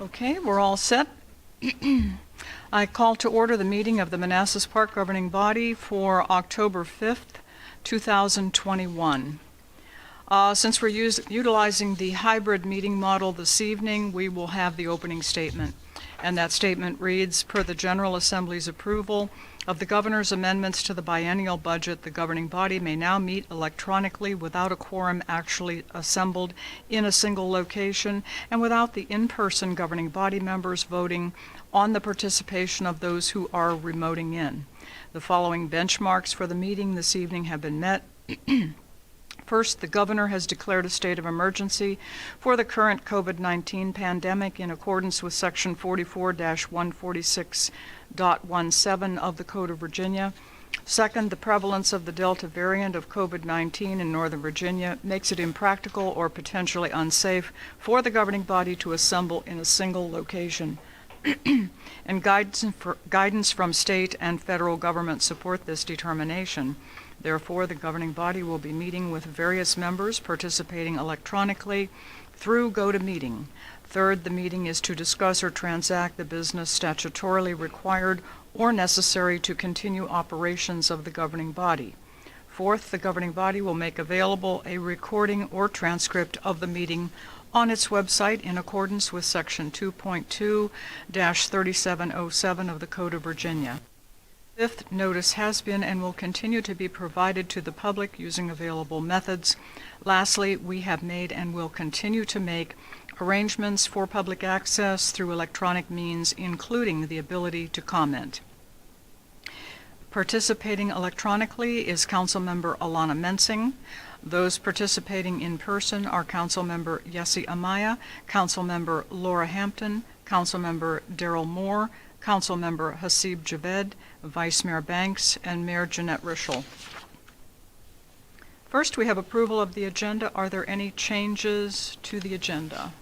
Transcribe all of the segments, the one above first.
Okay, we're all set. I call to order the meeting of the Manassas Park Governing Body for October 5th, 2021. Since we're utilizing the hybrid meeting model this evening, we will have the opening statement. And that statement reads, per the General Assembly's approval of the Governor's amendments to the biennial budget, the governing body may now meet electronically without a quorum actually assembled in a single location and without the in-person governing body members voting on the participation of those who are remoting in. The following benchmarks for the meeting this evening have been met. First, the governor has declared a state of emergency for the current COVID-19 pandemic in accordance with Section 44-146.17 of the Code of Virginia. Second, the prevalence of the Delta variant of COVID-19 in Northern Virginia makes it impractical or potentially unsafe for the governing body to assemble in a single location. And guidance from state and federal government support this determination. Therefore, the governing body will be meeting with various members participating electronically through GoToMeeting. Third, the meeting is to discuss or transact the business statutorily required or necessary to continue operations of the governing body. Fourth, the governing body will make available a recording or transcript of the meeting on its website in accordance with Section 2.2-3707 of the Code of Virginia. Fifth, notice has been and will continue to be provided to the public using available methods. Lastly, we have made and will continue to make arrangements for public access through electronic means, including the ability to comment. Participating electronically is Councilmember Alana Mensing. Those participating in person are Councilmember Yesy Amaya, Councilmember Laura Hampton, Councilmember Darrell Moore, Councilmember Hasib Javed, Vice Mayor Banks, and Mayor Jeanette Rischel. First, we have approval of the agenda. Are there any changes to the agenda?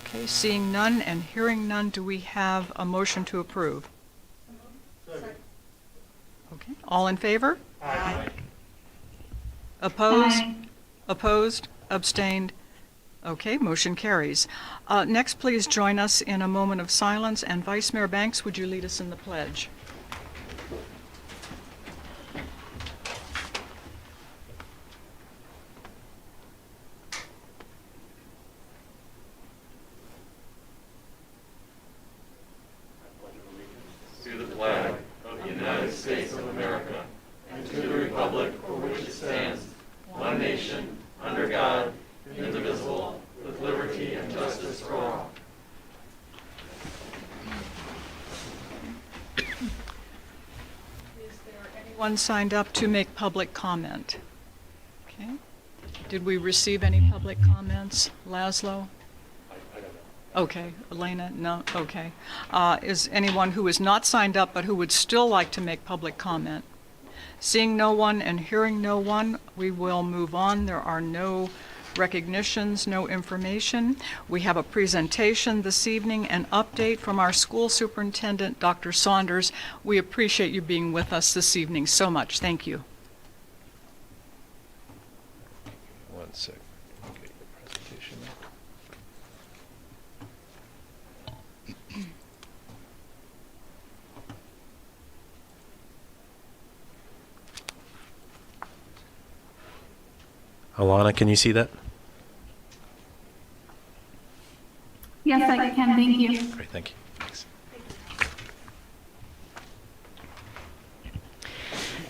Okay, seeing none and hearing none, do we have a motion to approve? Second. Okay, all in favor? Aye. Opposed? Aye. Opposed? Abstained? Okay, motion carries. Next, please join us in a moment of silence, and Vice Mayor Banks, would you lead us in the pledge? To the flag of the United States of America and to the republic for which it stands, one nation, under God, indivisible, with liberty and justice for all. Is there anyone signed up to make public comment? Okay. Did we receive any public comments? Laszlo? Okay. Elena? No? Okay. Is anyone who is not signed up but who would still like to make public comment? Seeing no one and hearing no one, we will move on. There are no recognitions, no information. We have a presentation this evening, an update from our school superintendent, Dr. Saunders. We appreciate you being with us this evening so much. Thank you. One sec. Okay, your presentation. Alana, can you see that? Yes, I can. Thank you. Great, thank you. Thanks.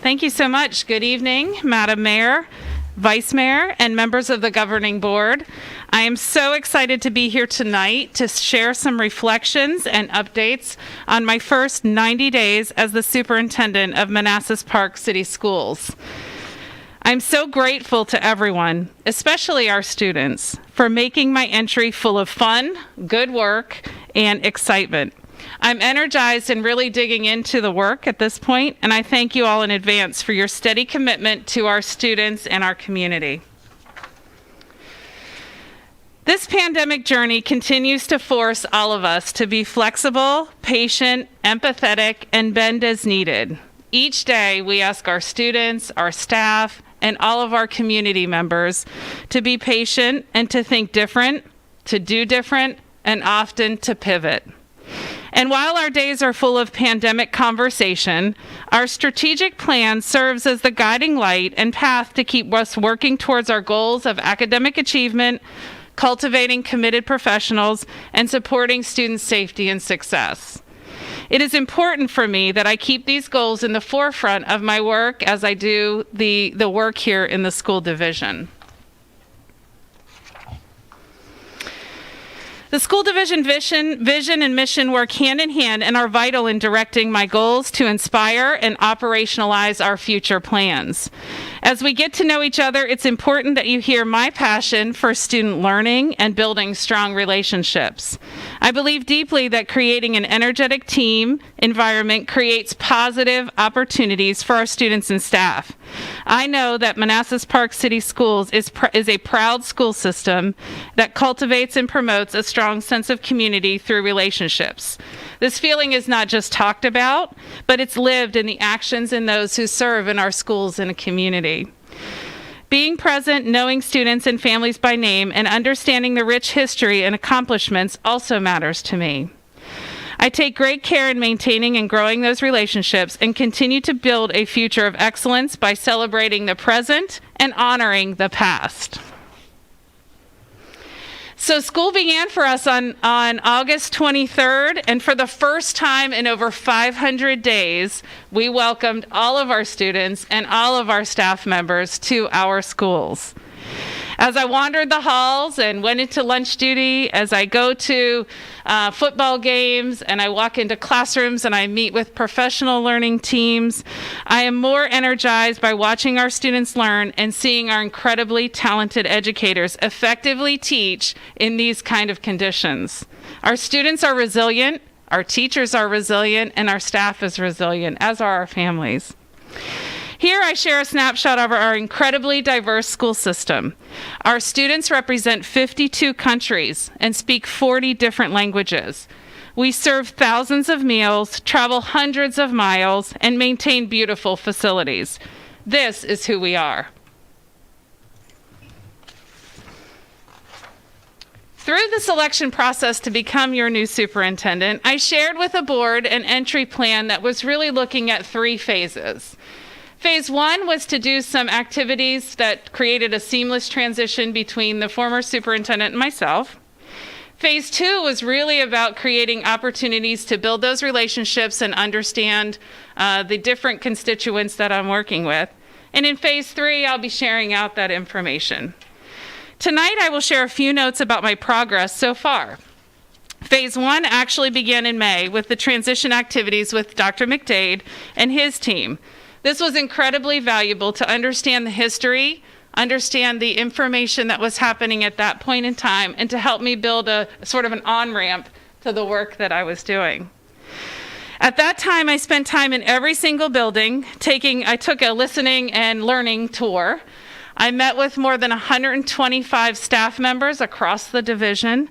Thank you so much. Good evening, Madam Mayor, Vice Mayor, and members of the Governing Board. I am so excited to be here tonight to share some reflections and updates on my first 90 days as the Superintendent of Manassas Park City Schools. I'm so grateful to everyone, especially our students, for making my entry full of fun, good work, and excitement. I'm energized and really digging into the work at this point, and I thank you all in advance for your steady commitment to our students and our community. This pandemic journey continues to force all of us to be flexible, patient, empathetic, and bend as needed. Each day, we ask our students, our staff, and all of our community members to be patient and to think different, to do different, and often to pivot. And while our days are full of pandemic conversation, our strategic plan serves as the guiding light and path to keep us working towards our goals of academic achievement, cultivating committed professionals, and supporting student safety and success. It is important for me that I keep these goals in the forefront of my work as I do the work here in the school division. The school division vision and mission work hand in hand and are vital in directing my goals to inspire and operationalize our future plans. As we get to know each other, it's important that you hear my passion for student learning and building strong relationships. I believe deeply that creating an energetic team environment creates positive opportunities for our students and staff. I know that Manassas Park City Schools is a proud school system that cultivates and promotes a strong sense of community through relationships. This feeling is not just talked about, but it's lived in the actions in those who serve in our schools and community. Being present, knowing students and families by name, and understanding the rich history and accomplishments also matters to me. I take great care in maintaining and growing those relationships and continue to build a future of excellence by celebrating the present and honoring the past. So school began for us on August 23rd, and for the first time in over 500 days, we welcomed all of our students and all of our staff members to our schools. As I wandered the halls and went into lunch duty, as I go to football games and I walk into classrooms and I meet with professional learning teams, I am more energized by watching our students learn and seeing our incredibly talented educators effectively teach in these kind of conditions. Our students are resilient, our teachers are resilient, and our staff is resilient, as are our families. Here I share a snapshot of our incredibly diverse school system. Our students represent 52 countries and speak 40 different languages. We serve thousands of meals, travel hundreds of miles, and maintain beautiful facilities. This is who we are. Through the selection process to become your new superintendent, I shared with the board an entry plan that was really looking at 3 phases. Phase 1 was to do some activities that created a seamless transition between the former superintendent and myself. Phase 2 was really about creating opportunities to build those relationships and understand the different constituents that I'm working with. And in Phase 3, I'll be sharing out that information. Tonight, I will share a few notes about my progress so far. Phase 1 actually began in May with the transition activities with Dr. McDade and his team. This was incredibly valuable to understand the history, understand the information that was happening at that point in time, and to help me build a sort of an on-ramp to the work that I was doing. At that time, I spent time in every single building. I took a listening and learning tour. I met with more than 125 staff members across the division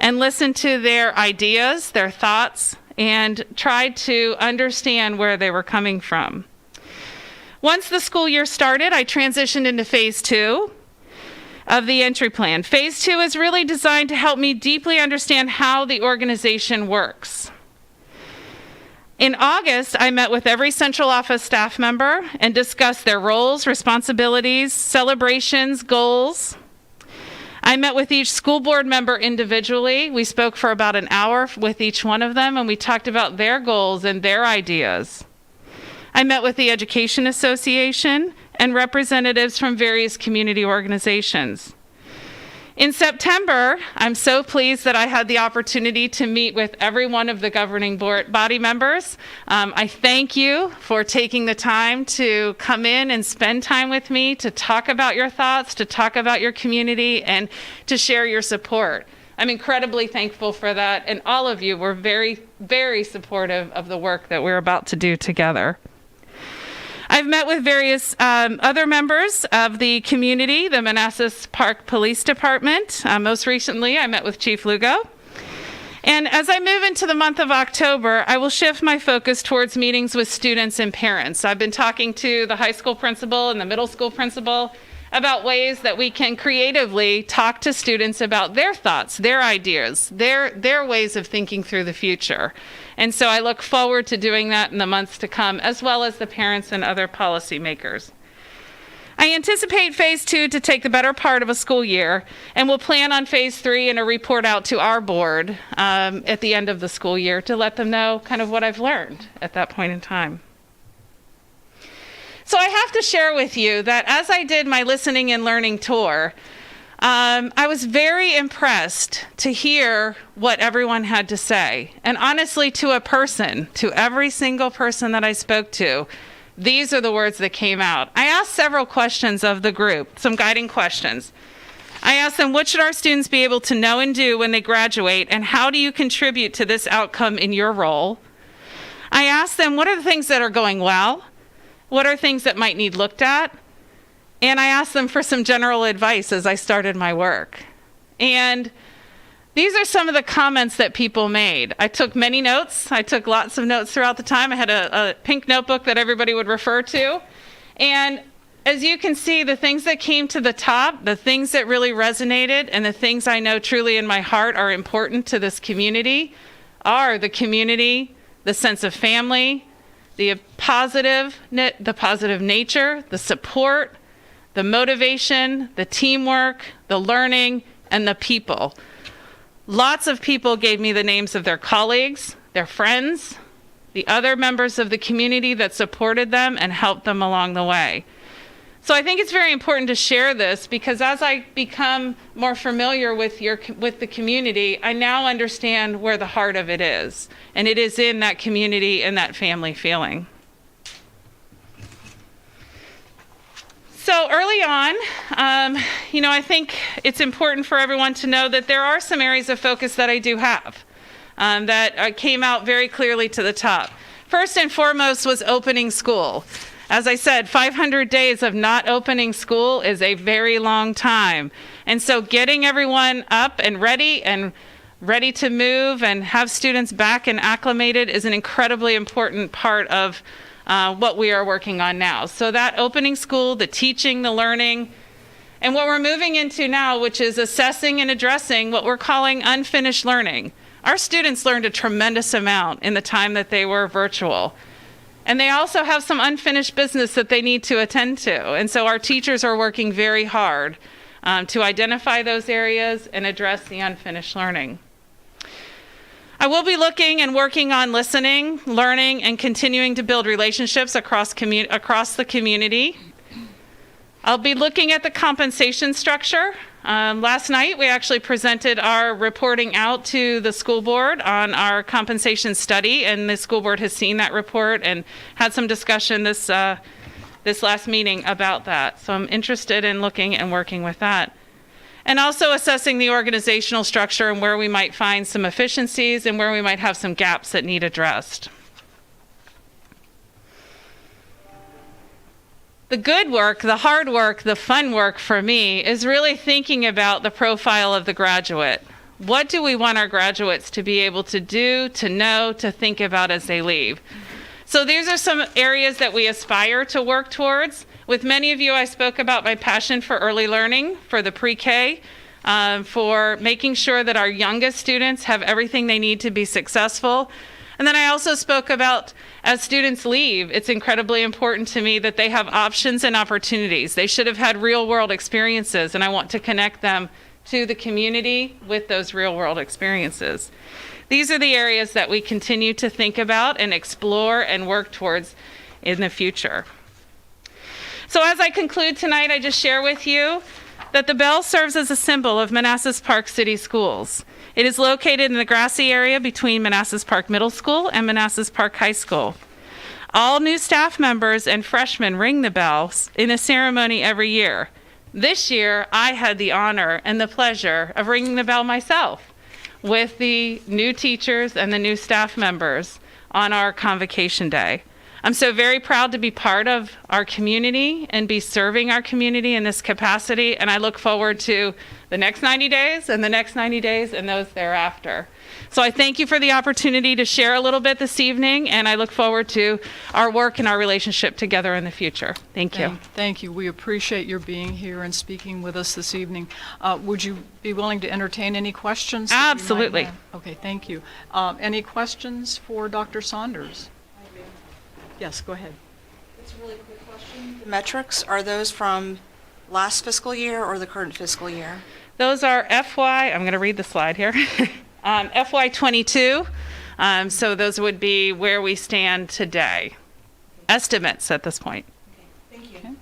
and listened to their ideas, their thoughts, and tried to understand where they were coming from. Once the school year started, I transitioned into Phase 2 of the entry plan. Phase 2 is really designed to help me deeply understand how the organization works. In August, I met with every central office staff member and discussed their roles, responsibilities, celebrations, goals. I met with each school board member individually. We spoke for about an hour with each one of them, and we talked about their goals and their ideas. I met with the Education Association and representatives from various community organizations. In September, I'm so pleased that I had the opportunity to meet with every one of the governing board body members. I thank you for taking the time to come in and spend time with me, to talk about your thoughts, to talk about your community, and to share your support. I'm incredibly thankful for that, and all of you were very, very supportive of the work that we're about to do together. I've met with various other members of the community, the Manassas Park Police Department. Most recently, I met with Chief Lugo. And as I move into the month of October, I will shift my focus towards meetings with students and parents. I've been talking to the high school principal and the middle school principal about ways that we can creatively talk to students about their thoughts, their ideas, their ways of thinking through the future. And so I look forward to doing that in the months to come, as well as the parents and other policymakers. I anticipate phase 2 to take the better part of a school year, and we'll plan on phase 3 and a report out to our board at the end of the school year to let them know kind of what I've learned at that point in time. So I have to share with you that as I did my listening and learning tour, I was very impressed to hear what everyone had to say. And honestly, to a person, to every single person that I spoke to, these are the words that came out. I asked several questions of the group, some guiding questions. I asked them, what should our students be able to know and do when they graduate, and how do you contribute to this outcome in your role? I asked them, what are the things that are going well? What are things that might need looked at? And I asked them for some general advice as I started my work. And these are some of the comments that people made. I took many notes. I took lots of notes throughout the time. I had a pink notebook that everybody would refer to. And as you can see, the things that came to the top, the things that really resonated, and the things I know truly in my heart are important to this community are the community, the sense of family, the positive nature, the support, the motivation, the teamwork, the learning, and the people. Lots of people gave me the names of their colleagues, their friends, the other members of the community that supported them and helped them along the way. So I think it's very important to share this because as I become more familiar with the community, I now understand where the heart of it is. And it is in that community and that family feeling. So early on, I think it's important for everyone to know that there are some areas of focus that I do have that came out very clearly to the top. First and foremost was opening school. As I said, 500 days of not opening school is a very long time. And so getting everyone up and ready to move and have students back and acclimated is an incredibly important part of what we are working on now. So that opening school, the teaching, the learning, and what we're moving into now, which is assessing and addressing what we're calling unfinished learning. Our students learned a tremendous amount in the time that they were virtual. And they also have some unfinished business that they need to attend to. And so our teachers are working very hard to identify those areas and address the unfinished learning. I will be looking and working on listening, learning, and continuing to build relationships across the community. I'll be looking at the compensation structure. Last night, we actually presented our reporting out to the school board on our compensation study, and the school board has seen that report and had some discussion this last meeting about that. So I'm interested in looking and working with that. And also assessing the organizational structure and where we might find some efficiencies and where we might have some gaps that need addressed. The good work, the hard work, the fun work for me is really thinking about the profile of the graduate. What do we want our graduates to be able to do, to know, to think about as they leave? So these are some areas that we aspire to work towards. With many of you, I spoke about my passion for early learning, for the pre-K, for making sure that our youngest students have everything they need to be successful. And then I also spoke about as students leave, it's incredibly important to me that they have options and opportunities. They should have had real-world experiences, and I want to connect them to the community with those real-world experiences. These are the areas that we continue to think about and explore and work towards in the future. So as I conclude tonight, I just share with you that the bell serves as a symbol of Manassas Park City Schools. It is located in the grassy area between Manassas Park Middle School and Manassas Park High School. All new staff members and freshmen ring the bells in a ceremony every year. This year, I had the honor and the pleasure of ringing the bell myself with the new teachers and the new staff members on our convocation day. I'm so very proud to be part of our community and be serving our community in this capacity, and I look forward to the next 90 days and the next 90 days and those thereafter. So I thank you for the opportunity to share a little bit this evening, and I look forward to our work and our relationship together in the future. Thank you. Thank you. We appreciate your being here and speaking with us this evening. Would you be willing to entertain any questions? that you might Absolutely. have? Okay, thank you. Any questions for Dr. Saunders? Yes, go ahead. It's a really quick question. The metrics, are those from last fiscal year or the current fiscal year? Those are I'm going to read the slide here, FY22. So those would be where we stand today. Estimates at this point. Thank you. Okay.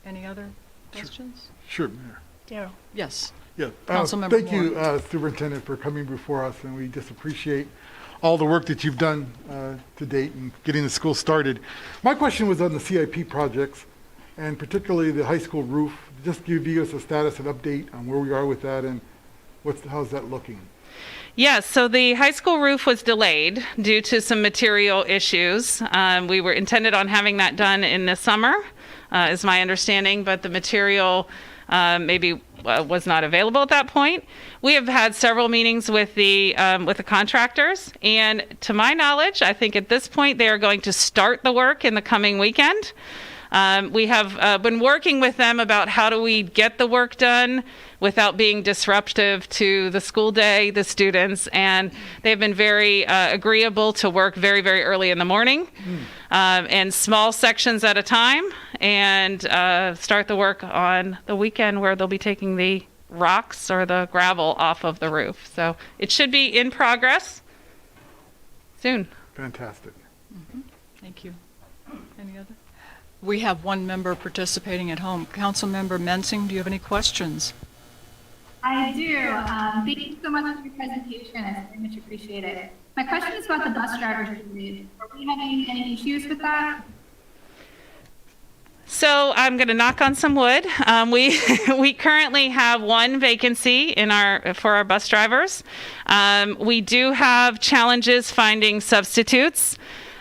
Any other questions? Sure, Mayor. Yeah. Yes. Yeah. Councilmember Thank you, Superintendent, for coming before us, and we just appreciate all the work that you've done to date in getting the school started. My question was on the CIP projects, and particularly the high school roof. Just give us a status and update on where we are with that, and how's that looking? Yes, so the high school roof was delayed due to some material issues. We were intended on having that done in the summer, is my understanding, but the material maybe was not available at that point. We have had several meetings with the contractors, and to my knowledge, I think at this point they are going to start the work in the coming weekend. We have been working with them about how do we get the work done without being disruptive to the school day, the students, and they've been very agreeable to work very, very early in the morning and small sections at a time, and start the work on the weekend where they'll be taking the rocks or the gravel off of the roof. So it should be in progress soon. Fantastic. Thank you. Any other? We have one member participating at home. Councilmember Mensing, do you have any questions? I do. Thank you so much for your presentation. I very much appreciate it. My question is about the bus driver shortage. Are we having any issues with that? So I'm going to knock on some wood. We currently have one vacancy for our bus drivers. We do have challenges finding substitutes.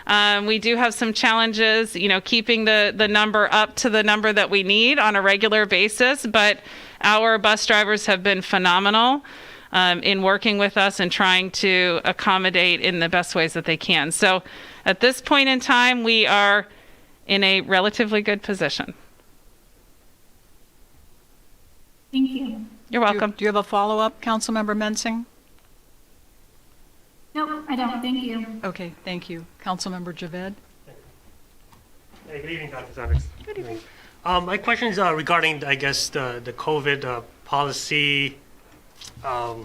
We do have some challenges, keeping the number up to the number that we need on a regular basis, but our bus drivers have been phenomenal in working with us and trying to accommodate in the best ways that they can. So at this point in time, we are in a relatively good position. Thank you. You're welcome. Do you have a follow-up, Councilmember Mensing? Nope, I don't. Thank you. Okay, thank you. Councilmember Javed? Hey, good evening, Dr. Saunders. Good evening. My question is regarding, I guess, the COVID policy. I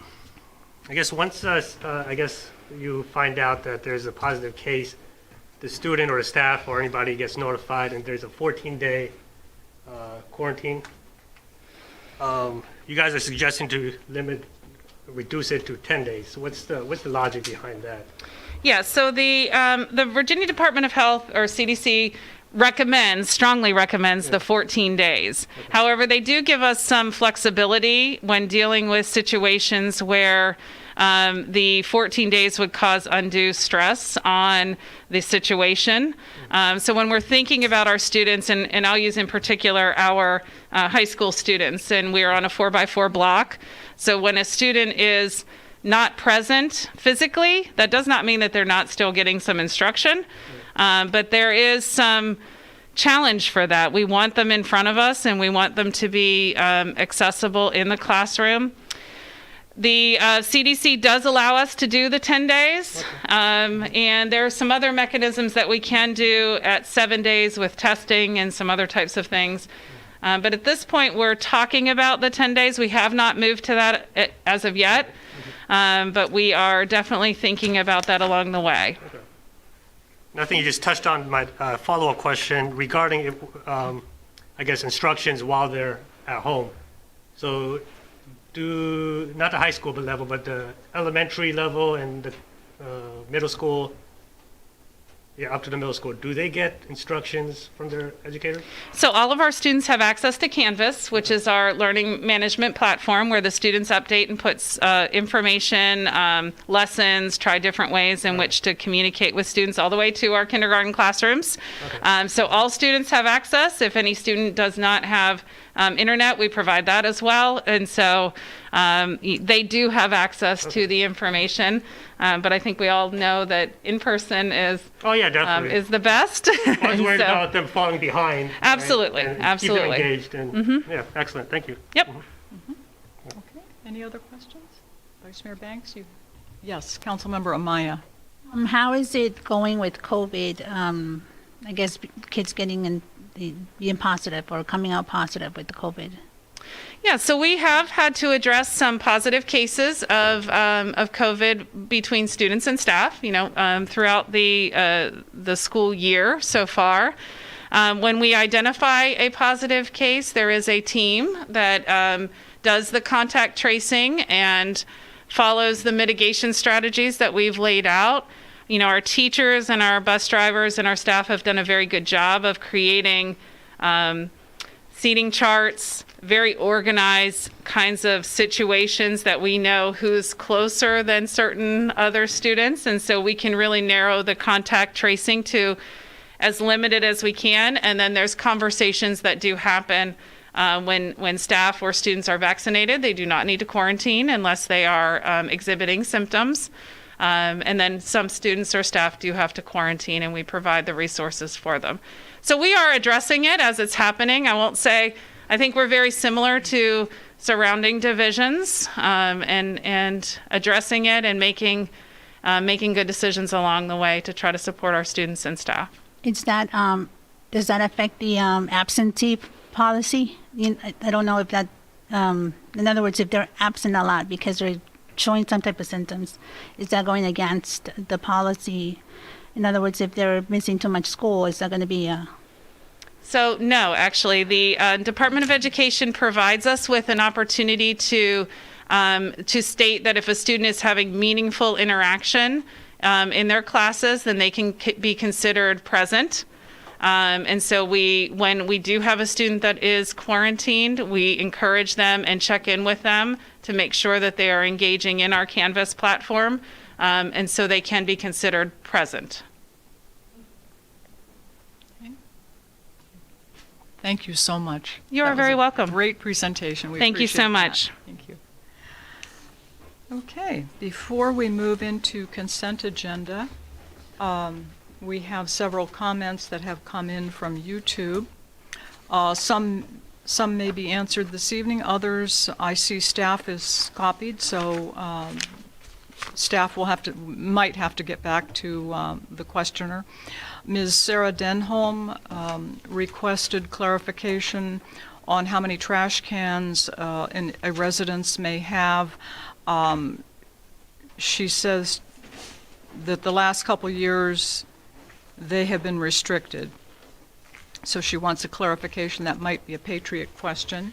guess once, I guess you find out that there's a positive case, the student or the staff or anybody gets notified, and there's a 14-day quarantine. You guys are suggesting to reduce it to 10 days. What's the logic behind that? Yeah, so the Virginia Department of Health, or CDC, strongly recommends the 14 days. Okay. However, they do give us some flexibility when dealing with situations where the 14 days would cause undue stress on the situation. So when we're thinking about our students, and I'll use in particular our high school students, and we're on a 4x4 block. So when a student is not present physically, that does not mean that they're not still getting some instruction, but there is some challenge for that. We want them in front of us, and we want them to be accessible in the classroom. The CDC does allow us to do the 10 days, and there are some other mechanisms that we can do at 7 days with testing and some other types of things. But at this point, we're talking about the 10 days. We have not moved to that as of yet, but we are definitely thinking about that along the way. Okay. I think you just touched on my follow-up question regarding, I guess, instructions while they're at home. So not the high school level, but the elementary level and the middle school, up to the middle school, do they get instructions from their educator? So all of our students have access to Canvas, which is our learning management platform where the students update and puts information, lessons, try different ways in which to communicate with students all the way to our kindergarten classrooms. So all students have access. If any student does not have internet, we provide that as well. And so they do have access to the information. But I think we all know that in person is Oh, yeah, definitely. is the best. I was And worried so- about them falling behind. right? Absolutely, And absolutely. Keep them engaged. And, yeah, excellent. Thank you. Yep. Okay, any other questions? Vice Mayor Banks, you? Yes, Councilmember Amaya. How is it going with COVID? I guess kids getting being positive or coming out positive with the COVID. Yeah, so we have had to address some positive cases of COVID between students and staff, throughout the school year so far. When we identify a positive case, there is a team that does the contact tracing and follows the mitigation strategies that we've laid out. Our teachers and our bus drivers and our staff have done a very good job of creating seating charts, very organized kinds of situations that we know who's closer than certain other students. And so we can really narrow the contact tracing to as limited as we can. And then there's conversations that do happen when staff or students are vaccinated. They do not need to quarantine unless they are exhibiting symptoms. And then some students or staff do have to quarantine, and we provide the resources for them. So we are addressing it as it's happening. I think we're very similar to surrounding divisions, and addressing it and making good decisions along the way to try to support our students and staff. Does that affect the absentee policy? I don't know if that, in other words, if they're absent a lot because they're showing some type of symptoms, is that going against the policy? In other words, if they're missing too much school, is that going to be So no, actually, the Department of Education provides us with an opportunity to state that if a student is having meaningful interaction in their classes, then they can be considered present. And so when we do have a student that is quarantined, we encourage them and check in with them to make sure that they are engaging in our Canvas platform, and so they can be considered present. Thank you so much. You That are was very a welcome. Great presentation. We Thank you so appreciate that. much. Thank you. Okay, before we move into consent agenda, we have several comments that have come in from YouTube. Some may be answered this evening, others I see staff is copied, so staff might have to get back to the questioner. Ms. Sarah Denholm requested clarification on how many trash cans a residence may have. She says that the last couple years they have been restricted. So she wants a clarification. That might be a Patriot question.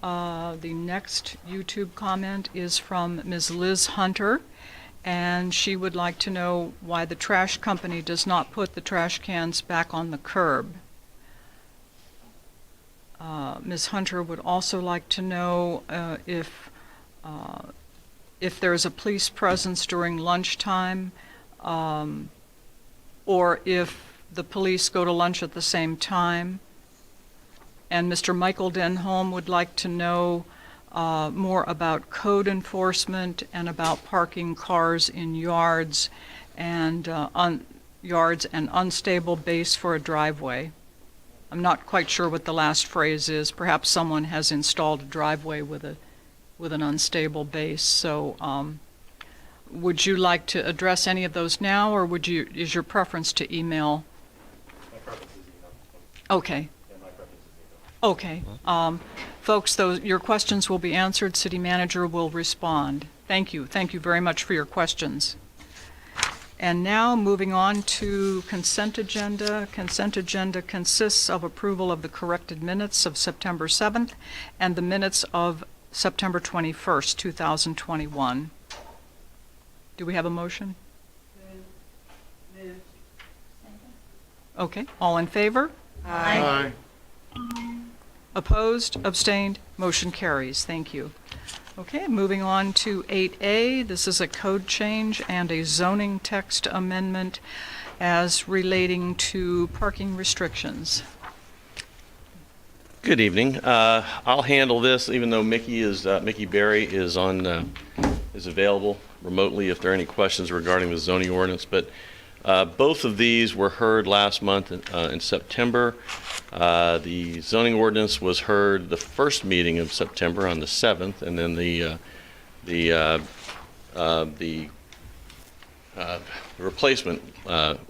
The next YouTube comment is from Ms. Liz Hunter, and she would like to know why the trash company does not put the trash cans back on the curb. Ms. Hunter would also like to know if there is a police presence during lunchtime, or if the police go to lunch at the same time. And Mr. Michael Denholm would like to know more about code enforcement and about parking cars in yards and unstable base for a driveway. I'm not quite sure what the last phrase is. Perhaps someone has installed a driveway with an unstable base. So would you like to address any of those now, or is your preference to email? My preference is email. Okay. Yeah, my preference is email. Okay. Folks, your questions will be answered. City Manager will respond. Thank you. Thank you very much for your questions. And now, moving on to consent agenda. Consent agenda consists of approval of the corrected minutes of September 7th and the minutes of September 21st, 2021. Do we have a motion? Okay, all in favor? Aye. Opposed, abstained, motion carries. Thank you. Okay, moving on to 8A. This is a code change and a zoning text amendment as relating to parking restrictions. Good evening. I'll handle this, even though Mickey Berry is available remotely if there are any questions regarding the zoning ordinance. But both of these were heard last month in September. The zoning ordinance was heard the first meeting of September on the 7th, and then the replacement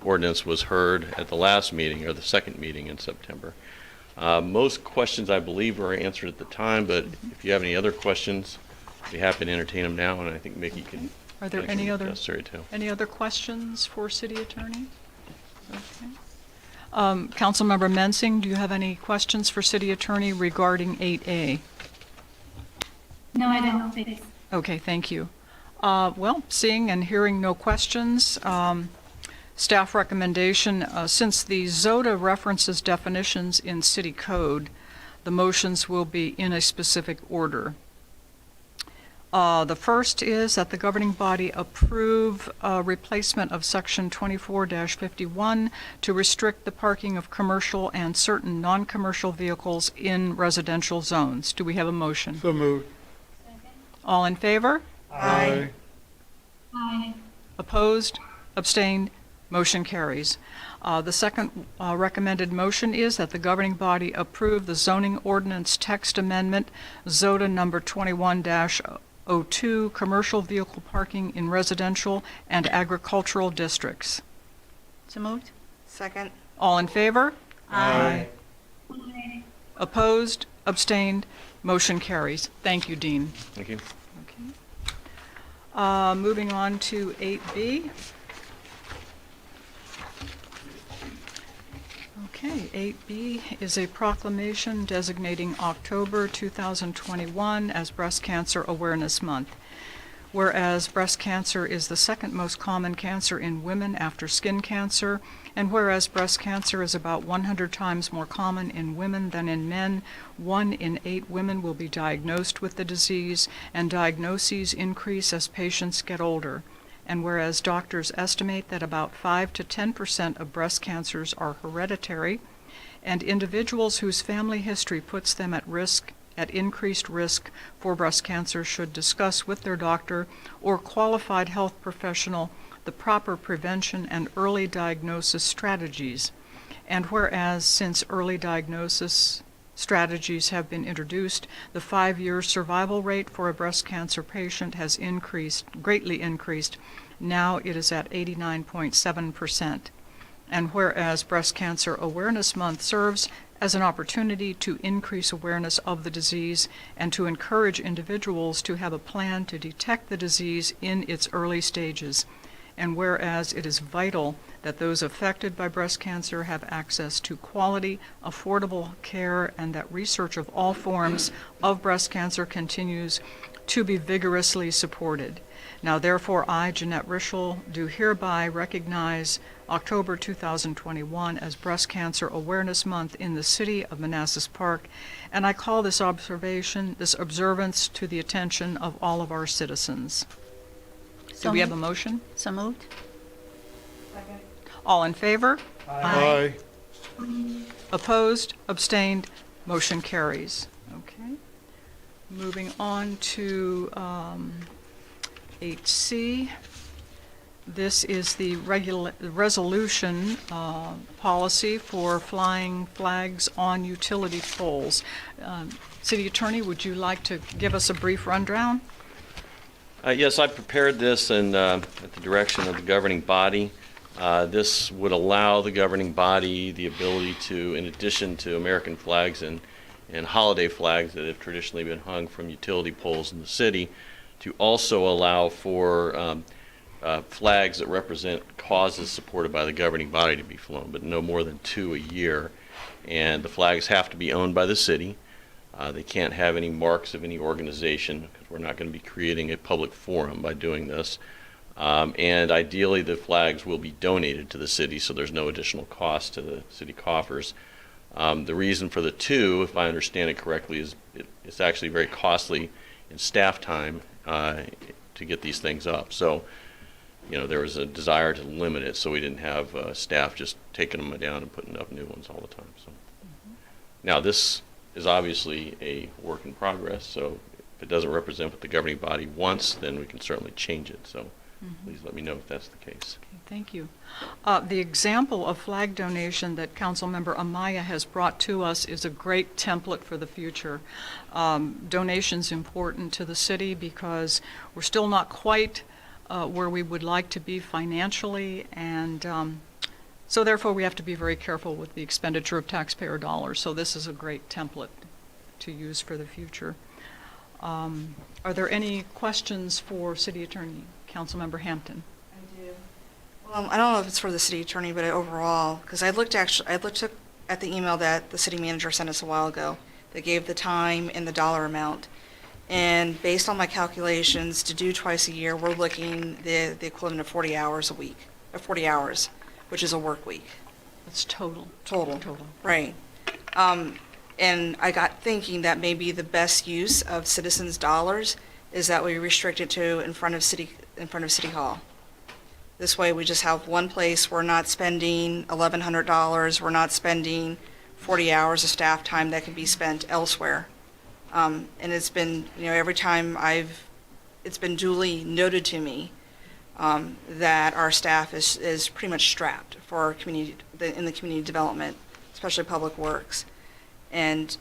ordinance was heard at the last meeting, or the second meeting in September. Most questions, I believe, were answered at the time, but if you have any other questions, I'd be happy to entertain them now, and I think Mickey can. Are there any other questions for City Attorney? Okay. Councilmember Mensing, do you have any questions for City Attorney regarding 8A? No, I don't. Thanks. Okay, thank you. Well, seeing and hearing no questions, staff recommendation, since the ZOTA references definitions in city code, the motions will be in a specific order. The first is that the governing body approve replacement of section 24-51 to restrict the parking of commercial and certain non-commercial vehicles in residential zones. Do we have a motion? So moved. All in favor? Aye. Aye. Opposed? Abstained? Motion carries. The second recommended motion is that the governing body approve the zoning ordinance text amendment, ZOTA number 21-02, commercial vehicle parking in residential and agricultural districts. So moved. Second. All in favor? Aye. Aye. Opposed? Abstained? Motion carries. Thank you, Dean. Thank you. Okay. Moving on to 8B. Okay, 8B is a proclamation designating October 2021 as Breast Cancer Awareness Month. Whereas breast cancer is the second most common cancer in women after skin cancer, and whereas breast cancer is about 100 times more common in women than in men, 1 in 8 women will be diagnosed with the disease, and diagnoses increase as patients get older. And whereas doctors estimate that about 5 to 10% of breast cancers are hereditary, and individuals whose family history puts them at increased risk for breast cancer should discuss with their doctor or qualified health professional the proper prevention and early diagnosis strategies. And whereas since early diagnosis strategies have been introduced, the 5-year survival rate for a breast cancer patient has greatly increased. Now it is at 89.7%. And whereas Breast Cancer Awareness Month serves as an opportunity to increase awareness of the disease and to encourage individuals to have a plan to detect the disease in its early stages. And whereas it is vital that those affected by breast cancer have access to quality, affordable care, and that research of all forms of breast cancer continues to be vigorously supported. Now therefore, I, Jeanette Rischel, do hereby recognize October 2021 as Breast Cancer Awareness Month in the city of Manassas Park, and I call this observance to the attention of all of our citizens. Do we have a motion? So moved. All in favor? Aye. Opposed? Abstained? Motion carries. Okay. Moving on to 8C. This is the resolution policy for flying flags on utility poles. City Attorney, would you like to give us a brief rundown? Yes, I prepared this at the direction of the governing body. This would allow the governing body the ability to, in addition to American flags and holiday flags that have traditionally been hung from utility poles in the city, to also allow for flags that represent causes supported by the governing body to be flown, but no more than 2 a year. And the flags have to be owned by the city. They can't have any marks of any organization, because we're not going to be creating a public forum by doing this. And ideally, the flags will be donated to the city, so there's no additional cost to the city coffers. The reason for the 2, if I understand it correctly, is it's actually very costly in staff time to get these things up. So, there was a desire to limit it, so we didn't have staff just taking them down and putting up new ones all the time. So, now this is obviously a work in progress, so if it doesn't represent what the governing body wants, then we can certainly change it. So please let me know if that's the case. Okay, thank you. The example of flag donation that Councilmember Amaya has brought to us is a great template for the future. Donation's important to the city because we're still not quite where we would like to be financially, and so therefore we have to be very careful with the expenditure of taxpayer dollars. So this is a great template to use for the future. Are there any questions for City Attorney? Councilmember Hampton. I do. Well, I don't know if it's for the city attorney, but overall, because I looked at the email that the city manager sent us a while ago that gave the time and the dollar amount. And based on my calculations, to do twice a year, we're looking the equivalent of 40 hours a week, or 40 hours, which is a work week. That's total. Total. Right. And I got thinking that maybe the best use of citizens' dollars is that we restrict it to in front of City Hall. This way we just have one place. We're not spending $1,100. We're not spending 40 hours of staff time that can be spent elsewhere. And it's been, every time it's been duly noted to me that our staff is pretty much strapped for in the community development, especially public works. And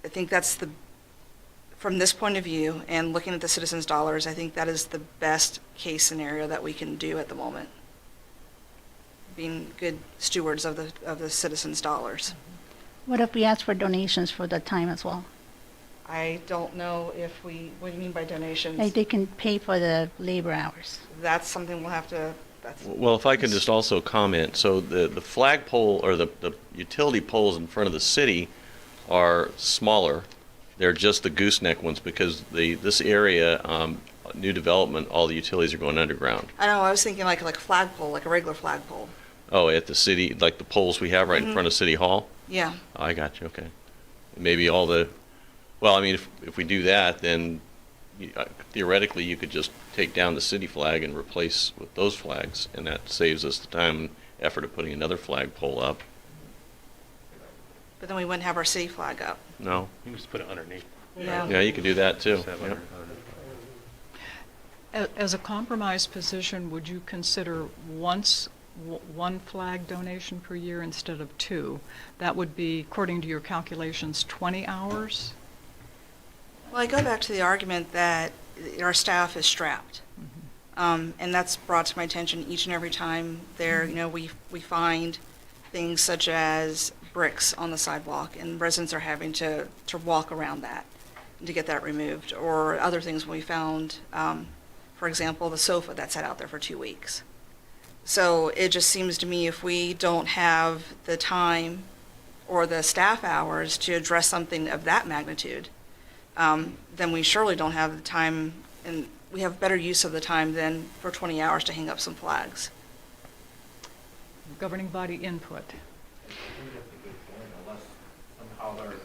I think that's from this point of view and looking at the citizens' dollars, I think that is the best case scenario that we can do at the moment. Being good stewards of the citizens' dollars. What if we ask for donations for the time as well? I don't know what do you mean by donations? Like they can pay for the labor hours. That's something we'll have to, Well, if I could just also comment, so the flagpole or the utility poles in front of the city are smaller. They're just the gooseneck ones because this area, new development, all the utilities are going underground. I know, I was thinking like a flagpole, like a regular flagpole. Oh, at the city, like the poles we have right in front of City Hall? Yeah. Oh, I got you, okay. Maybe well, I mean, if we do that, then theoretically you could just take down the city flag and replace with those flags, and that saves us the time and effort of putting another flagpole up. But then we wouldn't have our city flag up. No? You can just put it underneath. Yeah. Yeah, you could do that too. Just have Yep. As a compromise position, would you consider one flag donation per year instead of 2? That would be, according to your calculations, 20 hours? Well, I go back to the argument that our staff is strapped. And that's brought to my attention each and every time we find things such as bricks on the sidewalk and residents are having to walk around that to get that removed, or other things we found, for example, the sofa that sat out there for 2 weeks. So it just seems to me if we don't have the time or the staff hours to address something of that magnitude, then we surely don't have the time, and we have better use of the time than for 20 hours to hang up some flags. Governing body input. I think that's a good point, unless somehow the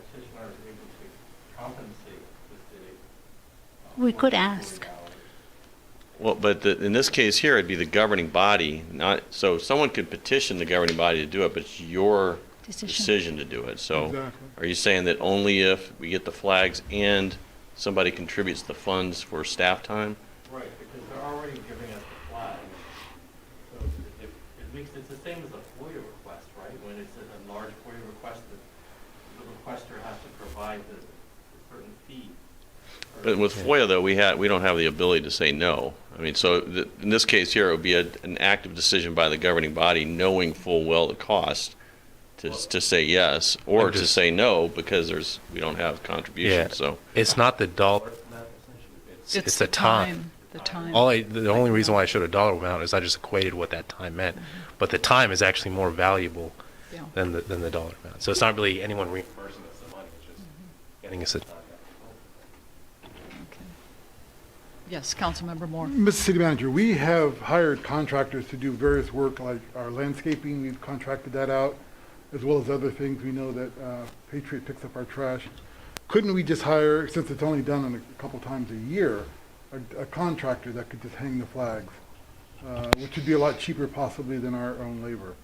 petitioner is able to compensate the city. We could ask. Well, but in this case here, it'd be the governing body, so someone could petition the governing body to do it, but it's your decision to do it. So Exactly. are you saying that only if we get the flags and somebody contributes the funds for staff time? Right, because they're already giving us the flag. So it's the same as a FOIA request, right? When it's a large FOIA request, the requester has to provide the certain fee. But with FOIA, though, we don't have the ability to say no. I mean, so in this case here, it would be an active decision by the governing body, knowing full well the cost, to say yes, or to say no, because we don't have contributions, Yeah. so. It's not the dollar. It's the time. The time. The only reason why I showed a dollar amount is I just equated what that time meant. But the time is actually more valuable Yeah. than the dollar amount. So it's not really anyone reimbursing us the money, it's just getting us the time. Yes, Councilmember Moore. Mr. City Manager, we have hired contractors to do various work like our landscaping. We've contracted that out, as well as other things. We know that Patriot picks up our trash. Couldn't we just hire, since it's only done a couple times a year, a contractor that could just hang the flags, which would be a lot cheaper possibly than our own labor?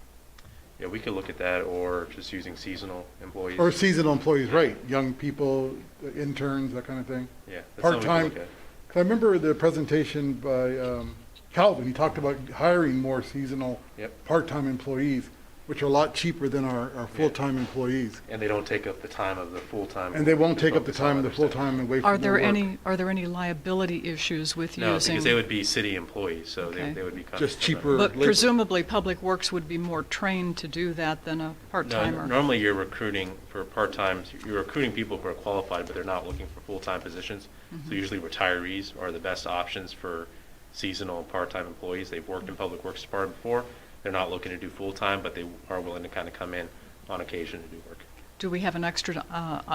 Yeah, we could look at that, or just using seasonal employees. Or seasonal employees, right, young people, interns, that kind of thing. Yeah, that's something we Part-time. could look at. 'Cause I remember the presentation by Calvin, he talked about hiring more seasonal, Yep. part-time employees, which are a lot cheaper than our full-time employees. And they don't take up the time of the full-time. And they won't to take up the focus on time of the other stuff. full-time and wait for Are their work. are there any liability issues with No, using? because they would be city employees, so Okay. they would be. Just cheaper. But labor. presumably, Public Works would be more trained to do that than a No, part-timer. normally you're recruiting for part-times, you're recruiting people who are qualified, but they're not looking for full-time positions. So usually retirees are the best options for seasonal and part-time employees. They've worked in Public Works Department before. They're not looking to do full-time, but they are willing to kind of come in on occasion to do work. Do we have an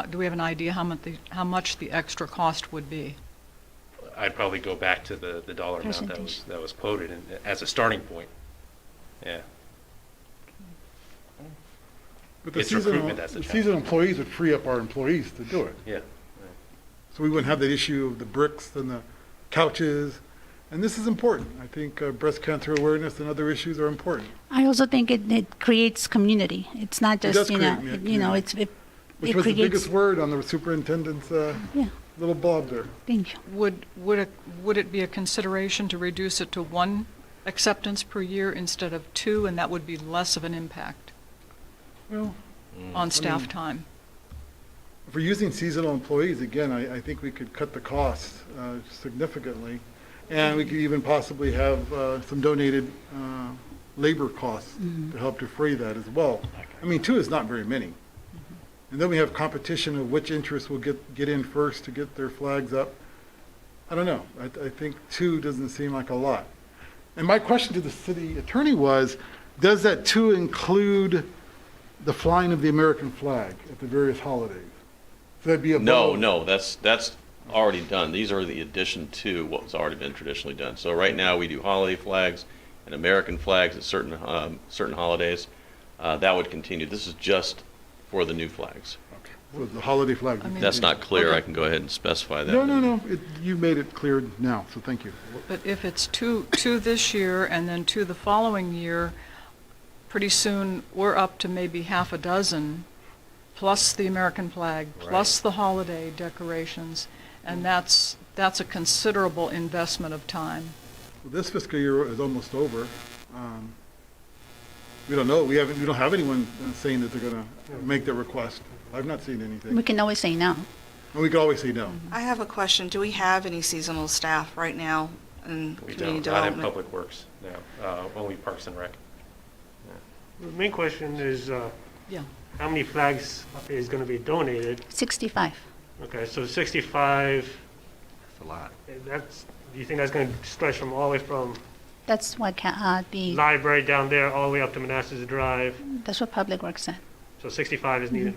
do we have an idea how much the extra cost would be? I'd probably go back to the dollar amount Percentage. that was quoted as a starting point. Yeah. But the it's seasonal, recruitment that's the the challenge. seasonal employees would free up our employees to do it. Yeah. So we wouldn't have that issue of the bricks and the couches. And this is important. I think breast cancer awareness and other issues are important. I also think it creates community. It's not It just, does you know, create you know, community. it Which was the creates, biggest word on the superintendent's yeah, little blob there. thank you. Would it be a consideration to reduce it to one acceptance per year instead of two, and that would be less of an impact Well, on staff mean- time? if we're using seasonal employees, again, I think we could cut the costs significantly. And we could even possibly have some donated labor costs to help defray that as well. I mean, two is not very many. And then we have competition of which interests will get in first to get their flags up. I don't know. I think two doesn't seem like a lot. And my question to the city attorney was, does that two include the flying of the American flag at the various holidays? So that'd be above. No, that's already done. These are the addition to what's already been traditionally done. So right now, we do holiday flags and American flags at certain holidays. That would continue. This is just for the new flags. So the holiday flag. I mean- That's not clear. Okay. I can go ahead and specify that. No. You made it clear now, so thank you. But if it's two this year and then two the following year, pretty soon we're up to maybe half a dozen, plus the American flag, plus the holiday decorations, and that's a considerable investment of time. Well, this fiscal year is almost over. We don't know. We don't have anyone saying that they're going to make their request. I've not seen anything. We can always say no. And we could always say no. I have a question. Do we have any seasonal staff right now in We community don't, not in development? Public Works, no, only Parks and Rec. The main question is, Yeah. how many flags is going to be donated? 65. Okay, so 65, That's a lot. do you think that's going to stretch from all the way from That's what the library down there all the way up to Manassas Drive? that's what Public Works said. So 65 is needed.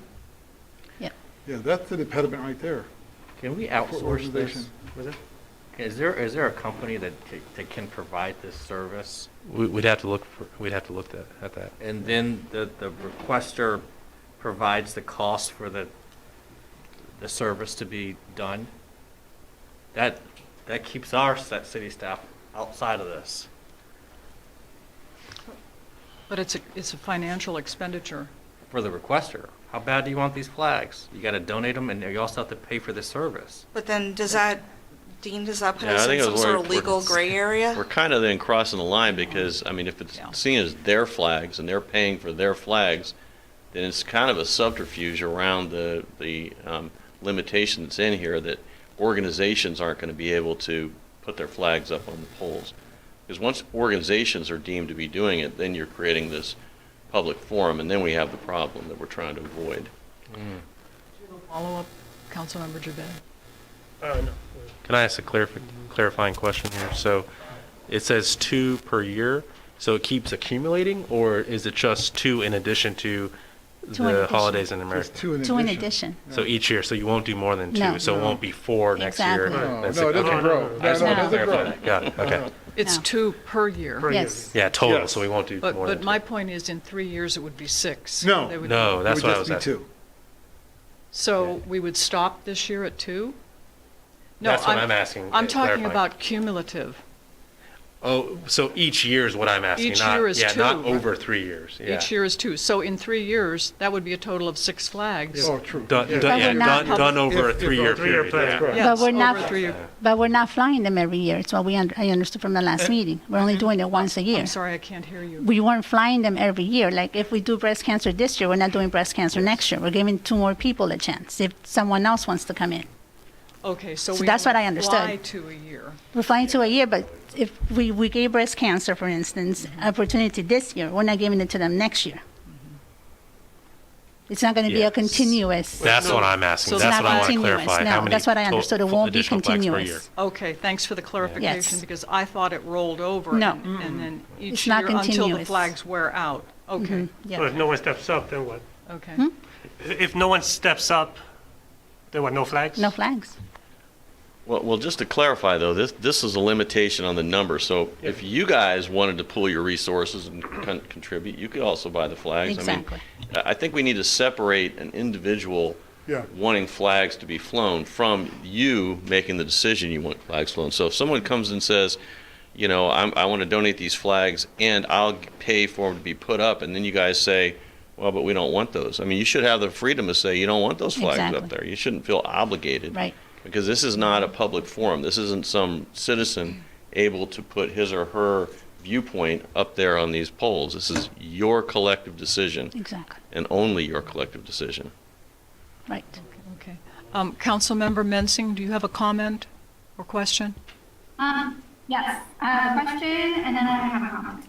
Yeah, that's an impediment right there. Can we for outsource organization. this? Was it? Is there a company that can provide this service? We'd have to look at that. And then the requester provides the cost for the service to be done? That keeps our city staff outside of this. But it's a financial expenditure. For the requester, how bad do you want these flags? You got to donate them, and you also have to pay for the service. But then does that put Yeah, us I in think it some was sort where of legal gray area? We're kind of then crossing the line because, I mean, if it's Yeah. seen as their flags and they're paying for their flags, then it's kind of a subterfuge around the limitation that's in here that organizations aren't going to be able to put their flags up on the poles. Because once organizations are deemed to be doing it, then you're creating this public forum, and then we have the problem that we're trying to avoid. Follow-up, Councilmember Javed. No. Can I ask a clarifying question here? So it says two per year, so it keeps accumulating, or is it just two in addition to Two in the addition. holidays in Just America. two in Two in addition. addition. So each year, so you won't do more than two. No. So it won't be four next year. Exactly. No, That's no, it doesn't okay. grow. No, no, no. No, I just no, wanted it to doesn't clarify grow. that. Got it, okay. It's No. 2 per year. Per year. Yes. Yeah, total, Yes. so we won't do more than But two. my point is, in 3 years, it would be 6. No. They would- No, that's It what I would was just be asking. two. So we would stop this year at 2? No, That's what I'm asking. I'm talking clarifying. about cumulative. Oh, so each year is what I'm asking, Each not, year is yeah, two. not over 3 years, yeah. Each year is 2. So in 3 years, that would be a total of 6 flags. Oh, true. Done, Yeah. done, yeah, But we're not- done over a If- 3-year Three-year period, plan, yeah. correct. Yes, we're not- over a 3-year. But we're not flying them every year. It's what I understood from the last meeting. We're only doing it once a year. I'm sorry, I can't hear you. We weren't flying them every year. Like if we do breast cancer this year, we're not doing breast cancer next year. We're giving 2 more people a chance if someone else wants to come in. Okay, so So we that's what only I understood. fly 2 a year. We're flying to a year, but if we gave breast cancer, for instance, opportunity this year, we're not giving it to them next year. It's not going to be a Yes. continuous. That's what I'm asking, So that's it's what I not want to continuous, clarify. no, How many that's what I understood. It won't be additional flags per year? continuous. Okay, thanks for the clarification, Yes. because I thought it rolled over. No. And then each It's not year until the continuous. flags wear out. Okay, Mhm, So yeah. if no one steps up, then what? okay. If no one steps up, then what, no flags? No flags. Well, just to clarify though, this is a limitation on the number. So if you guys wanted to pool your resources and contribute, you could also buy the flags. Exactly. I mean, I think we need to separate an individual Yeah. wanting flags to be flown from you making the decision you want flags flown. So if someone comes and says, you know, I want to donate these flags and I'll pay for them to be put up, and then you guys say, well, but we don't want those. I mean, you should have the freedom to say you don't want those flags up Exactly. there. You shouldn't feel obligated. Right. Because this is not a public forum. This isn't some citizen able to put his or her viewpoint up there on these polls. This is your collective decision Exactly. and only your collective decision. Right. Okay. Councilmember Mensing, do you have a comment or question? Yes, I have a question and then I have a comment.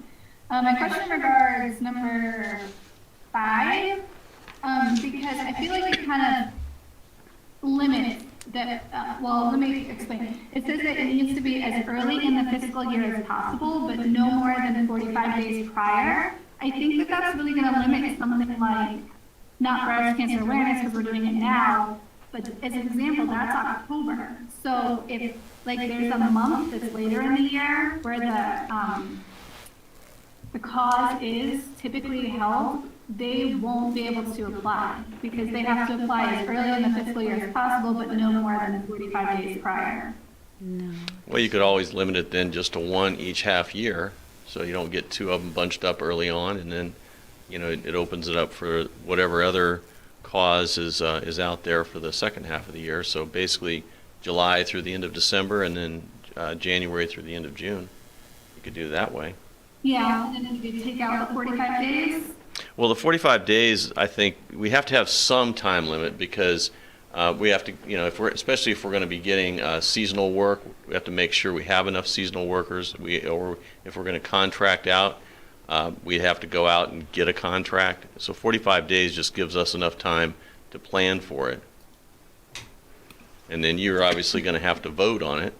My question regards number 5, because I feel like it kind of limits that, well, let me explain. It says that it needs to be as early in the fiscal year as possible, but no more than 45 days prior. I think that that's really going to limit something like, not breast cancer awareness because we're doing it now, but as an example, that's October. So if, like, there's a month that's later in the year where the cause is typically held, they won't be able to apply because they have to apply as early in the fiscal year as possible, but no more than 45 days prior. Well, you could always limit it then just to one each half year, so you don't get 2 of them bunched up early on, and then, you know, it opens it up for whatever other cause is out there for the second half of the year. So basically, July through the end of December, and then January through the end of June. You could do it that way. Yeah, and then you could take out the 45 days. Well, the 45 days, I think we have to have some time limit because we have to, you know, especially if we're going to be getting seasonal work, we have to make sure we have enough seasonal workers. Or if we're going to contract out, we'd have to go out and get a contract. So 45 days just gives us enough time to plan for it. And then you're obviously going to have to vote on it.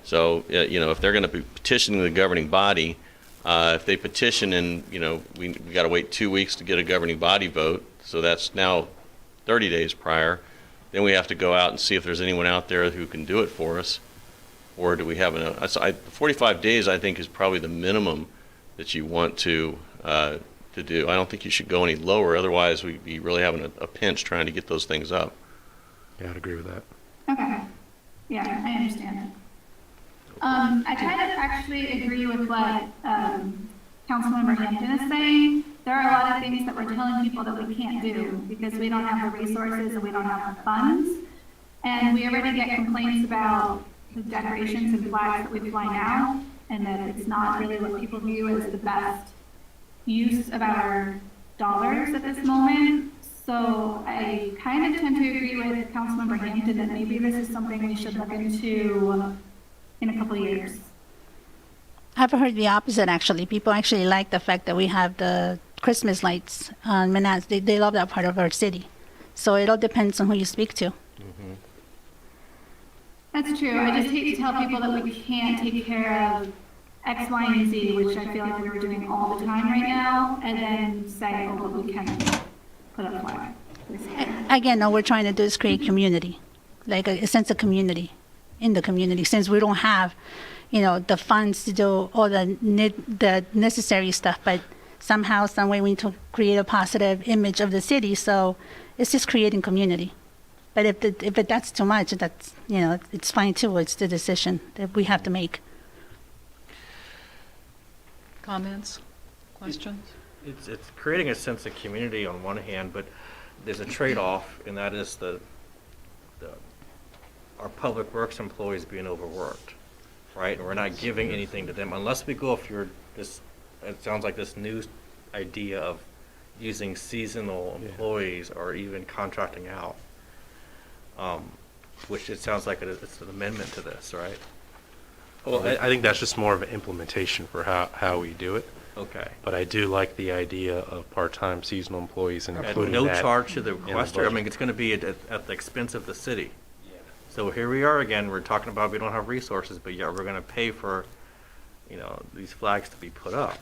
So, you know, if they're going to be petitioning the governing body, if they petition and, you know, we got to wait 2 weeks to get a governing body vote, so that's now 30 days prior, then we have to go out and see if there's anyone out there who can do it for us, or do we have enough? 45 days, I think, is probably the minimum that you want to do. I don't think you should go any lower, otherwise we'd be really having a pinch trying to get those things up. Yeah, I'd agree with that. Okay. Yeah, I understand. I kind of actually agree with what Councilmember Hampton is saying. There are a lot of things that we're telling people that we can't do because we don't have the resources and we don't have the funds. And we already get complaints about the decorations and flags that we fly now, and that it's not really what people view as the best use of our dollars at this moment. So I kind of tend to agree with Councilmember Hampton that maybe this is something we should look into in a couple of years. I've heard the opposite, actually. People actually like the fact that we have the Christmas lights on Manassas. They love that part of our city. So it all depends on who you speak to. That's true. I just hate to tell people that we can't take care of X, Y, and Z, which I feel like we're doing all the time right now, and then say, oh, but we can put a flag. Again, all we're trying to do is create community, like a sense of community in the community, since we don't have, the funds to do all the necessary stuff, but somehow, some way we need to create a positive image of the city, so it's just creating community. But if that's too much, that's, it's fine too, it's the decision that we have to make. Comments? Questions? It's creating a sense of community on one hand, but there's a trade-off, and that is our public works employees being overworked, right? And we're not giving anything to them unless we go through this. It sounds like this new idea of using seasonal employees or even contracting out, which it sounds like it's an amendment to this, right? Well, I think that's just more of an implementation for how we do it. Okay. But I do like the idea of part-time seasonal employees and At including no that charge to the in requester. I budget. mean, it's going to be at the expense of the city. So here we are again. We're talking about we don't have resources, but yet we're going to pay for, these flags to be put up.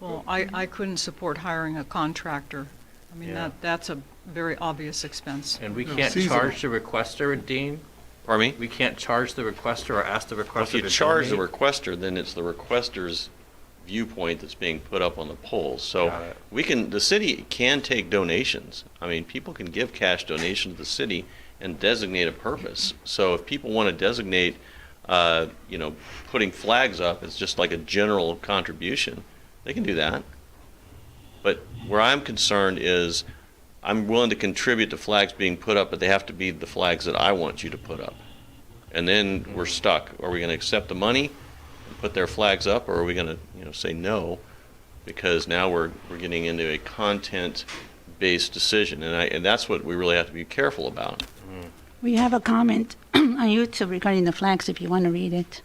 Well, I couldn't support hiring a contractor. I mean, Yeah. that's a very obvious expense. And we No, can't seasonal. charge the requester, Dean. Pardon me? We can't charge the requester or ask the Well, requester if you to charge the donate? requester, then it's the requester's viewpoint that's being put up on the polls. So Got it. the city can take donations. I mean, people can give cash donations to the city and designate a purpose. So if people want to designate, putting flags up as just like a general contribution, they can do that. But where I'm concerned is I'm willing to contribute to flags being put up, but they have to be the flags that I want you to put up. And then we're stuck. Are we going to accept the money and put their flags up, or are we going to, say no? Because now we're getting into a content-based decision, and that's what we really have to be careful about. We have a comment on YouTube regarding the flags, if you want to read it.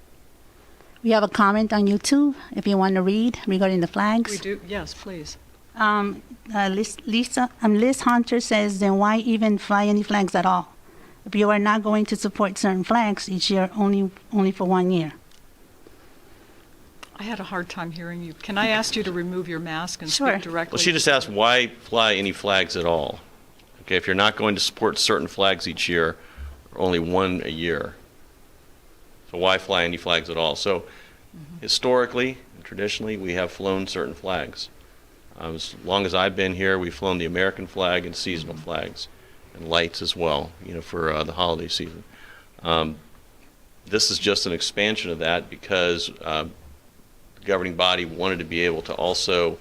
We have a comment on YouTube, if you want to read, regarding the flags. We do, yes, please. Liz Hunter says, then why even fly any flags at all? If you are not going to support certain flags each year, only for 1 year. I had a hard time hearing you. Can I ask you to remove your mask and Sure. speak directly? Well, she just asked, why fly any flags at all? Okay, if you're not going to support certain flags each year, or only one a year, so why fly any flags at all? So historically and traditionally, we have flown certain flags. As long as I've been here, we've flown the American flag and seasonal flags, and lights as well, for the holiday season. This is just an expansion of that because the governing body wanted to be able to also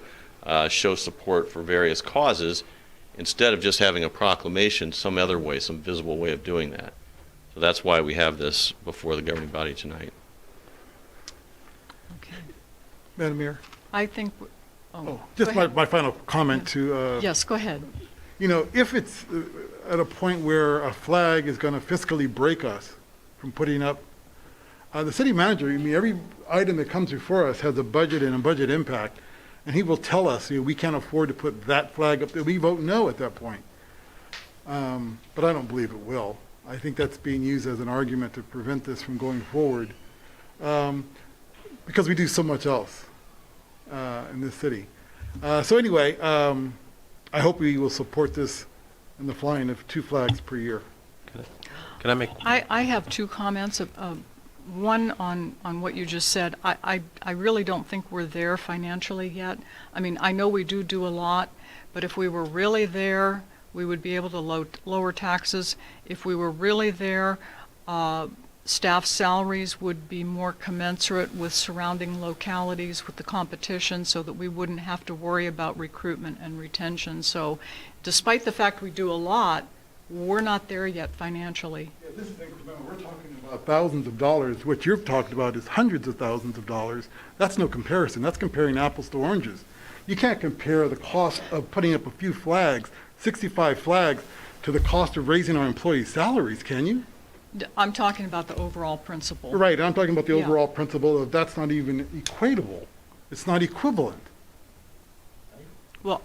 show support for various causes instead of just having a proclamation, some other way, some visible way of doing that. So that's why we have this before the governing body tonight. Okay. Madam Mayor? I think, Just go ahead. my final comment to, Yes, go ahead. if it's at a point where a flag is going to fiscally break us from putting up, the city manager, every item that comes before us has a budget and a budget impact, and he will tell us, we can't afford to put that flag up, we vote no at that point. But I don't believe it will. I think that's being used as an argument to prevent this from going forward, because we do so much else in this city. So anyway, I hope we will support this in the flying of 2 flags per year. Can I make? I have 2 comments. One on what you just said. I really don't think we're there financially yet. I mean, I know we do a lot, but if we were really there, we would be able to lower taxes. If we were really there, staff salaries would be more commensurate with surrounding localities, with the competition, so that we wouldn't have to worry about recruitment and retention. So despite the fact we do a lot, we're not there yet financially. Yeah, this is incremental. We're talking about thousands of dollars. What you've talked about is hundreds of thousands of dollars. That's no comparison. That's comparing apples to oranges. You can't compare the cost of putting up a few flags, 65 flags, to the cost of raising our employees' salaries, can you? I'm talking about the overall principle. Right, I'm talking about the Yeah. overall principle of that's not even equatable. It's not equivalent. Well,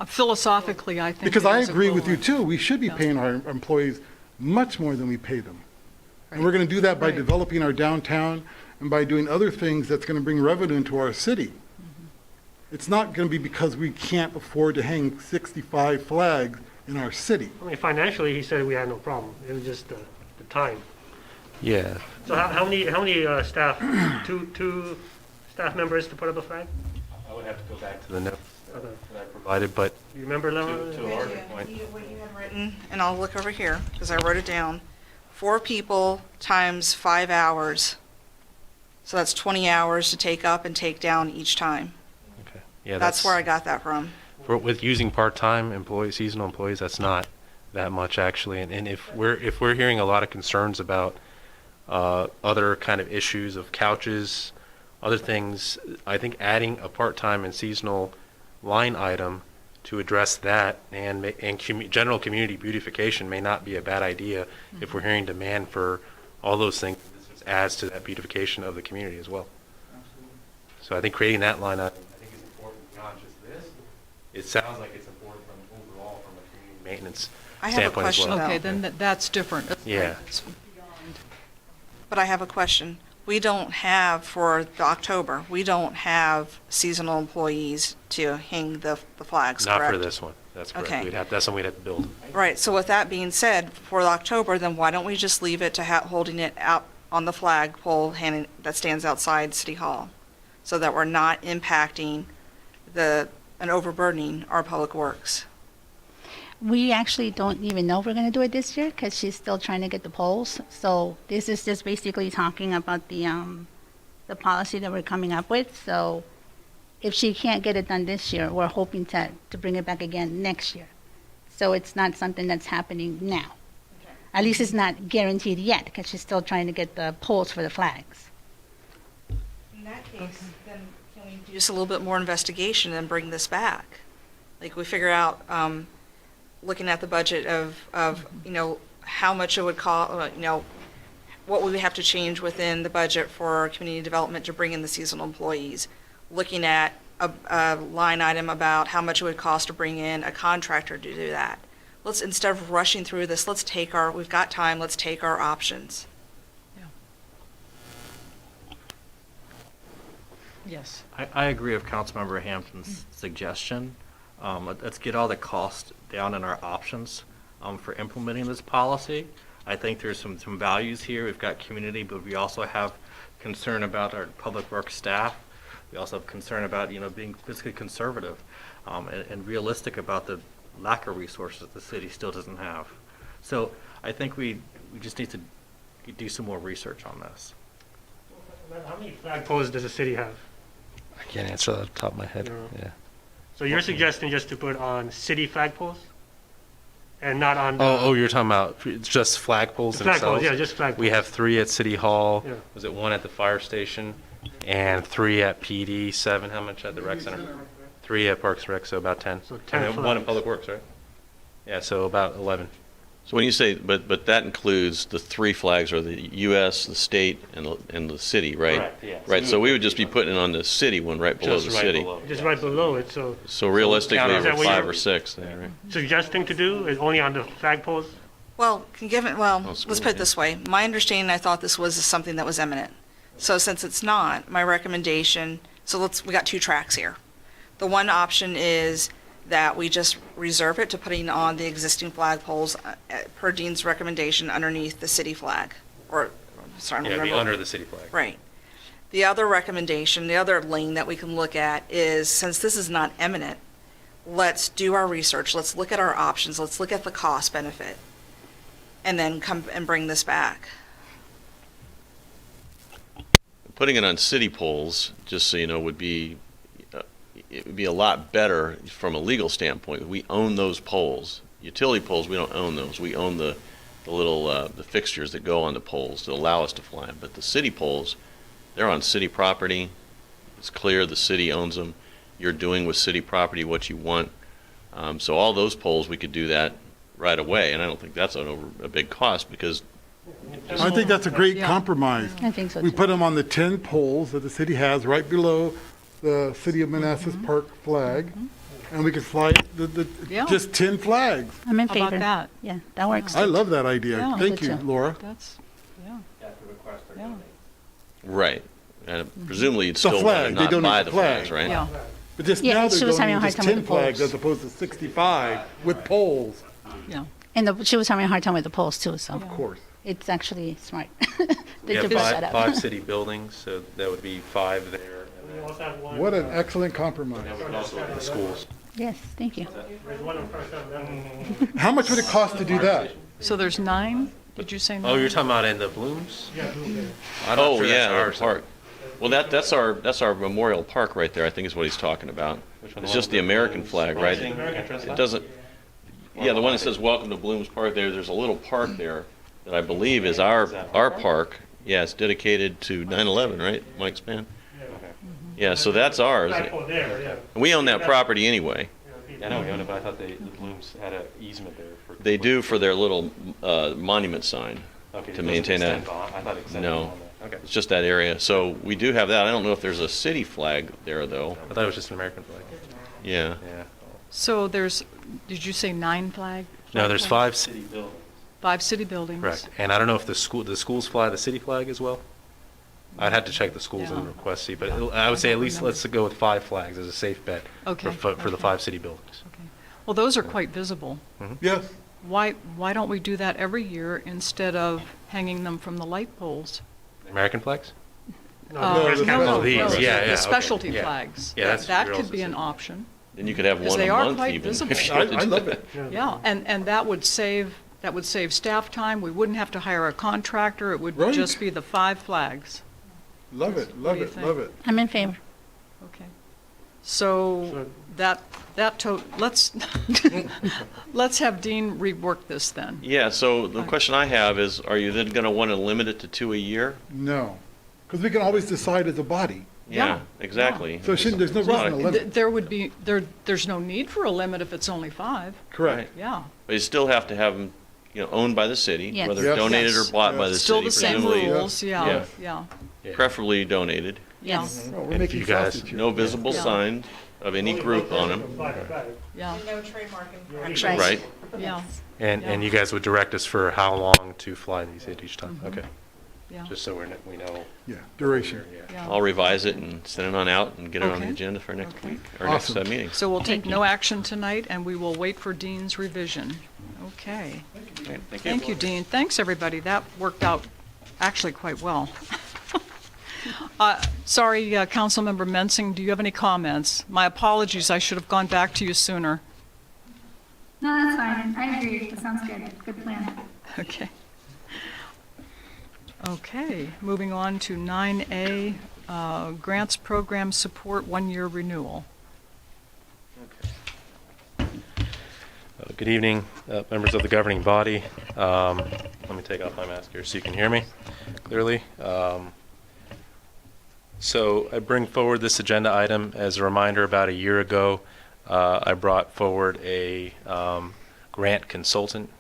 philosophically, I think Because it I is agree with you equivalent. too. We should be Yeah. paying our employees much more than we pay them. And we're Right. going to do that by Right. developing our downtown and by doing other things that's going to bring revenue into our city. it's not going to be because we can't afford to hang 65 flags in our city. I mean, financially, he said we had no problem. It was just the time. Yeah. So how many staff, two staff members to put up a flag? I would have to go back to the notes Okay. that I provided, but You remember, to Laura? a larger point. What you had written, and I'll look over here, because I wrote it down. 4 people times 5 hours. So that's 20 hours to take up and take down each time. Okay. Yeah, That's where I got that from. with using part-time employees, seasonal employees, that's not that much actually. And if we're hearing a lot of concerns about other kind of issues of couches, other things, I think adding a part-time and seasonal line item to address that and general community beautification may not be a bad idea if we're hearing demand for all those things. This just adds to that beautification of the community as well. So I think creating that line item, I think is important beyond just this. It sounds like it's important from overall from a community maintenance I have a standpoint as question, well. though. Okay, then that's different. Yeah. It's beyond. But I have a question. We don't have, for the October, we don't have seasonal employees to hang the flags, Not correct? for this one. That's correct. Okay. That's something we'd have to build. Right, so with that being said, for the October, then why don't we just leave it to holding it out on the flagpole that stands outside City Hall? So that we're not impacting and overburdening our public works. We actually don't even know if we're going to do it this year because she's still trying to get the polls. So this is just basically talking about the policy that we're coming up with. So if she can't get it done this year, we're hoping to bring it back again next year. So it's not something that's happening now. At least it's not guaranteed yet because she's still trying to get the polls for the flags. In that case, then can we do just a little bit more investigation and bring this back? Like we figure out, looking at the budget of how much it would cost, what would we have to change within the budget for community development to bring in the seasonal employees? Looking at a line item about how much it would cost to bring in a contractor to do that. Instead of rushing through this, we've got time, let's take our options. Yes. I agree with Councilmember Hampton's suggestion. Let's get all the costs down in our options for implementing this policy. I think there's some values here. We've got community, but we also have concern about our public works staff. We also have concern about, being fiscally conservative and realistic about the lack of resources the city still doesn't have. So I think we just need to do some more research on this. How many flagpoles does the city have? I can't answer that off the top of my head. No. Yeah. So you're suggesting just to put on city flagpoles? And not on? Oh, you're talking about just flagpoles themselves? Flagpoles, yeah, just flagpoles. We have 3 at City Hall. Yeah. Was it 1 at the fire station? And 3 at PD, 7, how much at the rec center? 3 at Parks Rec, so about 10. So 10 And then 1 in flags. Public Works, right? Yeah, so about 11. So when you say, but that includes the 3 flags are the U.S., the state, and the city, right? Correct, yeah. Right, so we would just be putting it on the city one right below the Just right city. below. Just yeah. right below it, so So realistically, Is that we're what 5 you're- or 6 there, right? suggesting to do is only on the flagpoles? Well, let's school, put it yeah. this way. My understanding, I thought this was something that was imminent. So since it's not, my recommendation, we got 2 tracks here. The one option is that we just reserve it to putting on the existing flagpoles per Dean's recommendation underneath the city flag. Or, sorry, I don't Yeah, be remember. under the city flag. Right. The other recommendation, the other lane that we can look at is, since this is not imminent, let's do our research, let's look at our options, let's look at the cost benefit, and then come and bring this back. Putting it on city poles, just so you know, would be, it would be a lot better from a legal standpoint. We own those poles. Utility poles, we don't own those. We own the little, the fixtures that go on the poles that allow us to fly them. But the city poles, they're on city property. It's clear the city owns them. You're doing with city property what you want. So all those poles, we could do that right away. And I don't think that's a big cost because I think that's a great Yeah. compromise. I think so We too. put them on the 10 poles that the city has right below the City of Manassas Park flag, and we could fly Yeah. just 10 flags. I'm in How favor. about that? Yeah, that works. I love that idea. Yeah. Thank you, Me too. Laura. That's, yeah. You have to request their Yeah. donation. right. And presumably you'd The still want flag, to they not donate buy the the flags, flag. right? Yeah. But just Yeah, now she they're was going having a with hard just time with 10 the flags poles. as opposed to 65 with poles. Yeah. And she was having a hard time with the polls too, so Of course. it's actually smart. We That have you brought that up. five city buildings, so that would be 5 there. We And also have one. What an excellent compromise. then we could also look at the schools. Yes, thank you. There's one on First Avenue. How much would it cost to do that? So there's 9? Did you say 9? Oh, you're talking about in the Blooms? Yeah, blue. I'm not Oh, sure that's yeah, the ours. park. Well, that's our Memorial Park right there, I think is what he's talking about. Which one? It's just the American flag, right? Rising entrance It left? doesn't, yeah, the one that says Welcome to Blooms Park there, there's a little park there that I believe is our park. Yeah, it's dedicated to 9/11, right, Mike Span? Yeah, so that's ours. Flagpole there, yeah. And we own that property anyway. Yeah, I know we own it, but I thought the Blooms had an easement there for. They do for their little monument sign. Okay, it to doesn't maintain that. extend on- I thought it extended No. on there. Okay. It's just that area. So we do have that. I don't know if there's a city flag there, though. I thought it was just an American flag. Yeah. Yeah. So there's, did you say 9 flag? No, there's flag? 5 city buildings. 5 city buildings. Correct. And I don't know if the schools fly the city flag as well. I'd have to check the schools and Yeah. request see, but I would say at least let's go with 5 flags as a safe bet Okay, for the okay. 5 city buildings. Okay. Well, those are quite visible. Yes. Why don't we do that every year instead of hanging them from the light poles? American flags? No, Uh, First no, Avenue. no, these, no, yeah, yeah, The okay, specialty yeah. flags. Yeah, that's- That you're could also be an saying. option. Then you could have Because one they a are month quite even. visible. if you I wanted to. love it. Yeah, and that would save staff time. We wouldn't have to hire a contractor. It would Right. just be the 5 flags. Love it, What love do you it, think? love it. I'm in favor. Okay. So let's, let's have Dean rework this then. Yeah, so the question I have is, are you then going to want to limit it to 2 a year? No. Because we can always decide as a body. Yeah, exactly. So there's no It's reason not to a- limit. There would be, there's no need for a limit if it's only 5. Correct. Yeah. But you still have to have them, owned by the city, Yes. whether Yes. donated or Yes. bought by the Still city, the same presumably. rules, yeah, Yeah. yeah, Preferably donated. yeah, Yes. Oh, we're And making you guys- sausage here. No visible Yeah. sign of any group on them, yeah, No trademarking. That's right. right? yeah, And you guys would direct us for how long to fly these at each time? Okay, yeah, just so we know. Yeah, duration. Yeah. yeah. I'll revise it and send it on out and get it on the Okay. agenda for next Okay. week, or next Awesome. meeting. So we'll take Thank no action tonight, and we will wait for Dean's revision. Okay. Okay, Thank you, Dean. Thanks, everybody. That worked out actually quite well. Sorry, Councilmember Mensing, do you have any comments? My apologies, I should have gone back to you sooner. No, that's fine. I agree. That sounds good. Good plan. Okay. Okay, moving on to 9A, Grants Program Support 1-year renewal. Good evening, members of the governing body. Let me take off my mask here so you can hear me clearly. So I bring forward this agenda item as a reminder. About a year ago, I brought forward a grant consultant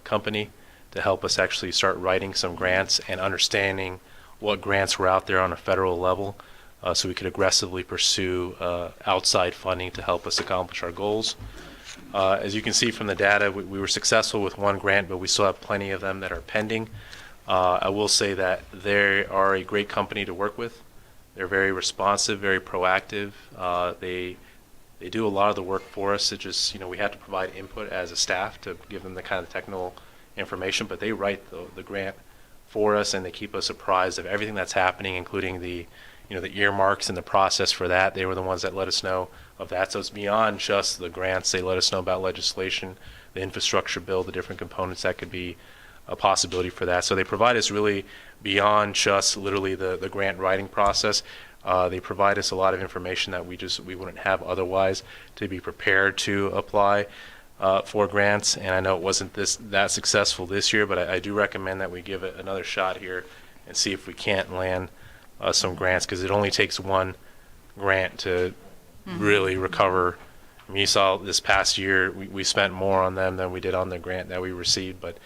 company to help us actually start writing some grants and understanding what grants were out there on a federal level, so we could aggressively pursue outside funding to help us accomplish our goals. As you can see from the data, we were successful with one grant, but we still have plenty of them that are pending. I will say that they are a great company to work with. They're very responsive, very proactive. They do a lot of the work for us. It just, we have to provide input as a staff to give them the kind of technical information, but they write the grant for us, and they keep us apprised of everything that's happening, including the earmarks and the process for that. They were the ones that let us know of that. So it's beyond just the grants. They let us know about legislation, the infrastructure bill, the different components that could be a possibility for that. So they provide us really beyond just literally the grant writing process. They provide us a lot of information that we wouldn't have otherwise to be prepared to apply for grants. And I know it wasn't that successful this year, but I do recommend that we give it another shot here and see if we can't land some grants, because it only takes one grant to really recover. I mean, you saw this past year we spent more on them than we did on the grant that we received, but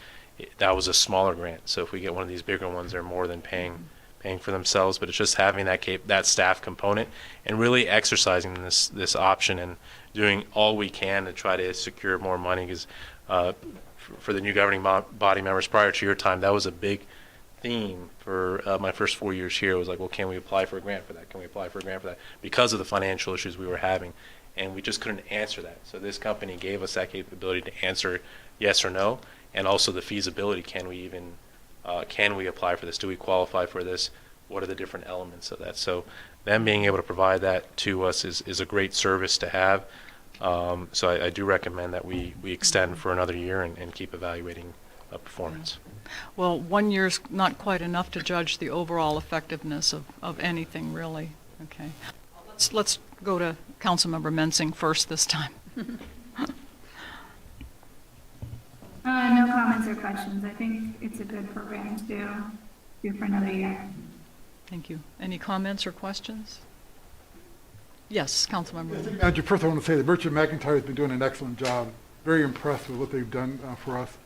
that was a smaller grant. So if we get one of these bigger ones, they're more than paying for themselves. But it's just having that staff component and really exercising this option and doing all we can to try to secure more money. Because for the new governing body members prior to your time, that was a big theme for my first 4 years here. It was like, well, can we apply for a grant for that? Can we apply for a grant for that? Because of the financial issues we were having, and we just couldn't answer that. So this company gave us that capability to answer yes or no, and also the feasibility. Can we even, can we apply for this? Do we qualify for this? What are the different elements of that? So them being able to provide that to us is a great service to have. So I do recommend that we extend for another year and keep evaluating performance. Well, 1 year's not quite enough to judge the overall effectiveness of anything, really. Okay. Let's go to Councilmember Mensing first this time. No comments or questions. I think it's a good program to do for another year. Thank you. Any comments or questions? Yes, Councilmember. Manager, first I want to say that Merchant McIntyre has been doing an excellent job. Very impressed with what they've done for us.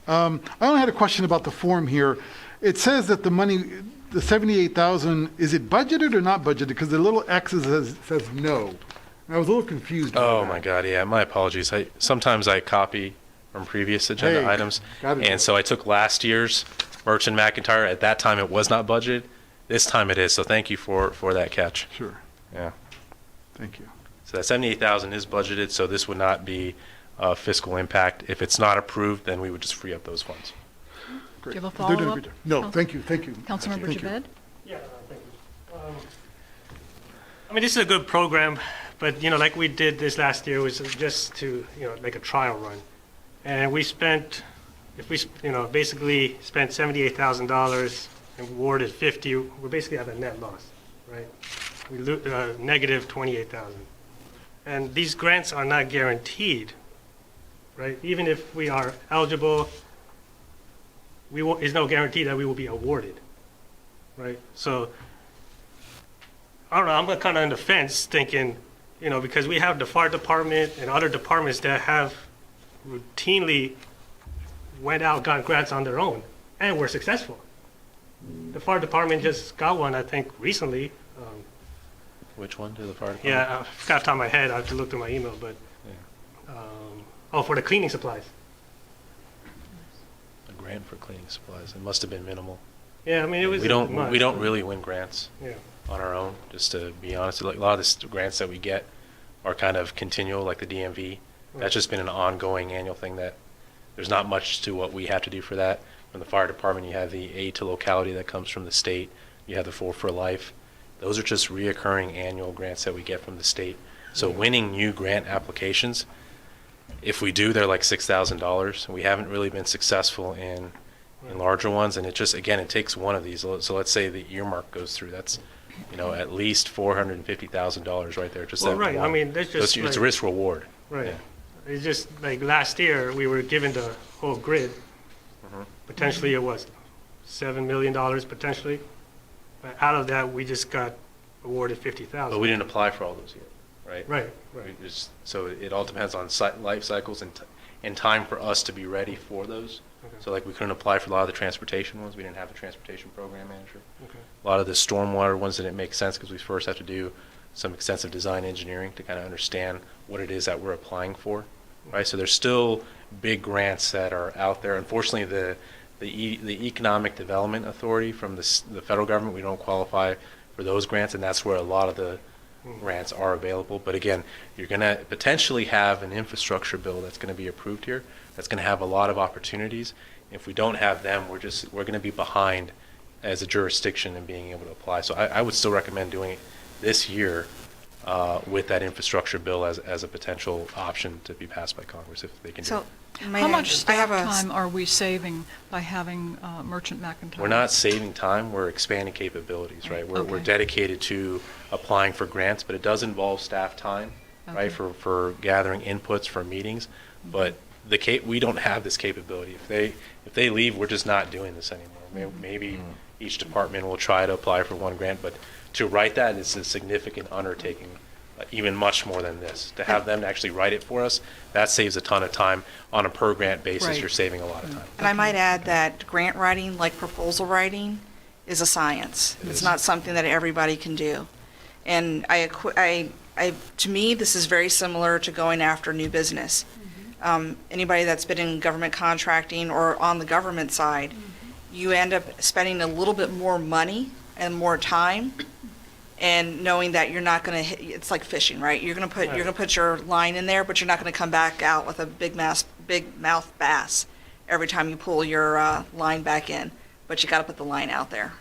I only had a question about the form here. It says that the money, the 78,000, is it budgeted or not budgeted? Because the little X says no. And I was a little confused about Oh that. my God, yeah, my apologies. Sometimes I copy from previous agenda Hey, items, gotta do and it. so I took last year's Merchant McIntyre. At that time, it was not budgeted. This time it is, so thank you for that catch. Sure. Yeah. Thank you. So that 78,000 is budgeted, so this would not be fiscal impact. If it's not approved, then we would just free up those funds. Great. Do you have a They're doing follow-up? good job. No, Council- thank you, thank you. Councilmember Thank you. Javed? Yeah, thank you. I mean, this is a good program, but, like we did this last year, was just to, like a trial run. And we spent, basically spent $78,000 and awarded 50, we're basically at a net loss, right? We negative 28,000. And these grants are not guaranteed, right? Even if we are eligible, it's no guarantee that we will be awarded, right? So, I don't know, I'm kind of on the fence thinking, because we have the fire department and other departments that have routinely went out, got grants on their own, and were successful. The fire department just got one, I think, recently. Which one to the fire department? Yeah, I forgot off the top of my head, I have to look through my email, but, for the cleaning supplies. A grant for cleaning supplies. It must have been minimal. Yeah, I mean, it was. We don't much, we don't but- really win grants Yeah. on our own. Just to be honest, like a lot of the grants that we get are kind of continual, like the DMV. That's just been an ongoing annual thing that there's not much to what we have to do for that. From the fire department, you have the aid to locality that comes from the state. You have the 4 for Life. Those are just reoccurring annual grants that we get from the state. So winning new grant applications, if we do, they're like $6,000. We haven't really been successful in larger ones, and it just, again, it takes one of these. So let's say the earmark goes through. That's, at least $450,000 right there. Just Well, that right, I one. mean, that's So just it's like- risk reward. Right. Yeah. It's just like last year, we were given the whole grid. Potentially it was $7 million potentially. But out of that, we just got awarded 50,000. But we didn't apply for all those yet, right? Right, We right. just, so it all depends on life cycles and time for us to be ready for those. Okay. So like we couldn't apply for a lot of the transportation ones. We didn't have a transportation program manager. Okay. A lot of the stormwater ones didn't make sense because we first have to do some extensive design engineering to kind of understand what it is that we're applying for, right? So there's still big grants that are out there. Unfortunately, the Economic Development Authority from the federal government, we don't qualify for those grants, and that's where a lot of the grants are available. But again, you're going to potentially have an infrastructure bill that's going to be approved here that's going to have a lot of opportunities. If we don't have them, we're going to be behind as a jurisdiction in being able to apply. So I would still recommend doing it this year with that infrastructure bill as a potential option to be passed by Congress if they can do So, it. How much I staff have a, time are we saving by having Merchant McIntyre? We're not saving time, we're expanding capabilities, right? We're Okay. dedicated to applying for grants, but it does involve staff time, right, Okay. for gathering inputs for meetings. But we don't have this capability. If they leave, we're just not doing this anymore. Maybe each department will try to apply for one grant, but to write that is a significant undertaking, even much more than this. To have them actually write it for us, that saves a ton of time. On a per grant basis, Right. you're saving a lot of time. and I might add that grant writing, like proposal writing, is a science. It's not something that everybody can do. And to me, this is very similar to going after new business. Anybody that's been in government contracting or on the government side, you end up spending a little bit more money and more time, and knowing that you're not going to hit, it's like fishing, right? You're going to put your line in there, but you're not going to come back out with a big mouth bass every time you pull your line back in. But you got to put the line out there.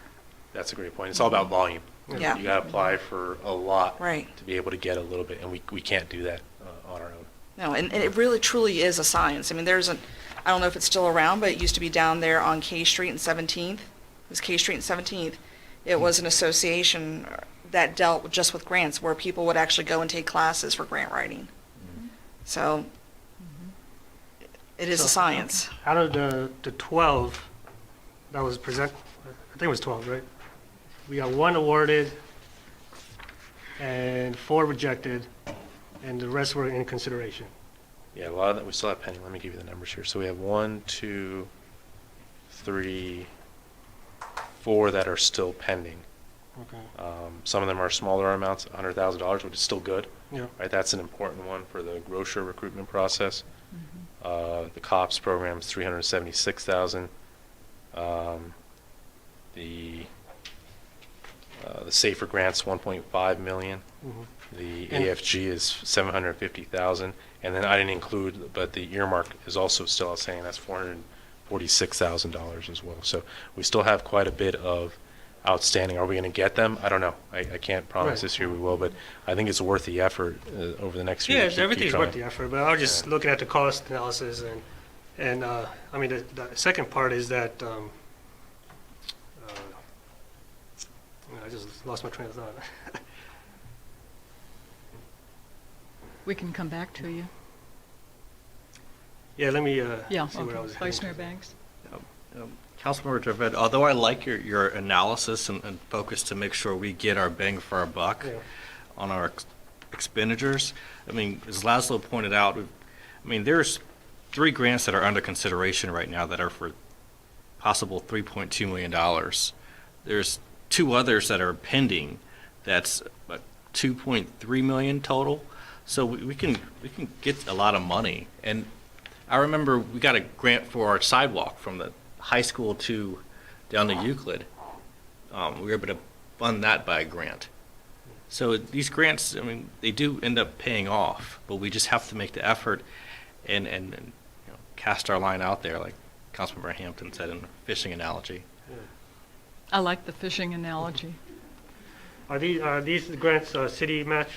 That's a great point. It's all about volume. Yeah. You got to apply for a lot Right. to be able to get a little bit, and we can't do that on our own. No, and it really truly is a science. I mean, I don't know if it's still around, but it used to be down there on K Street and 17th. It was K Street and 17th. It was an association that dealt just with grants, where people would actually go and take classes for grant writing. So it is a science. Out of the 12 that was present, I think it was 12, right? We got 1 awarded and 4 rejected, and the rest were in consideration. Yeah, a lot of that we still have pending. Let me give you the numbers here. So we have 1, 2, 3, 4 that are still pending. Okay. Some of them are smaller amounts, $100,000, which is still good. Yeah. Right, that's an important one for the grocer recruitment process. The COPS program is $376,000. The Safer Grants, $1.5 million. The And- AFG is $750,000, and then I didn't include, but the earmark is also still outstanding. That's $446,000 as well. So we still have quite a bit of outstanding. Are we going to get them? I don't know. I can't promise Right. this year we will, but I think it's worth the effort over the next year. Yeah, to keep everything's trying. worth the effort, but I was just looking at the cost analysis, and I mean, the second part is that, I just lost my train of thought. We can come back to you. Yeah, let me, Yeah, see where I was okay. Vice heading Mayor to. Banks? Councilmember Javed, although I like your analysis and focus to make sure we get our bang for our buck Yeah. on our expenditures, I mean, as Laszlo pointed out, I mean, there's 3 grants that are under consideration right now that are for possible $3.2 million. There's 2 others that are pending, that's about $2.3 million total. So we can get a lot of money. And I remember we got a grant for our sidewalk from the high school to down to Euclid. We were able to fund that by a grant. So these grants, I mean, they do end up paying off, but we just have to make the effort and cast our line out there, like Councilmember Hampton said in a fishing analogy. I like the fishing analogy. Are these grants city match?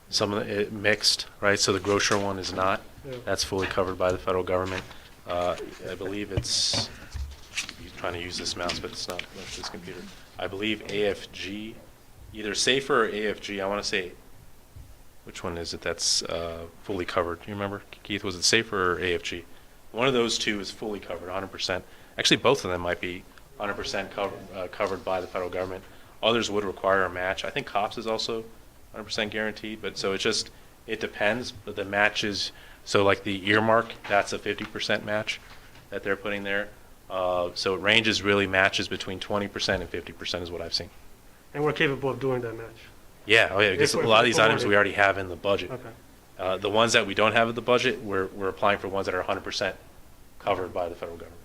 Some of it mixed, right? So the grocer one is not. Yeah. That's fully covered by the federal government. I believe it's, you're trying to use this mouse, but it's not this computer. I believe AFG, either Safer or AFG, I want to say, which one is it that's fully covered? Do you remember, Keith? Was it Safer or AFG? One of those 2 is fully covered, 100%. Actually, both of them might be 100% covered by the federal government. Others would require a match. I think COPS is also 100% guaranteed, but so it depends, but the match is, so like the earmark, that's a 50% match that they're putting there. So it ranges, really matches between 20% and 50% is what I've seen. And we're capable of doing that match? Yeah, oh yeah, because a lot of these items we already have in the budget. Okay. The ones that we don't have in the budget, we're applying for ones that are 100% covered by the federal government.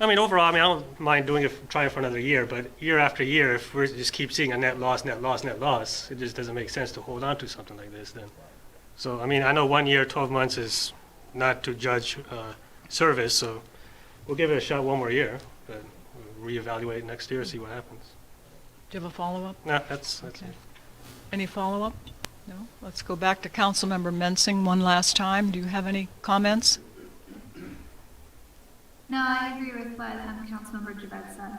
I mean, overall, I mean, I don't mind trying for another year, but year after year, if we just keep seeing a net loss, it just doesn't make sense to hold on to something like this then. So, I mean, I know 1 year, 12 months is not to judge service, so we'll give it a shot 1 more year, but we'll reevaluate next year, see what happens. Do you have a follow-up? No, that's Okay. it. Any follow-up? No? Let's go back to Councilmember Mensing one last time. Do you have any comments? No, I agree with what Councilmember Javed said. I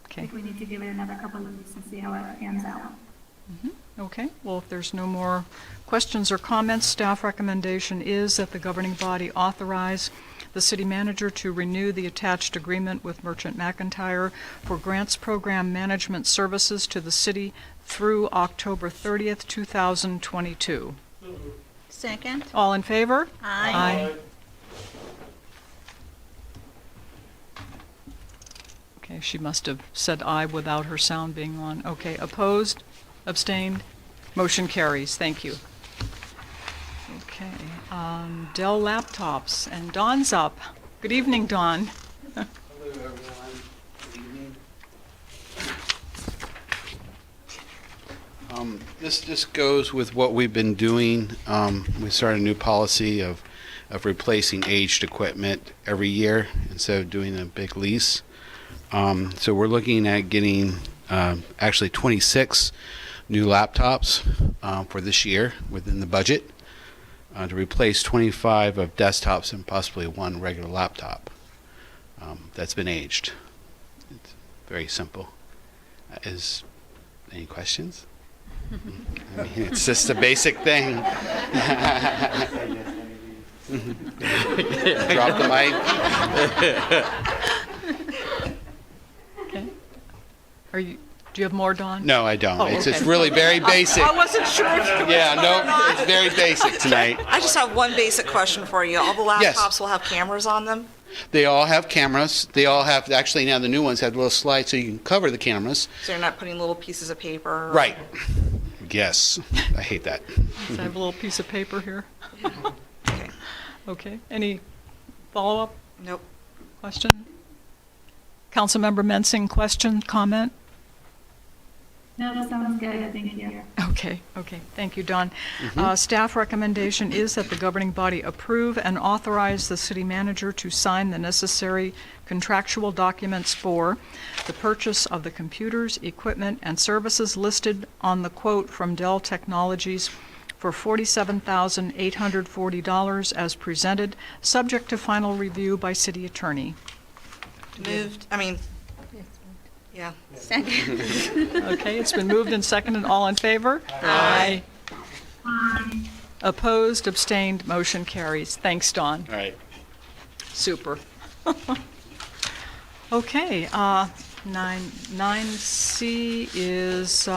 Okay. think we need to give it another couple of weeks and see how it pans out. Okay, well, if there's no more questions or comments, staff recommendation is that the governing body authorize the city manager to renew the attached agreement with Merchant McIntyre for grants program management services to the city through October 30th, 2022. Second? All in favor? Aye. Okay, she must have said aye without her sound being on. Okay, opposed? Abstained? Motion carries. Thank you. Okay, Dell laptops, and Dawn's up. Good evening, Dawn. This just goes with what we've been doing. We started a new policy of replacing aged equipment every year instead of doing a big lease. So we're looking at getting actually 26 new laptops for this year within the budget to replace 25 of desktops and possibly one regular laptop that's been aged. It's very simple. Any questions? I mean, it's just a basic thing. Drop the mic. Okay. Do you have more, Don? No, I don't. Oh, It's okay. just really very basic. I wasn't sure if you were Yeah, still or no, not. it's very basic tonight. I just have one basic question for you. All the laptops Yes. will have cameras on them? They all have cameras. They all have, actually now the new ones have little slides so you can cover the cameras. So you're not putting little pieces of paper? Right. Yes. I hate that. Does I have a little piece of paper here? Okay. Okay. Any follow-up Nope. question? Councilmember Mensing, question, comment? No, that sounds good, thank you. Okay. Thank you, Don. Staff recommendation is that the governing body approve and authorize the city manager to sign the necessary contractual documents for the purchase of the computers, equipment, and services listed on the quote from Dell Technologies for $47,840 as presented, subject to final review by city attorney. Yeah. Okay, it's been moved and seconded. All in favor? Aye. Opposed, abstained, motion carries. Thanks, Don. All right. Super. Okay, 9C is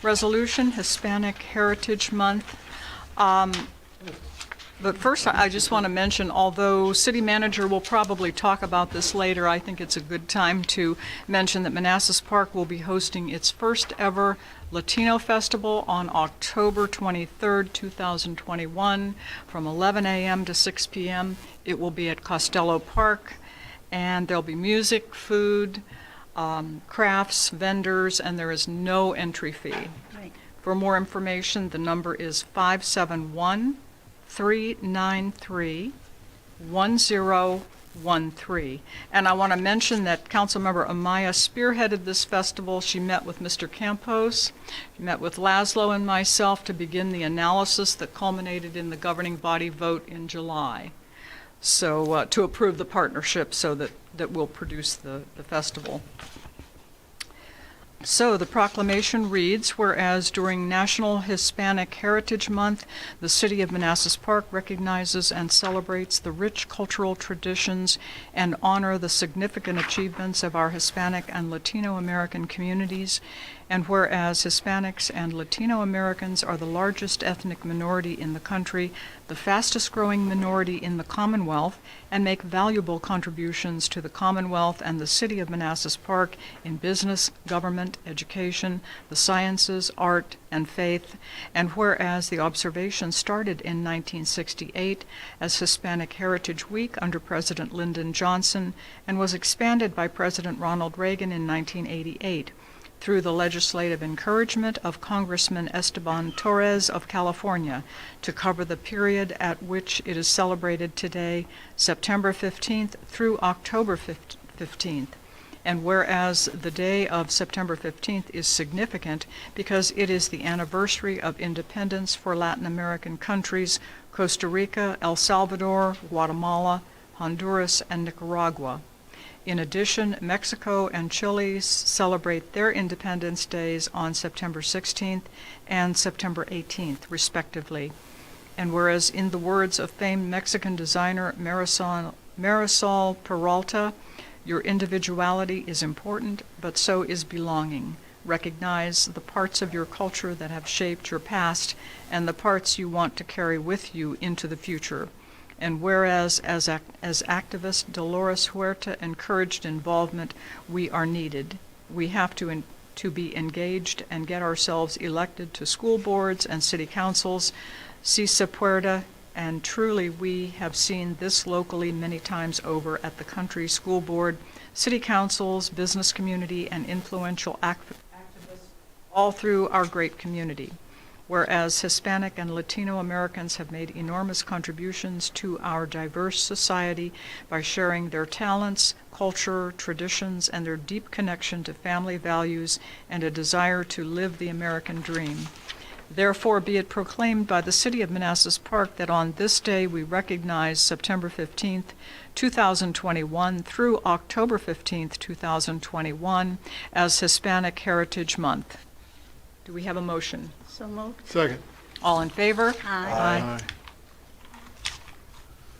Resolution Hispanic Heritage Month. But first, I just want to mention, although city manager will probably talk about this later, I think it's a good time to mention that Manassas Park will be hosting its first ever Latino Festival on October 23rd, 2021, from 11 a.m. to 6 p.m. It will be at Costello Park, and there'll be music, food, crafts, vendors, and there is no entry fee. Right. For more information, the number is 571-393-1013. And I want to mention that Councilmember Amaya spearheaded this festival. She met with Mr. Campos, she met with Laszlo and myself to begin the analysis that culminated in the governing body vote in July. So to approve the partnership so that will produce the festival. So the proclamation reads, whereas during National Hispanic Heritage Month, the City of Manassas Park recognizes and celebrates the rich cultural traditions and honor the significant achievements of our Hispanic and Latino American communities, and whereas Hispanics and Latino Americans are the largest ethnic minority in the country, the fastest growing minority in the Commonwealth, and make valuable contributions to the Commonwealth and the City of Manassas Park in business, government, education, the sciences, art, and faith, and whereas the observation started in 1968 as Hispanic Heritage Week under President Lyndon Johnson and was expanded by President Ronald Reagan in 1988. Through the legislative encouragement of Congressman Esteban Torres of California to cover the period at which it is celebrated today, September 15th through October 15th. And whereas the day of September 15th is significant because it is the anniversary of independence for Latin American countries, Costa Rica, El Salvador, Guatemala, Honduras, and Nicaragua. In addition, Mexico and Chile celebrate their Independence Days on September 16th and September 18th, respectively. And whereas, in the words of famed Mexican designer Marisol Peralta, your individuality is important, but so is belonging. Recognize the parts of your culture that have shaped your past and the parts you want to carry with you into the future. And whereas, as activist Dolores Huerta encouraged involvement, we are needed. We have to be engaged and get ourselves elected to school boards and city councils. Si se puede, and truly we have seen this locally many times over at the country school board, city councils, business community, and influential activists all through our great community. Whereas Hispanic and Latino Americans have made enormous contributions to our diverse society by sharing their talents, culture, traditions, and their deep connection to family values and a desire to live the American dream. Therefore, be it proclaimed by the City of Manassas Park that on this day we recognize September 15th, 2021 through October 15th, 2021 as Hispanic Heritage Month. Do we have a motion? So moved. Second. All in favor? Aye.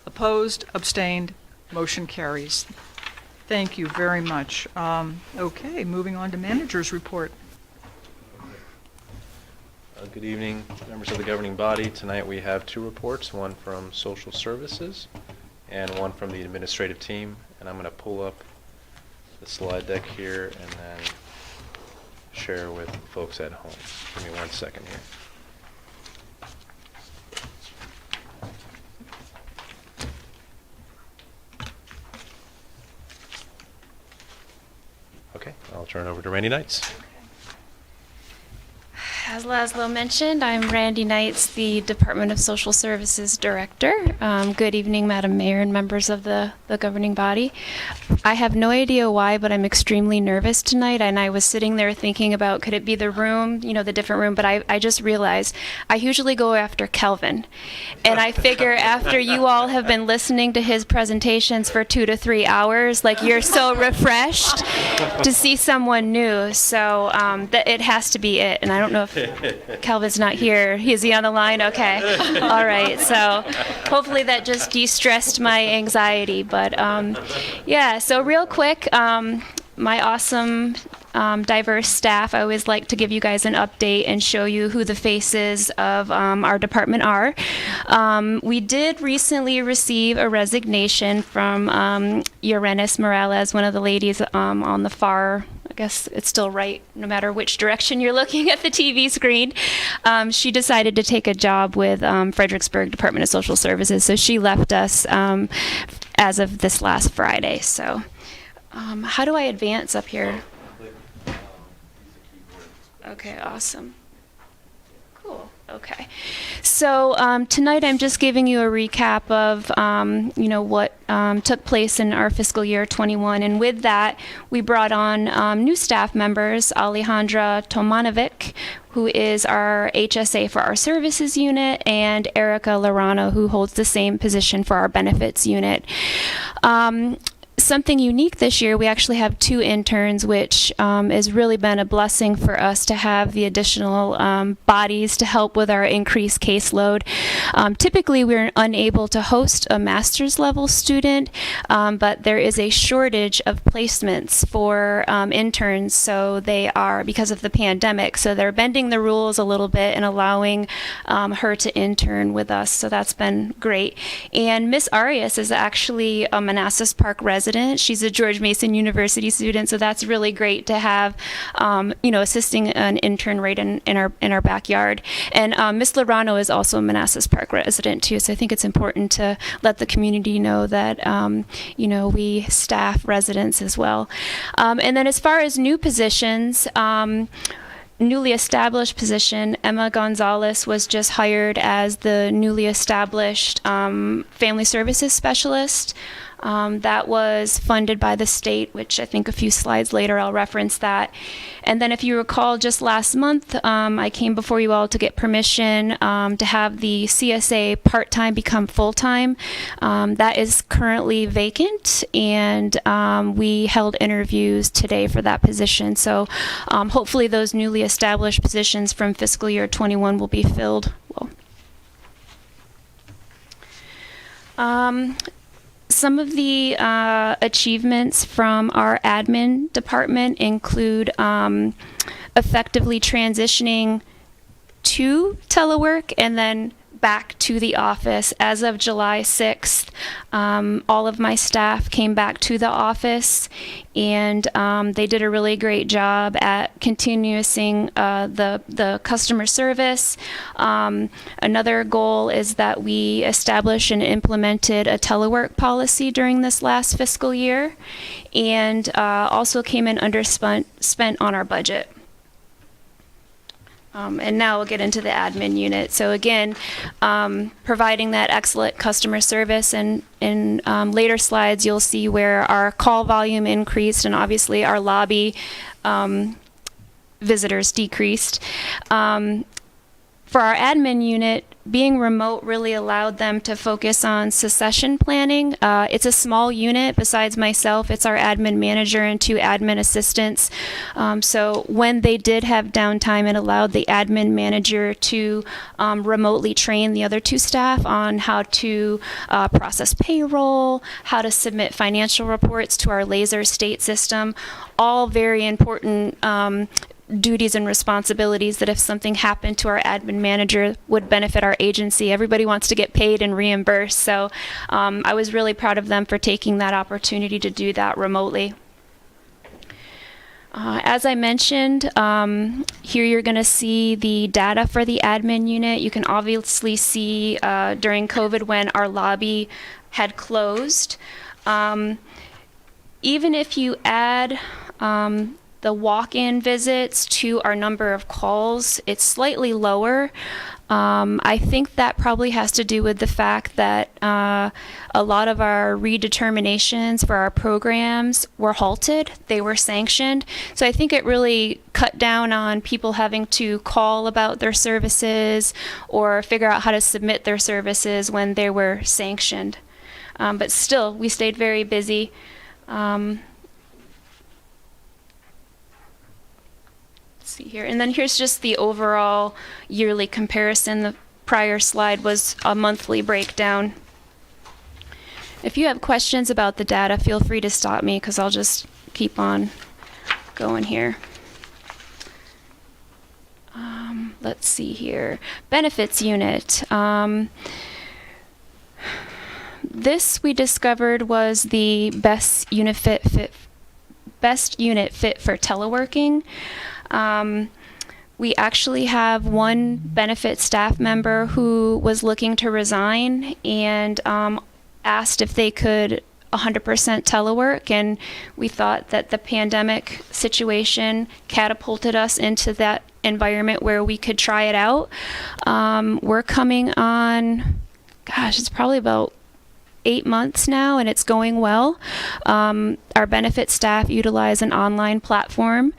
Opposed, abstained, motion carries. Thank you very much. Okay, moving on to manager's report. Good evening, members of the governing body. Tonight we have two reports, one from social services and one from the administrative team. And I'm going to pull up the slide deck here and then share with folks at home. Give me 1 second here. Okay, I'll turn it over to Randy Knights. As Laszlo mentioned, I'm Randy Knights, the Department of Social Services Director. Good evening, Madam Mayor and members of the governing body. I have no idea why, but I'm extremely nervous tonight, and I was sitting there thinking about, could it be the room, the different room, but I just realized I usually go after Kelvin, and I figure after you all have been listening to his presentations for 2 to 3 hours, like you're so refreshed to see someone new, so it has to be it, and I don't know if Calvin's not here. Is he on the line? Okay. All right. So hopefully that just de-stressed my anxiety. But yeah, so real quick, my awesome diverse staff, I always like to give you guys an update and show you who the faces of our department are. We did recently receive a resignation from Yorenis Morales, one of the ladies on the far, I guess it's still right no matter which direction you're looking at the TV screen. She decided to take a job with Fredericksburg Department of Social Services, so she left us as of this last Friday. So how do I advance up here? Okay, awesome. Cool. Okay. So tonight I'm just giving you a recap of what took place in our fiscal year 21, and with that we brought on new staff members, Alejandra Tomanovic, who is our HSA for our services unit, and Erica Lorano, who holds the same position for our benefits unit. Something unique this year, we actually have 2 interns, which has really been a blessing for us to have the additional bodies to help with our increased caseload. Typically, we're unable to host a master's level student, but there is a shortage of placements for interns, so they are, because of the pandemic, so they're bending the rules a little bit and allowing her to intern with us, so that's been great. And Miss Arias is actually a Manassas Park resident. She's a George Mason University student, so that's really great to have, assisting an intern right in our backyard. And Miss Lorano is also a Manassas Park resident too, so I think it's important to let the community know that we staff residents as well. And then as far as new positions, newly established position, Emma Gonzalez was just hired as the newly established family services specialist. That was funded by the state, which I think a few slides later I'll reference that. And then if you recall, just last month, I came before you all to get permission to have the CSA part-time become full-time. That is currently vacant, and we held interviews today for that position. So hopefully those newly established positions from fiscal year 21 will be filled. Some of the achievements from our admin department include effectively transitioning to telework and then back to the office. As of July 6th, all of my staff came back to the office, and they did a really great job at continuing the customer service. Another goal is that we established and implemented a telework policy during this last fiscal year, and also came in underspent on our budget. And now we'll get into the admin unit. So again, providing that excellent customer service, and in later slides you'll see where our call volume increased and obviously our lobby visitors decreased. For our admin unit, being remote really allowed them to focus on succession planning. It's a small unit. Besides myself, it's our admin manager and 2 admin assistants. So when they did have downtime, it allowed the admin manager to remotely train the other 2 staff on how to process payroll, how to submit financial reports to our laser state system. All very important duties and responsibilities that if something happened to our admin manager would benefit our agency. Everybody wants to get paid and reimbursed, so I was really proud of them for taking that opportunity to do that remotely. As I mentioned, here you're going to see the data for the admin unit. You can obviously see during COVID when our lobby had closed. Even if you add the walk-in visits to our number of calls, it's slightly lower. I think that probably has to do with the fact that a lot of our redeterminations for our programs were halted. They were sanctioned. So I think it really cut down on people having to call about their services or figure out how to submit their services when they were sanctioned. But still, we stayed very busy. See here, and then here's just the overall yearly comparison. The prior slide was a monthly breakdown. If you have questions about the data, feel free to stop me because I'll just keep on going here. Let's see here, benefits unit. This we discovered was the best unit fit for teleworking. We actually have one benefit staff member who was looking to resign and asked if they could 100% telework, and we thought that the pandemic situation catapulted us into that environment where we could try it out. We're coming on, gosh, it's probably about 8 months now, and it's going well. Our benefit staff utilize an online platform.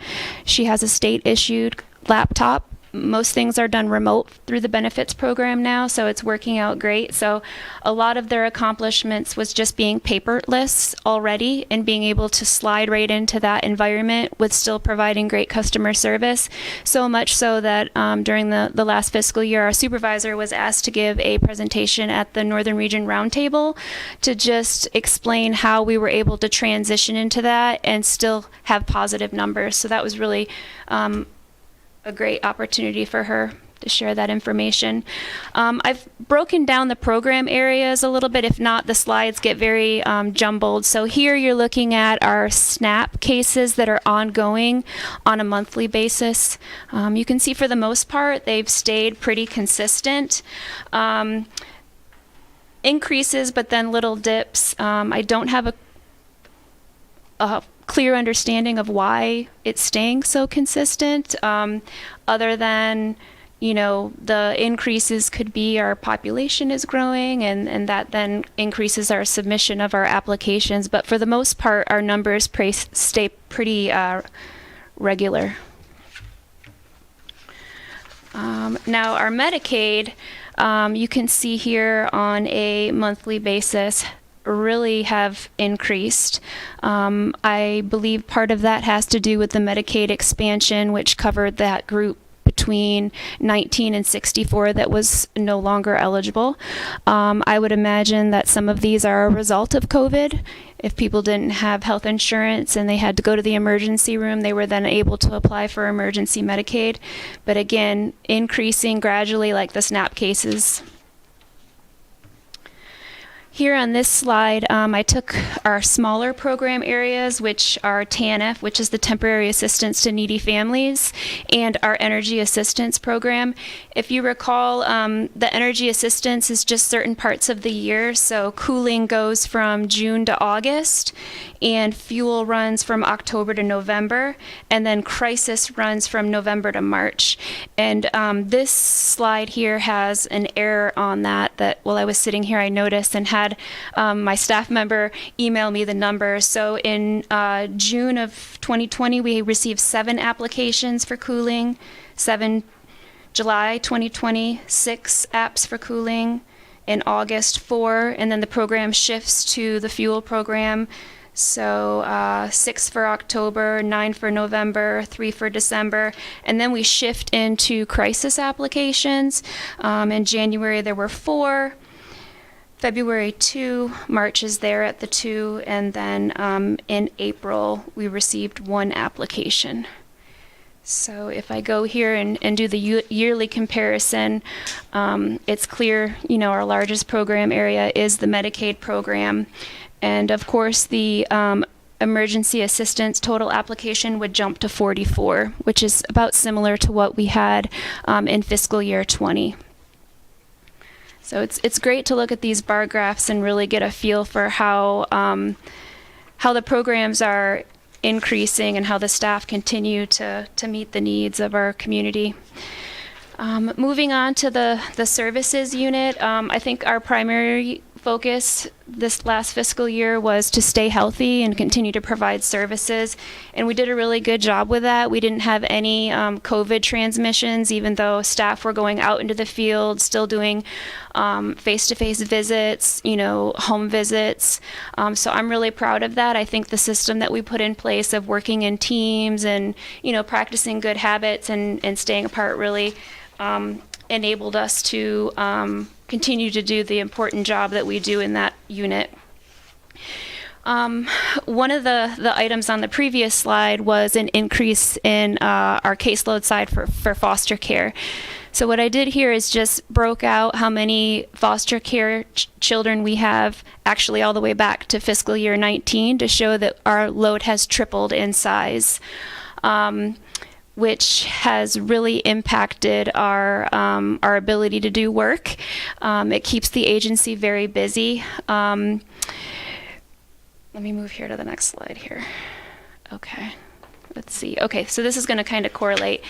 She has a state-issued laptop. Most things are done remote through the benefits program now, so it's working out great. So a lot of their accomplishments was just being paperless already and being able to slide right into that environment with still providing great customer service. So much so that during the last fiscal year, our supervisor was asked to give a presentation at the Northern Region Roundtable to just explain how we were able to transition into that and still have positive numbers. So that was really a great opportunity for her to share that information. I've broken down the program areas a little bit. If not, the slides get very jumbled. So here you're looking at our SNAP cases that are ongoing on a monthly basis. You can see for the most part, they've stayed pretty consistent. Increases, but then little dips. I don't have a clear understanding of why it's staying so consistent, other than, you know, the increases could be our population is growing and that then increases our submission of our applications. But for the most part, our numbers stay pretty regular. Now our Medicaid, you can see here on a monthly basis, really have increased. I believe part of that has to do with the Medicaid expansion, which covered that group between 19 and 64 that was no longer eligible. I would imagine that some of these are a result of COVID. If people didn't have health insurance and they had to go to the emergency room, they were then able to apply for emergency Medicaid. But again, increasing gradually like the SNAP cases. Here on this slide, I took our smaller program areas, which are TANF, which is the Temporary Assistance to Needy Families, and our Energy Assistance Program. If you recall, the Energy Assistance is just certain parts of the year, so cooling goes from June to August, and fuel runs from October to November, and then crisis runs from November to March. And this slide here has an error on that while I was sitting here I noticed and had my staff member email me the numbers. So in June of 2020, we received 7 applications for cooling, July 2020, 6 apps for cooling, in August 4, and then the program shifts to the fuel program. So 6 for October, 9 for November, 3 for December, and then we shift into crisis applications. In January there were 4, February 2, March is there at the 2, and then in April we received 1 application. So if I go here and do the yearly comparison, it's clear, our largest program area is the Medicaid program. And of course, the emergency assistance total application would jump to 44, which is about similar to what we had in fiscal year 20. So it's great to look at these bar graphs and really get a feel for how the programs are increasing and how the staff continue to meet the needs of our community. Moving on to the services unit, I think our primary focus this last fiscal year was to stay healthy and continue to provide services, and we did a really good job with that. We didn't have any COVID transmissions, even though staff were going out into the field, still doing face-to-face visits, home visits. So I'm really proud of that. I think the system that we put in place of working in teams and practicing good habits and staying apart really enabled us to continue to do the important job that we do in that unit. One of the items on the previous slide was an increase in our caseload side for foster care. So what I did here is just broke out how many foster care children we have actually all the way back to fiscal year 19 to show that our load has tripled in size. Which has really impacted our ability to do work. It keeps the agency very busy. Let me move here to the next slide here. Okay, let's see. Okay, so this is going to kind of correlate.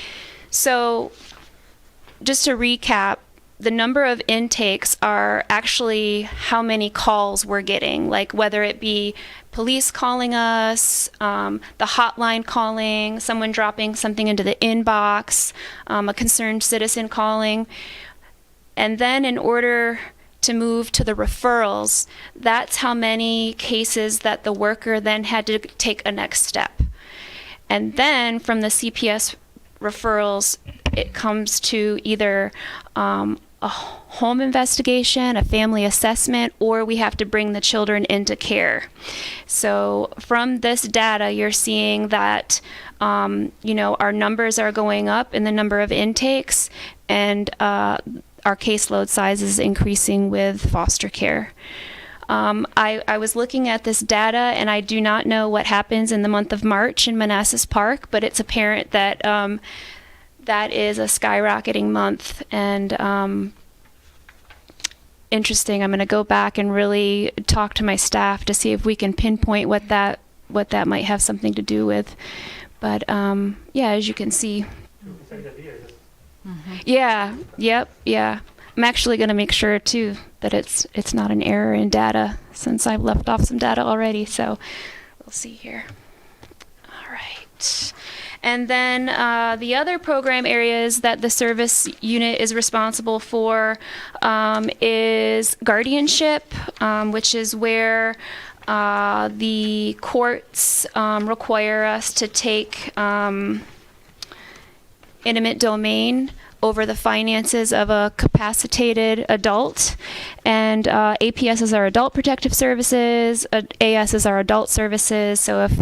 So just to recap, the number of intakes are actually how many calls we're getting, like whether it be police calling us, the hotline calling, someone dropping something into the inbox, a concerned citizen calling. And then in order to move to the referrals, that's how many cases that the worker then had to take a next step. And then from the CPS referrals, it comes to either a home investigation, a family assessment, or we have to bring the children into care. So from this data, you're seeing that our numbers are going up in the number of intakes, and our caseload size is increasing with foster care. I was looking at this data, and I do not know what happens in the month of March in Manassas Park, but it's apparent that that is a skyrocketing month, and interesting. I'm going to go back and really talk to my staff to see if we can pinpoint what that might have something to do with. But yeah, as you can see. Yeah. Yep. Yeah. I'm actually going to make sure too that it's not an error in data, since I've left off some data already. So we'll see here. All right. And then the other program areas that the service unit is responsible for is guardianship, which is where the courts require us to take intimate domain over the finances of a capacitated adult, and APS is our Adult Protective Services, AS is our Adult Services. So if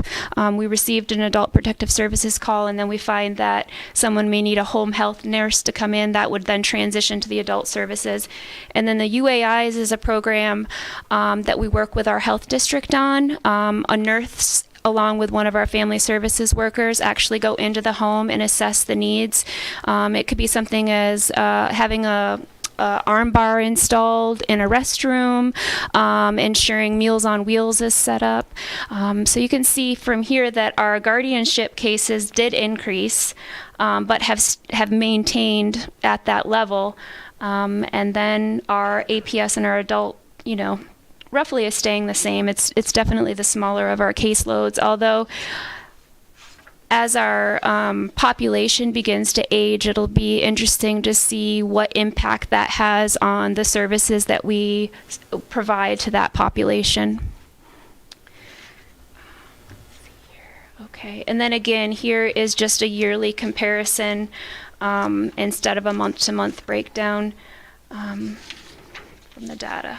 we received an Adult Protective Services call and then we find that someone may need a home health nurse to come in, that would then transition to the Adult Services. And then the UAIs is a program that we work with our health district on. A nurse along with one of our family services workers actually go into the home and assess the needs. It could be something as having a arm bar installed in a restroom, ensuring Meals on Wheels is set up. So you can see from here that our guardianship cases did increase, but have maintained at that level. And then our APS and our adult, roughly is staying the same. It's definitely the smaller of our caseloads, although as our population begins to age, it'll be interesting to see what impact that has on the services that we provide to that population. Okay, and then again, here is just a yearly comparison instead of a month-to-month breakdown from the data.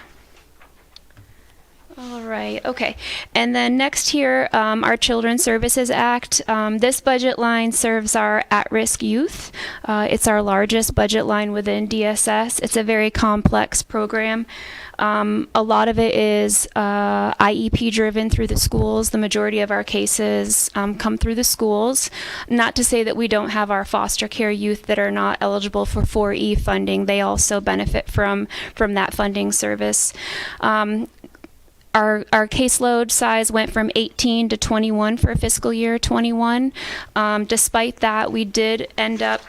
All right, okay. And then next here, our Children's Services Act. This budget line serves our at-risk youth. It's our largest budget line within DSS. It's a very complex program. A lot of it is IEP driven through the schools. The majority of our cases come through the schools. Not to say that we don't have our foster care youth that are not eligible for 4E funding. They also benefit from that funding service. Our caseload size went from 18 to 21 for fiscal year 21. Despite that, we did end up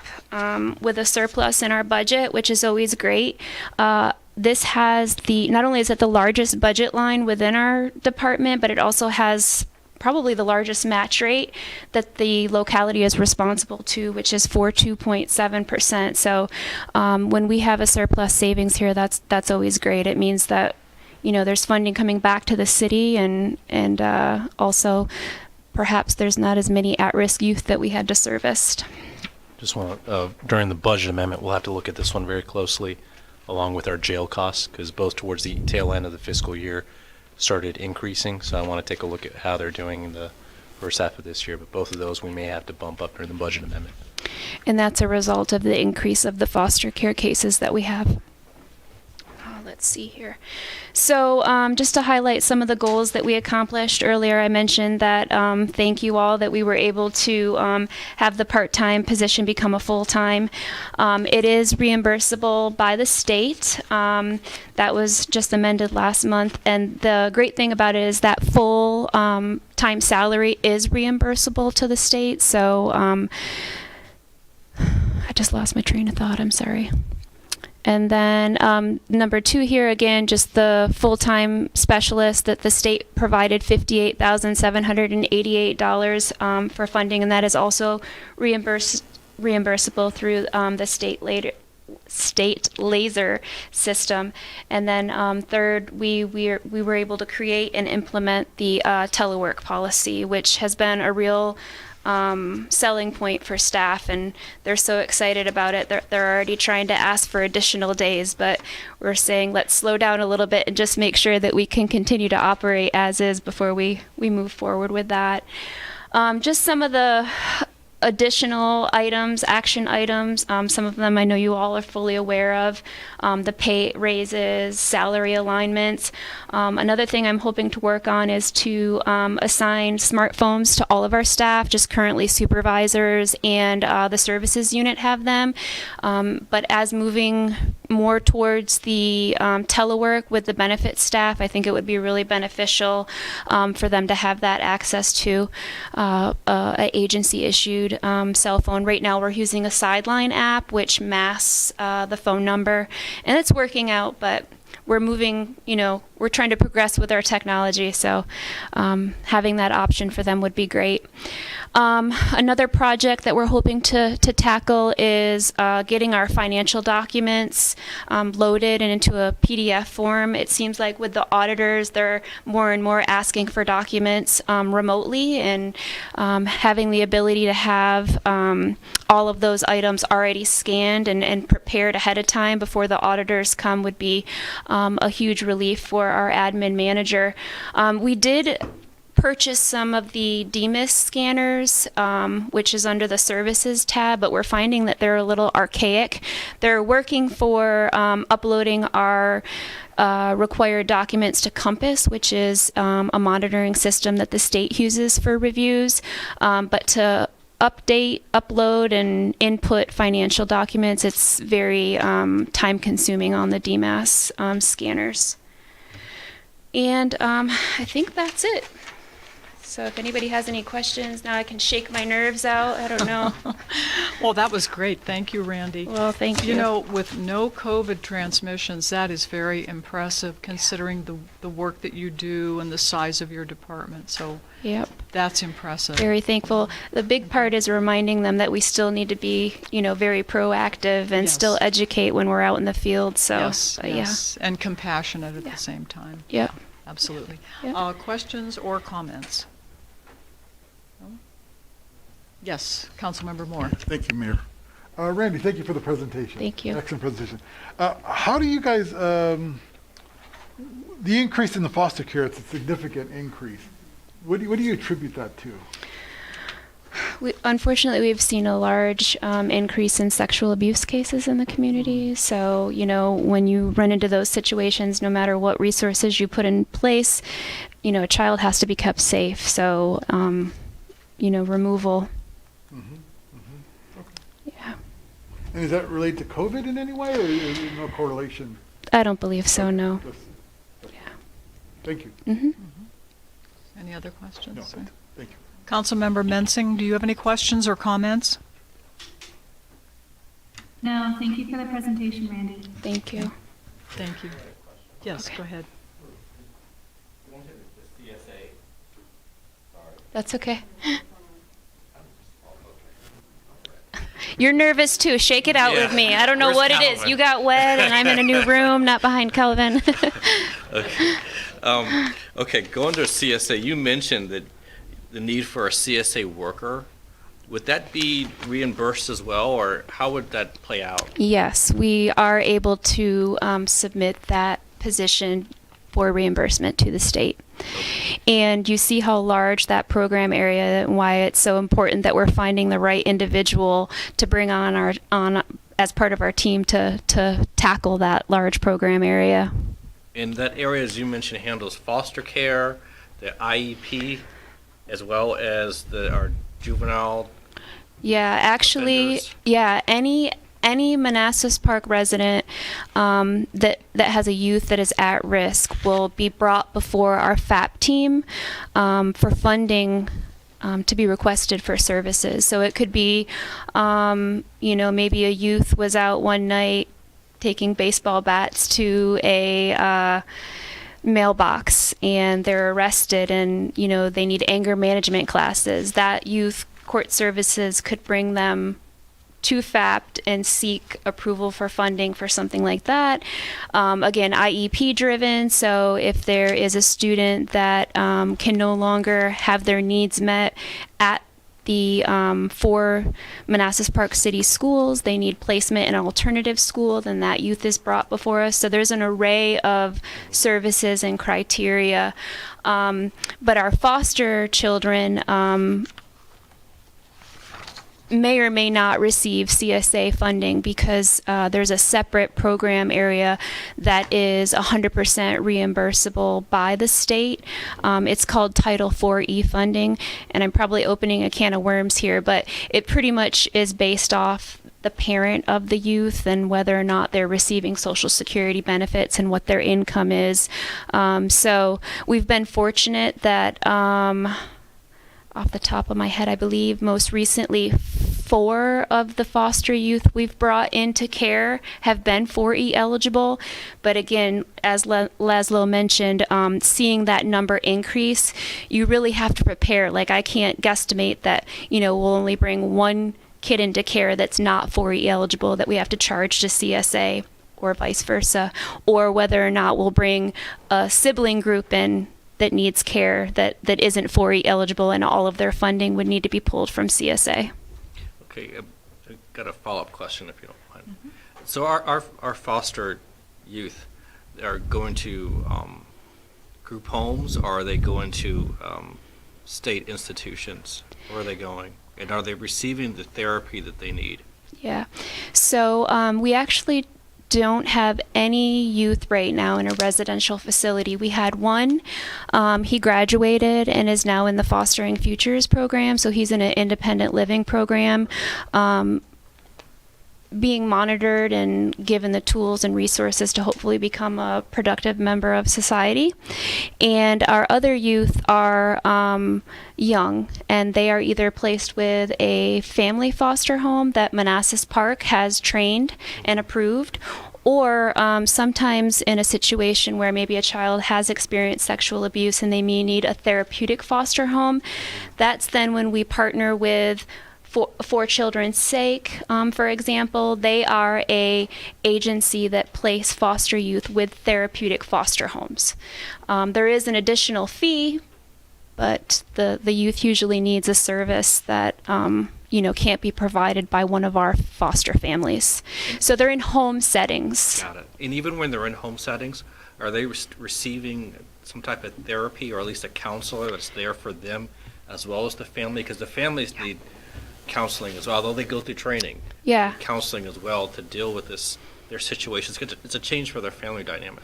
with a surplus in our budget, which is always great. This has not only is it the largest budget line within our department, but it also has probably the largest match rate that the locality is responsible to, which is 42.7%. So when we have a surplus savings here, that's always great. It means that there's funding coming back to the city, and also perhaps there's not as many at-risk youth that we had to service. Just want to, during the budget amendment, we'll have to look at this one very closely, along with our jail costs, because both towards the tail end of the fiscal year started increasing. So I want to take a look at how they're doing in the first half of this year, but both of those we may have to bump up during the budget amendment. And that's a result of the increase of the foster care cases that we have. Let's see here. So just to highlight some of the goals that we accomplished earlier, I mentioned that thank you all that we were able to have the part-time position become a full-time. It is reimbursable by the state. That was just amended last month. And the great thing about it is that full-time salary is reimbursable to the state. So I just lost my train of thought. I'm sorry. And then number 2 here, again, just the full-time specialist that the state provided $58,788 for funding, and that is also reimbursable through the state laser system. And then third, we were able to create and implement the telework policy, which has been a real selling point for staff, and they're so excited about it. They're already trying to ask for additional days, but we're saying let's slow down a little bit and just make sure that we can continue to operate as is before we move forward with that. Just some of the additional items, action items, some of them I know you all are fully aware of, the pay raises, salary alignments. Another thing I'm hoping to work on is to assign smartphones to all of our staff. Just currently supervisors and the services unit have them, but as moving more towards the telework with the benefits staff, I think it would be really beneficial for them to have that access to an agency issued cell phone. Right now we're using a Sideline app which masks the phone number, and it's working out, but we're moving we're trying to progress with our technology, so having that option for them would be great. Another project that we're hoping to tackle is getting our financial documents loaded and into a PDF form. It seems like with the auditors, they're more and more asking for documents remotely, and having the ability to have all of those items already scanned and prepared ahead of time before the auditors come would be a huge relief for our admin manager. We did purchase some of the DMIS scanners, which is under the services tab, but we're finding that they're a little archaic. They're working for uploading our required documents to Compass, which is a monitoring system that the state uses for reviews, but to update, upload, and input financial documents, it's very time consuming on the DMAS scanners. And I think that's it. So if anybody has any questions, now I can shake my nerves out. I don't know. Well, that was great. Thank you, Randy. Well, thank you. You know, with no COVID transmissions, that is very impressive considering the work that you do and the size of your department. So Yep. that's impressive. Very thankful. The big part is reminding them that we still need to be, very proactive and Yes. still educate when we're out in the field. So, Yes, but yes, and compassionate at the same time. yeah. Yep. Absolutely. Yep. Questions or comments? No? Yes, Councilmember Moore. Thank you, Mayor. Randy, thank you for the presentation. Thank you. Excellent presentation. How do you guys, the increase in the foster care, it's a significant increase. What do you attribute that to? Unfortunately, we've seen a large increase in sexual abuse cases in the community. So, when you run into those situations, no matter what resources you put in place, a child has to be kept safe. So, removal. Okay. Yeah. And is that related to COVID in any way, or is there no correlation? I don't believe so, no. Yeah. Thank you. Mm-hmm. Any other questions? No, thank you. Councilmember Mensing, do you have any questions or comments? No, thank you for the presentation, Randy. Thank you. Thank you. Yes, go ahead. Going to the CSA. Sorry. That's okay. You're nervous too. Shake it out with me. I don't know Where's what it is. Calvin? You got wet, and I'm in a new room, not behind Calvin. Okay. Okay, going to CSA, you mentioned that the need for a CSA worker. Would that be reimbursed as well, or how would that play out? Yes, we are able to submit that position for reimbursement to the state. And you see how large that program area and why it's so important that we're finding the right individual to bring on as part of our team to tackle that large program area. And that area, as you mentioned, handles foster care, the IEP, as well as our juvenile. Yeah, actually, offenders. yeah, any Manassas Park resident that has a youth that is at risk will be brought before our FAP team for funding to be requested for services. So it could be, maybe a youth was out one night taking baseball bats to a mailbox and they're arrested and, they need anger management classes. That youth court services could bring them to FAPT and seek approval for funding for something like that. Again, IEP driven, so if there is a student that can no longer have their needs met at the 4 Manassas Park City schools, they need placement in an alternative school, then that youth is brought before us. So there's an array of services and criteria. But our foster children may or may not receive CSA funding because there's a separate program area that is 100% reimbursable by the state. It's called Title IV funding, and I'm probably opening a can of worms here, but it pretty much is based off the parent of the youth and whether or not they're receiving Social Security benefits and what their income is. So we've been fortunate that off the top of my head, I believe most recently 4 of the foster youth we've brought into care have been 4E eligible. But again, as Laszlo mentioned, seeing that number increase, you really have to prepare. Like, I can't guesstimate that, we'll only bring one kid into care that's not 4E eligible that we have to charge to CSA, or vice versa, or whether or not we'll bring a sibling group in that needs care that isn't 4E eligible, and all of their funding would need to be pulled from CSA. Okay, I got a follow-up question, if you don't mind. So our foster youth are going to group homes, or are they going to state institutions? Where are they going? And are they receiving the therapy that they need? Yeah. So we actually don't have any youth right now in a residential facility. We had one. He graduated and is now in the Fostering Futures program, so he's in an independent living program, being monitored and given the tools and resources to hopefully become a productive member of society. And our other youth are young, and they are either placed with a family foster home that Manassas Park has trained and approved, or sometimes in a situation where maybe a child has experienced sexual abuse and they may need a therapeutic foster home. That's then when we partner with For Children's Sake, for example. They are a agency that place foster youth with therapeutic foster homes. There is an additional fee, but the youth usually needs a service that can't be provided by one of our foster families. So they're in home settings. Got it. And even when they're in home settings, are they receiving some type of therapy, or at least a counselor that's there for them as well as the family? Because the families need counseling as well, although they go through training. Yeah. Counseling as well to deal with their situations. It's a change for their family dynamic.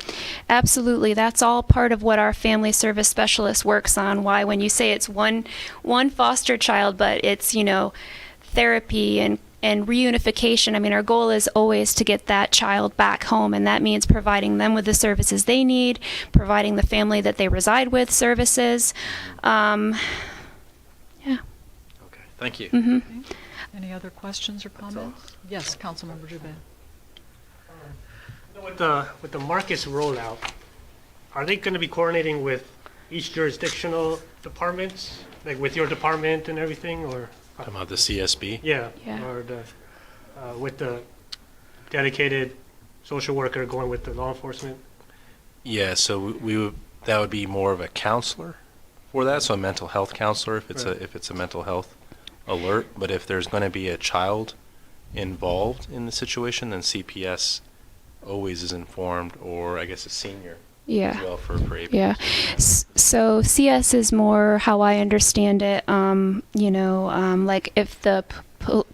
Absolutely. That's all part of what our family service specialist works on. Why, when you say it's one foster child, but it's, therapy and reunification. I mean, our goal is always to get that child back home, and that means providing them with the services they need, providing the family that they reside with services. Yeah. Thank you. Mm-hmm. Okay. Any other questions or comments? Yes, Councilmember Jubin. With the Marcus rollout, are they going to be coordinating with each jurisdictional departments, like with your department and everything, or? Talking about the CSB? Yeah. Yeah. Or with the dedicated social worker going with the law enforcement? Yeah, so that would be more of a counselor for that, so a mental health counselor if it's a mental health alert. But if there's going to be a child involved in the situation, then CPS always is informed, or I guess a senior Yeah. as well for APS. Yeah. So CS is more how I understand it. Like if the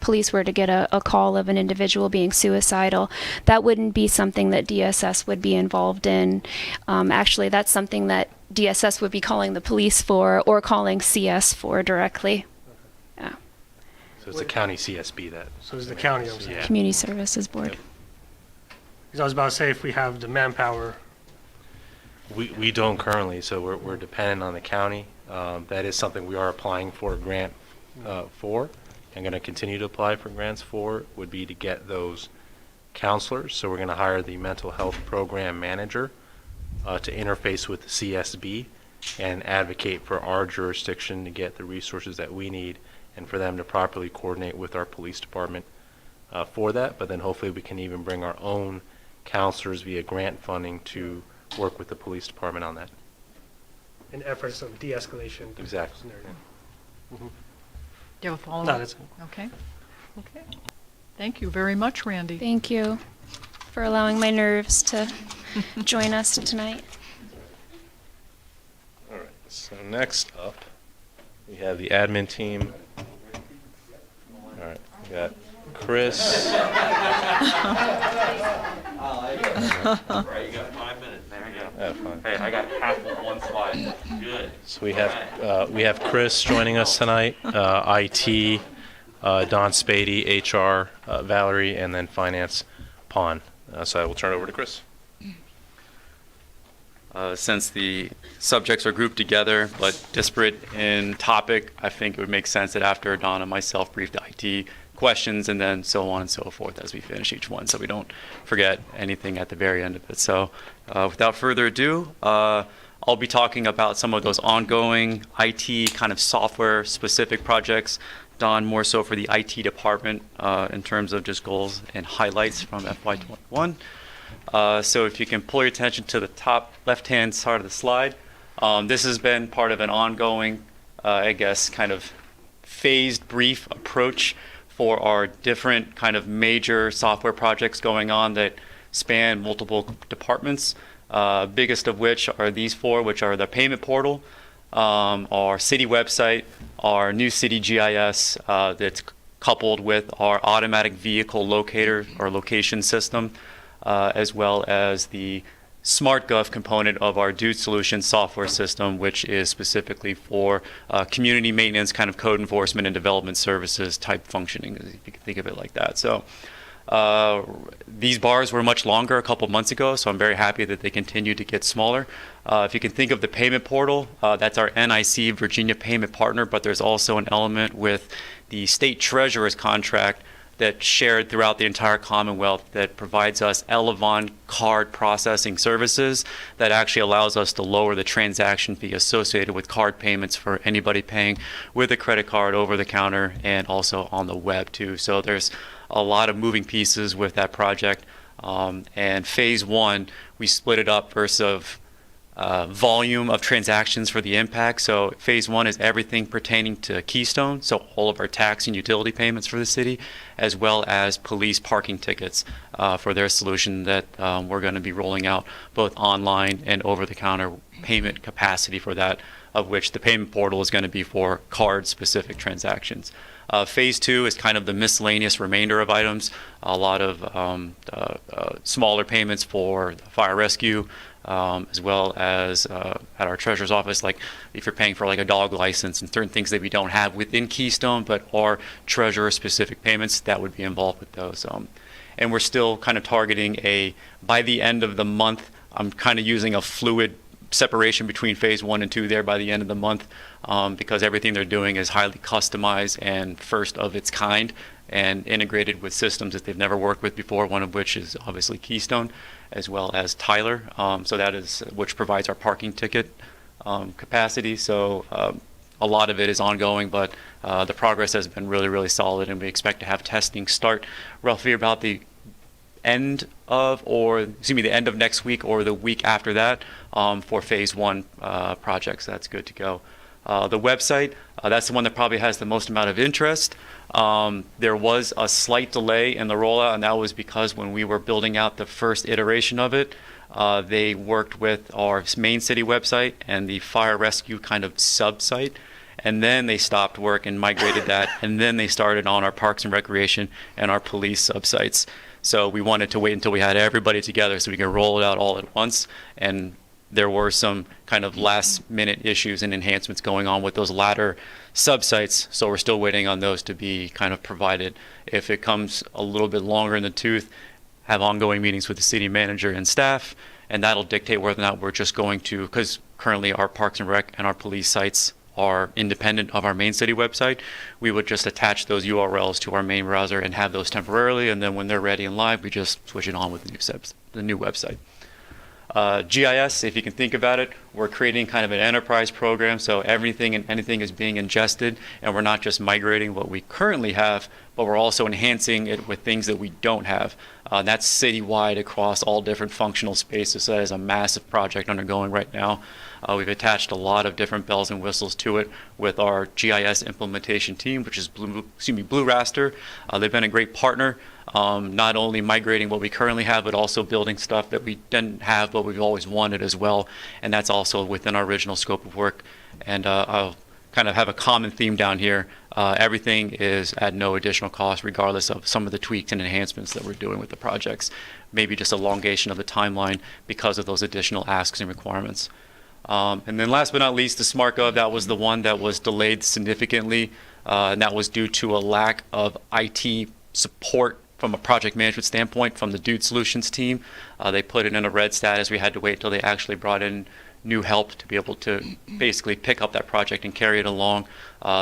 police were to get a call of an individual being suicidal, that wouldn't be something that DSS would be involved in. Actually, that's something that DSS would be calling the police for, or calling CS for directly. Yeah. So it's the county CSB that. So it's the county, I'm saying. Yeah. Community Services Board. Yep. Because I was about to say, if we have the manpower. We don't currently, so we're dependent on the county. That is something we are applying for a grant for, and going to continue to apply for grants for, would be to get those counselors. So we're going to hire the mental health program manager to interface with the CSB and advocate for our jurisdiction to get the resources that we need, and for them to properly coordinate with our police department for that. But then hopefully we can even bring our own counselors via grant funding to work with the police department on that. In efforts of de-escalation. Exactly. Scenario. Do you have a follow-up? No, that's it. Okay. Okay. Thank you very much, Randy. Thank you for allowing my nerves to join us tonight. All right, so next up, we have the admin team. All right, we got Chris. Right, you got 5 minutes. There you go. Yeah, fine. Hey, I got half of one slide. Good. So we have Chris joining us tonight, IT, Don Spady, HR, Valerie, and then Finance, Pon. So I will turn it over to Chris. Since the subjects are grouped together but disparate in topic, I think it would make sense that after Don and myself briefed IT questions, and then so on and so forth as we finish each one, so we don't forget anything at the very end of it. So without further ado, I'll be talking about some of those ongoing IT kind of software specific projects done more so for the IT department in terms of just goals and highlights from FY21. So if you can pull your attention to the top left-hand side of the slide, this has been part of an ongoing, I guess, kind of phased brief approach for our different kind of major software projects going on that span multiple departments. Biggest of which are these four, which are the payment portal, our city website, our new city GIS that's coupled with our automatic vehicle locator or location system, as well as the SmartGov component of our Dude Solutions software system, which is specifically for community maintenance, kind of code enforcement and development services type functioning, if you can think of it like that. So these bars were much longer a couple months ago, so I'm very happy that they continue to get smaller. If you can think of the payment portal, that's our NIC Virginia payment partner, but there's also an element with the state treasurer's contract that's shared throughout the entire Commonwealth that provides us Elevon card processing services that actually allows us to lower the transaction fee associated with card payments for anybody paying with a credit card over the counter and also on the web too. So there's a lot of moving pieces with that project. And phase one, we split it up versus volume of transactions for the impact. So phase one is everything pertaining to Keystone, so all of our tax and utility payments for the city, as well as police parking tickets for their solution that we're going to be rolling out both online and over-the-counter payment capacity for that, of which the payment portal is going to be for card-specific transactions. Phase two is kind of the miscellaneous remainder of items, a lot of smaller payments for fire rescue, as well as at our treasurer's office, like if you're paying for like a dog license and certain things that we don't have within Keystone, but are treasurer-specific payments, that would be involved with those. And we're still kind of targeting by the end of the month, I'm kind of using a fluid separation between phase 1 and 2 there by the end of the month, because everything they're doing is highly customized and first of its kind and integrated with systems that they've never worked with before, one of which is obviously Keystone, as well as Tyler. So that is which provides our parking ticket capacity. So a lot of it is ongoing, but the progress has been really, really solid, and we expect to have testing start roughly about the end of next week or the week after that for phase 1 projects. That's good to go. The website, that's the one that probably has the most amount of interest. There was a slight delay in the rollout, and that was because when we were building out the first iteration of it, they worked with our main city website and the fire rescue kind of sub-site, and then they stopped work and migrated that, and then they started on our parks and recreation and our police sub-sites. So we wanted to wait until we had everybody together so we could roll it out all at once, and there were some kind of last-minute issues and enhancements going on with those latter sub-sites, so we're still waiting on those to be kind of provided. If it comes a little bit longer in the tooth, have ongoing meetings with the city manager and staff, and that'll dictate whether or not we're just going to, because currently our Parks and Rec and our police sites are independent of our main city website, we would just attach those URLs to our main browser and have those temporarily, and then when they're ready and live, we just switch it on with the new website. GIS, if you can think about it, we're creating kind of an enterprise program, so everything and anything is being ingested, and we're not just migrating what we currently have, but we're also enhancing it with things that we don't have. That's citywide across all different functional spaces, so that is a massive project undergoing right now. We've attached a lot of different bells and whistles to it with our GIS implementation team, which is Blue Raster. They've been a great partner, not only migrating what we currently have, but also building stuff that we didn't have, but we've always wanted as well. And that's also within our original scope of work. And I'll kind of have a common theme down here. Everything is at no additional cost, regardless of some of the tweaks and enhancements that we're doing with the projects. Maybe just elongation of the timeline because of those additional asks and requirements. And then last but not least, the SmartGov, that was the one that was delayed significantly, and that was due to a lack of IT support from a project management standpoint from the Dude Solutions team. They put it in a red status. We had to wait until they actually brought in new help to be able to basically pick up that project and carry it along.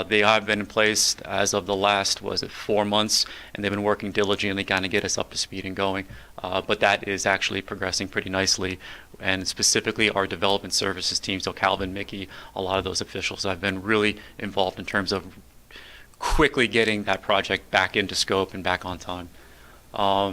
They have been in place as of the last, 4 months, and they've been working diligently kind of get us up to speed and going. But that is actually progressing pretty nicely, and specifically our development services team, so Calvin, Mickey, a lot of those officials have been really involved in terms of quickly getting that project back into scope and back on time.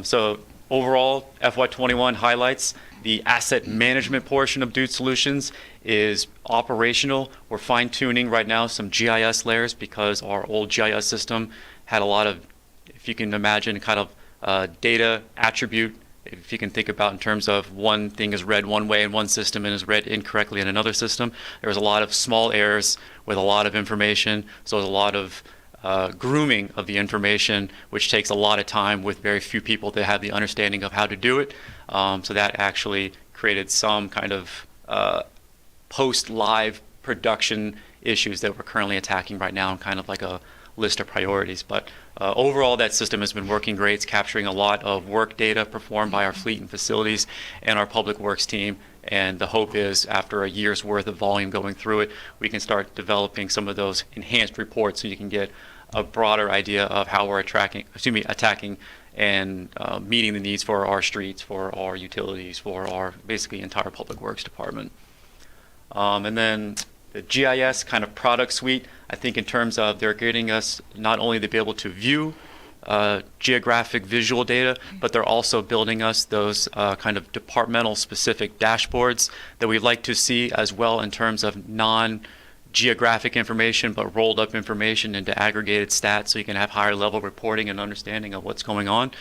So overall, FY21 highlights: the asset management portion of Dude Solutions is operational. We're fine-tuning right now some GIS layers because our old GIS system had a lot of, if you can imagine, kind of data attribute. If you can think about in terms of one thing is read one way in one system and is read incorrectly in another system, there was a lot of small errors with a lot of information. So there's a lot of grooming of the information, which takes a lot of time with very few people that have the understanding of how to do it. So that actually created some kind of post-live production issues that we're currently attacking right now, and kind of like a list of priorities. But overall, that system has been working great. It's capturing a lot of work data performed by our fleet and facilities and our public works team. And the hope is, after a year's worth of volume going through it, we can start developing some of those enhanced reports so you can get a broader idea of how we're attacking and meeting the needs for our streets, for our utilities, for our basically entire public works department. And then the GIS kind of product suite, I think in terms of they're getting us not only to be able to view geographic visual data, but they're also building us those kind of departmental specific dashboards that we'd like to see as well in terms of non-geographic information, but rolled up information into aggregated stats so you can have higher level reporting and understanding of what's going on.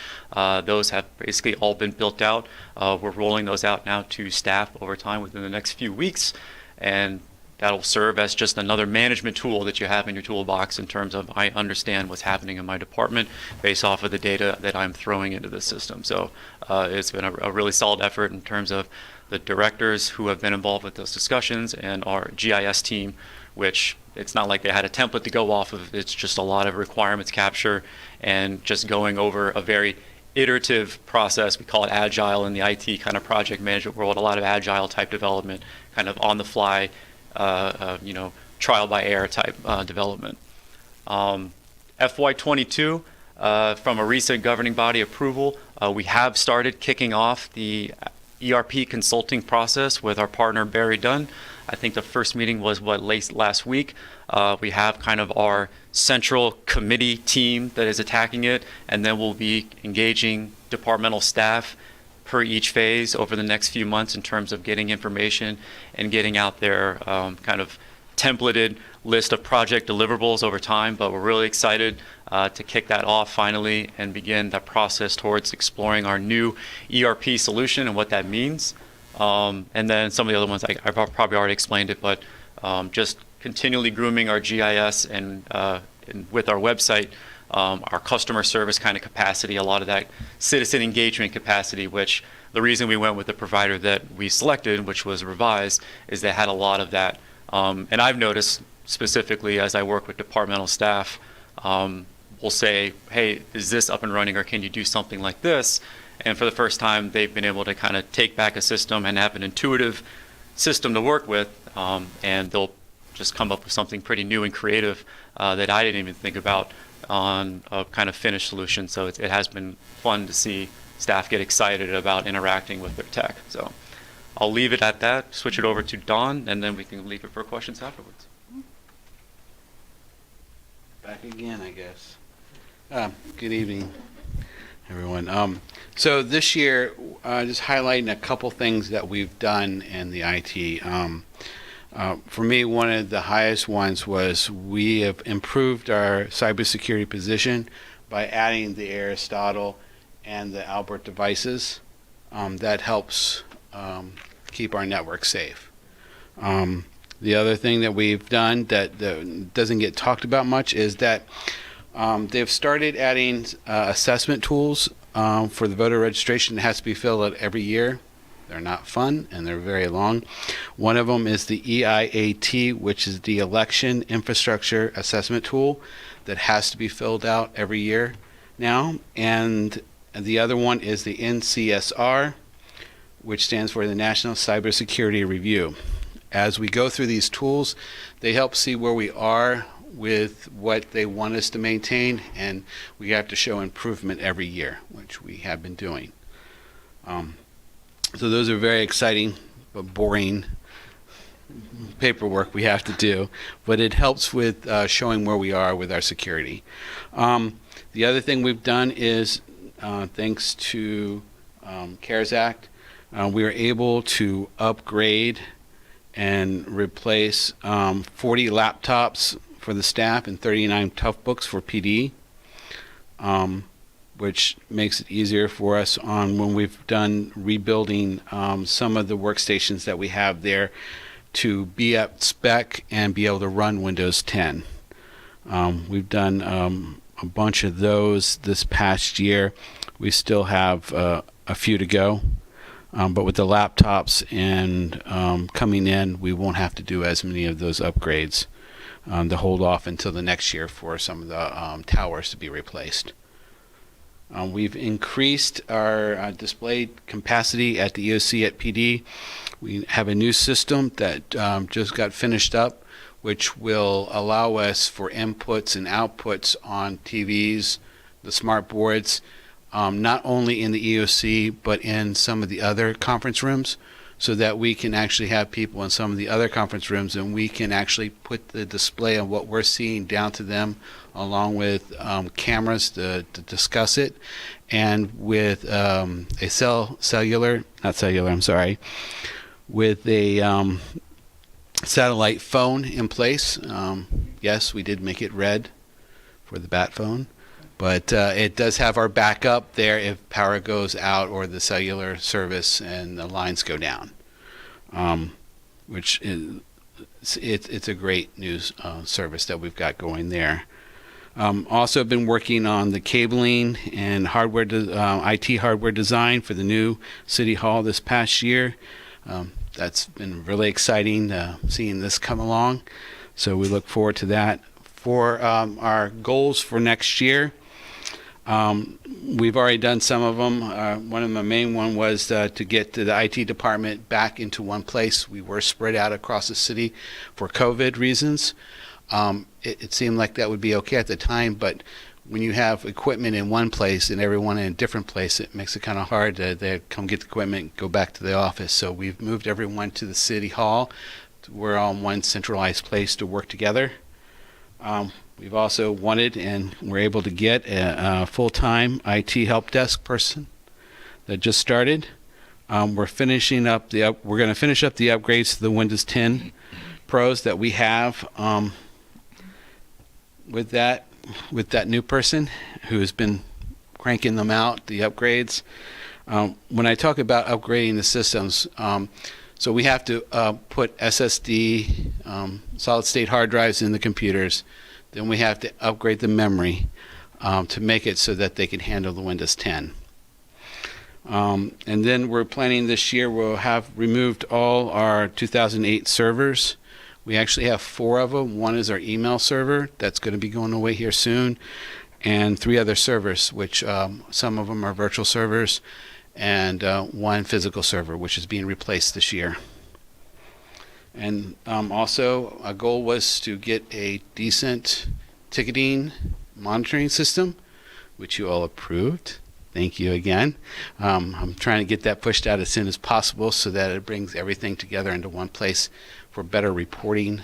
Those have basically all been built out. We're rolling those out now to staff over time within the next few weeks, and that'll serve as just another management tool that you have in your toolbox in terms of I understand what's happening in my department based off of the data that I'm throwing into the system. So it's been a really solid effort in terms of the directors who have been involved with those discussions and our GIS team, which it's not like they had a template to go off of. It's just a lot of requirements capture and just going over a very iterative process. We call it agile in the IT kind of project management world, a lot of agile type development, kind of on the fly, trial by error type development. FY22, from a recent governing body approval, we have started kicking off the ERP consulting process with our partner Barry Dunn. I think the first meeting was last week. We have kind of our central committee team that is attacking it, and then we'll be engaging departmental staff per each phase over the next few months in terms of getting information and getting out their kind of templated list of project deliverables over time. But we're really excited to kick that off finally and begin that process towards exploring our new ERP solution and what that means. And then some of the other ones, I've probably already explained it, but just continually grooming our GIS and with our website, our customer service kind of capacity, a lot of that citizen engagement capacity, which the reason we went with the provider that we selected, which was Revise, is they had a lot of that. And I've noticed specifically as I work with departmental staff, we'll say, hey, is this up and running, or can you do something like this? And for the first time, they've been able to kind of take back a system and have an intuitive system to work with, and they'll just come up with something pretty new and creative that I didn't even think about on a kind of finished solution. So it has been fun to see staff get excited about interacting with their tech. So I'll leave it at that, switch it over to Dawn, and then we can leave it for questions afterwards. Back again, I guess. Good evening, everyone. So this year, just highlighting a couple things that we've done in the IT. For me, one of the highest ones was we have improved our cybersecurity position by adding the Aristotle and the Albert devices. That helps keep our network safe. The other thing that we've done that doesn't get talked about much is that they've started adding assessment tools for the voter registration. It has to be filled out every year. They're not fun, and they're very long. One of them is the EIAT, which is the Election Infrastructure Assessment Tool that has to be filled out every year now. And the other one is the NCSR, which stands for the National Cybersecurity Review. as we go through these tools, they help see where we are with what they want us to maintain, and we have to show improvement every year, which we have been doing. So those are very exciting but boring paperwork we have to do, but it helps with showing where we are with our security. The other thing we've done is, thanks to CARES Act, we were able to upgrade and replace 40 laptops for the staff and 39 tough books for PD, which makes it easier for us on when we've done rebuilding some of the workstations that we have there to be at spec and be able to run Windows 10. We've done a bunch of those this past year. We still have a few to go, but with the laptops and coming in, we won't have to do as many of those upgrades to hold off until the next year for some of the towers to be replaced. We've increased our display capacity at the EOC at PD. We have a new system that just got finished up, which will allow us for inputs and outputs on TVs, the smart boards, not only in the EOC, but in some of the other conference rooms, so that we can actually have people in some of the other conference rooms and we can actually put the display of what we're seeing down to them, along with cameras to discuss it, and with a with a satellite phone in place. Yes, we did make it red for the bat phone, but it does have our backup there if power goes out or the cellular service and the lines go down, which is it's a great news service that we've got going there. Also been working on the cabling and hardware, IT hardware design for the new City Hall this past year. That's been really exciting seeing this come along. So we look forward to that. For our goals for next year, we've already done some of them. One of the main one was to get the IT department back into one place. We were spread out across the city for COVID reasons. It seemed like that would be okay at the time, but when you have equipment in one place and everyone in a different place, it makes it kind of hard to come get the equipment and go back to the office. So we've moved everyone to the City Hall. We're all in one centralized place to work together. We've also wanted and we're able to get a full-time IT help desk person that just started. We're going to finish up the upgrades to the Windows 10 Pros that we have with that new person who has been cranking them out, the upgrades. When I talk about upgrading the systems, so we have to put SSD, solid state hard drives in the computers. Then we have to upgrade the memory to make it so that they can handle the Windows 10. And then we're planning this year, we'll have removed all our 2008 servers. We actually have 4 of them. One is our email server that's going to be going away here soon, and 3 other servers, which some of them are virtual servers, and 1 physical server, which is being replaced this year. And also, a goal was to get a decent ticketing monitoring system, which you all approved. Thank you again. I'm trying to get that pushed out as soon as possible so that it brings everything together into one place for better reporting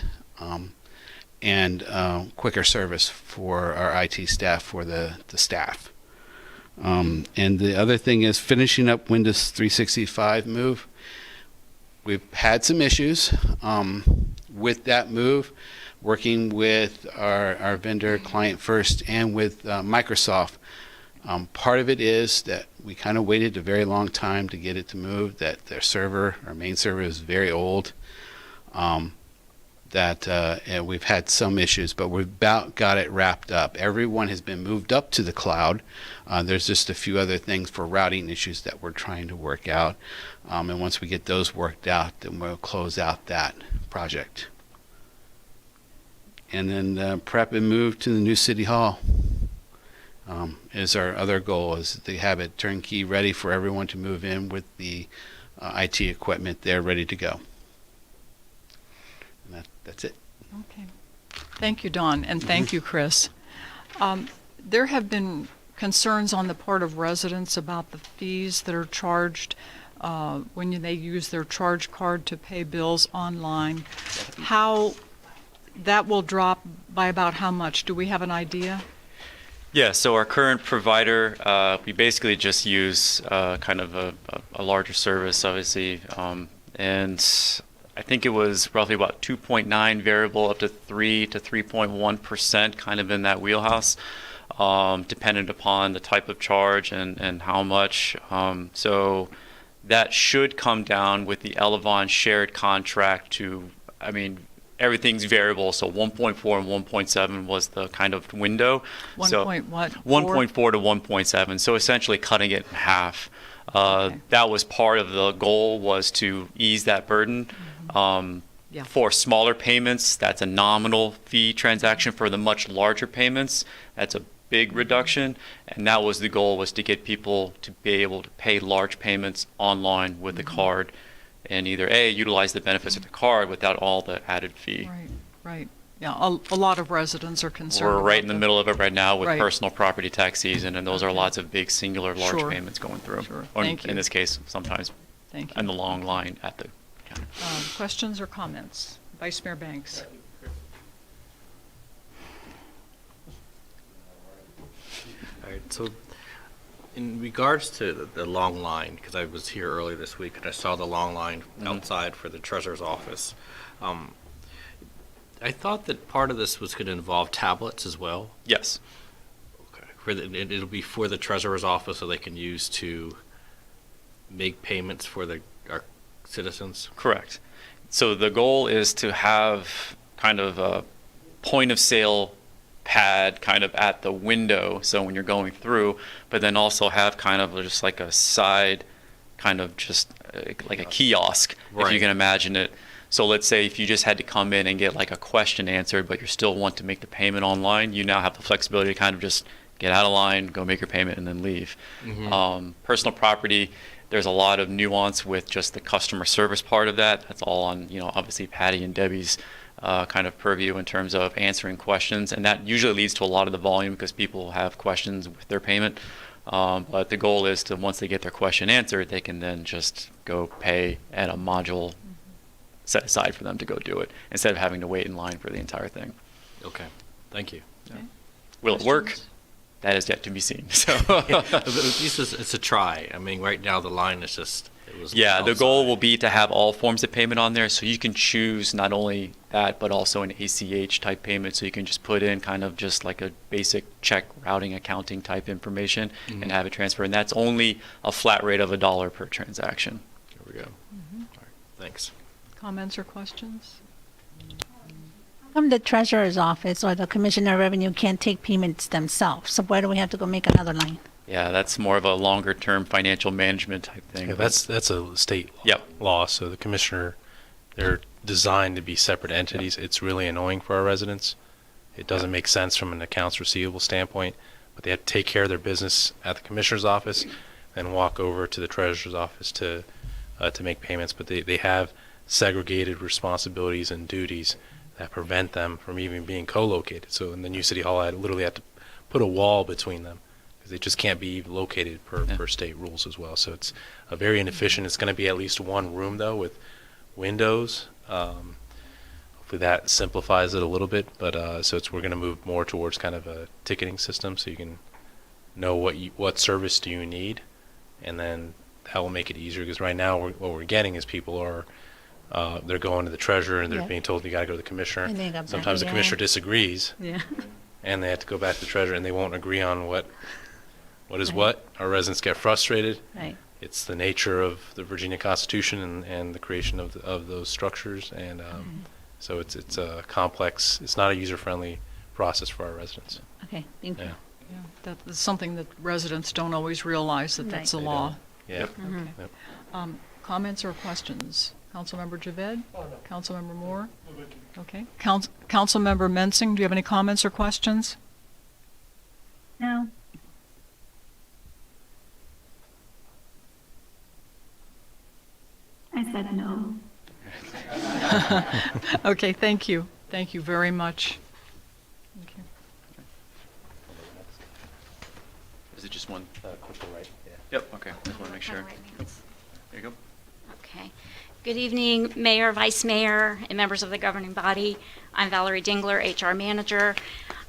and quicker service for our IT staff, for the staff. And the other thing is finishing up Windows 365 move. We've had some issues with that move, working with our vendor Client First and with Microsoft. Part of it is that we kind of waited a very long time to get it to move, that their server, our main server, is very old. And we've had some issues, but we've about got it wrapped up. Everyone has been moved up to the cloud. There's just a few other things for routing issues that we're trying to work out. And once we get those worked out, then we'll close out that project. And then prep and move to the new City Hall is our other goal, is to have it turnkey ready for everyone to move in with the IT equipment there ready to go. that's it. Okay. Thank you, Don, and thank you, Chris. There have been concerns on the part of residents about the fees that are charged when they use their charge card to pay bills online. How that will drop by about how much? Do we have an idea? Yeah, so our current provider, we basically just use kind of a larger service, obviously, and I think it was roughly about 2.9 variable up to 3 to 3.1%, kind of in that wheelhouse, dependent upon the type of charge and how much. So that should come down with the Elevon shared contract to, I mean, everything's variable, so 1.4 and 1.7 was the kind of window. 1 So point what? 1.4 to 1.7, so essentially cutting it in half. That was part of the goal, was to ease that burden. Yeah. For smaller payments, that's a nominal fee transaction. For the much larger payments, that's a big reduction, and that was the goal, was to get people to be able to pay large payments online with the card, and either utilize the benefits of the card without all the added fee. Right, right. Yeah, a lot of residents are concerned. We're right in about the middle of it right now with Right. personal property tax season, and those are lots of big singular large Sure. payments going through. Sure. Or Thank you. in this case, sometimes Thank you. in the long line at the counter. Questions or comments? Vice Mayor Banks. All right, so in regards to the long line, because I was here early this week and I saw the long line outside for the treasurer's office, I thought that part of this was going to involve tablets as well. Yes. Okay. It'll be for the treasurer's office, so they can use to make payments for our citizens. Correct. So the goal is to have kind of a point of sale pad kind of at the window, so when you're going through, but then also have kind of just like a side, kind of just like a kiosk, if you Right. can imagine it. So let's say if you just had to come in and get like a question answered, but you still want to make the payment online, you now have the flexibility to kind of just get out of line, go make your payment, and then leave. Personal property, there's a lot of nuance with just the customer service part of that. That's all on, obviously Patty and Debbie's kind of purview in terms of answering questions, and that usually leads to a lot of the volume because people have questions with their payment. But the goal is to, once they get their question answered, they can then just go pay at a module set aside for them to go do it, instead of having to wait in line for the entire thing. Okay, thank you. Will it work? That is yet to be seen. So At least it's a try. I mean, right now the line is just, it was. yeah, the outside. goal will be to have all forms of payment on there, so you can choose not only that, but also an ACH type payment, so you can just put in kind of just like a basic check routing accounting type information and have it transfer, and that's only a flat rate of $1 per transaction. There we go. All right, thanks. Comments or questions? How come the treasurer's office or the commissioner of revenue can't take payments themselves? So why do we have to go make another line? Yeah, that's more of a longer term financial management type thing. Yeah, that's a state Yep. law. So the commissioner, they're designed to be separate entities. It's really annoying for our residents. It doesn't make sense from an accounts receivable standpoint, but they have to take care of their business at the commissioner's office and walk over to the treasurer's office to make payments. But they have segregated responsibilities and duties that prevent them from even being co-located. So in the new city hall, I literally had to put a wall between them because they just can't be located per state rules as well. So it's a very inefficient. It's going to be at least one room though with windows. Hopefully that simplifies it a little bit. But we're going to move more towards kind of a ticketing system, so you can know what service do you need, and then that will make it easier. Because right now what we're getting is people are they're going to the treasurer and they're Yeah. being told you got to go to the commissioner. And they got back Sometimes the again. commissioner disagrees, Yeah. and they have to go back to the treasurer, and they won't agree on what is what. Our residents get frustrated. Right. It's the nature of the Virginia Constitution and the creation of those structures, and so it's a complex. It's not a user-friendly process for our residents. Okay, thank you. Yeah. Yeah, that's something that residents don't always realize, that that's a Right. law. Yeah. Okay. Yep. Comments or questions? Councilmember Javed? Councilmember Moore? Okay. Councilmember Mensing, do you have any comments or questions? No. I said no. Okay, thank you. Thank you very much. Thank you. Is it just one? Click right. Yeah. Yep, okay, just want to make sure. There you go. Okay. Good evening, Mayor, Vice Mayor, and members of the governing body. I'm Valerie Dingler, HR Manager.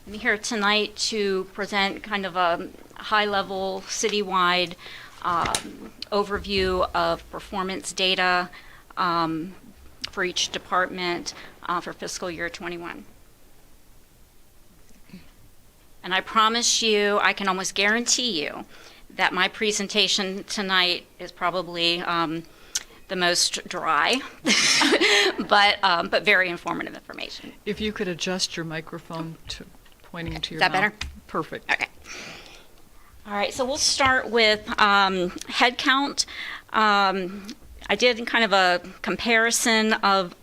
I'm here tonight to present kind of a high-level, citywide overview of performance data for each department for fiscal year 21. And I promise you, I can almost guarantee you that my presentation tonight is probably the most dry, but very informative information. If you could adjust your microphone to pointing to your Is that mouth. better? Perfect. Okay. All right, so we'll start with head count. I did kind of a comparison of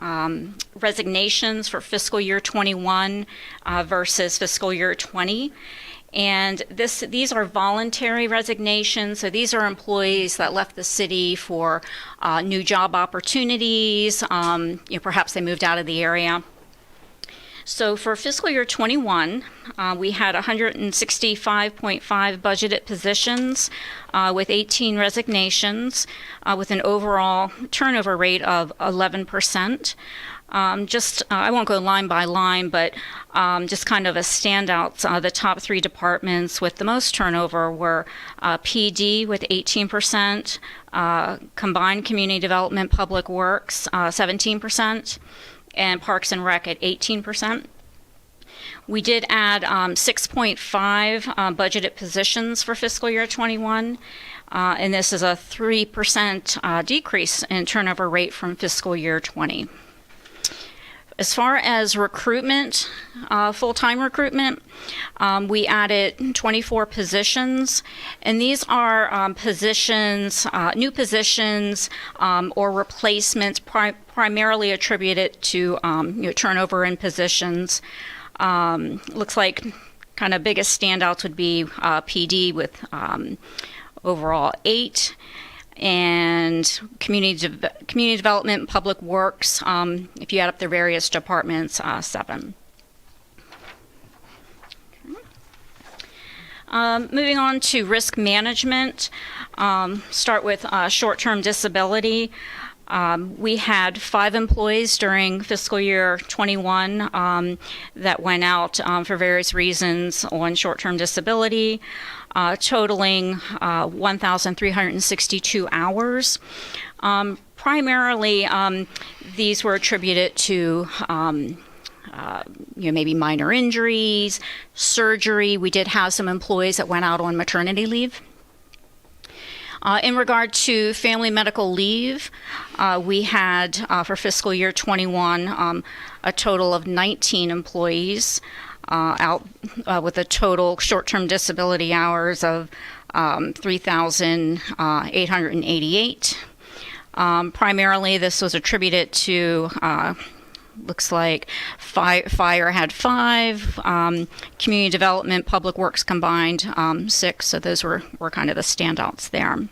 resignations for fiscal year 21 versus fiscal year 20. And these are voluntary resignations. So these are employees that left the city for new job opportunities. Perhaps they moved out of the area. So for fiscal year 21, we had 165.5 budgeted positions with 18 resignations with an overall turnover rate of 11%. I won't go line by line, but just kind of a standout, the top three departments with the most turnover were PD with 18%, Combined Community Development Public Works 17%, and Parks and Rec at 18%. We did add 6.5 budgeted positions for fiscal year 21, and this is a 3% decrease in turnover rate from fiscal year 20. As far as recruitment, full-time recruitment, we added 24 positions, and these are positions, new positions or replacements primarily attributed to turnover in positions. Looks like kind of biggest standouts would be PD with overall 8. And community development, public works, if you add up their various departments, 7. Moving on to risk management, start with short-term disability. We had 5 employees during fiscal year 21 that went out for various reasons on short-term disability. Totaling 1,362 hours. Primarily, these were attributed to maybe minor injuries, surgery. We did have some employees that went out on maternity leave. In regard to family medical leave, we had for fiscal year 21 a total of 19 employees out with a total short-term disability hours of 3,888. Primarily, this was attributed to, looks like fire had 5, community development, public works combined 6, so those were kind of the standouts there.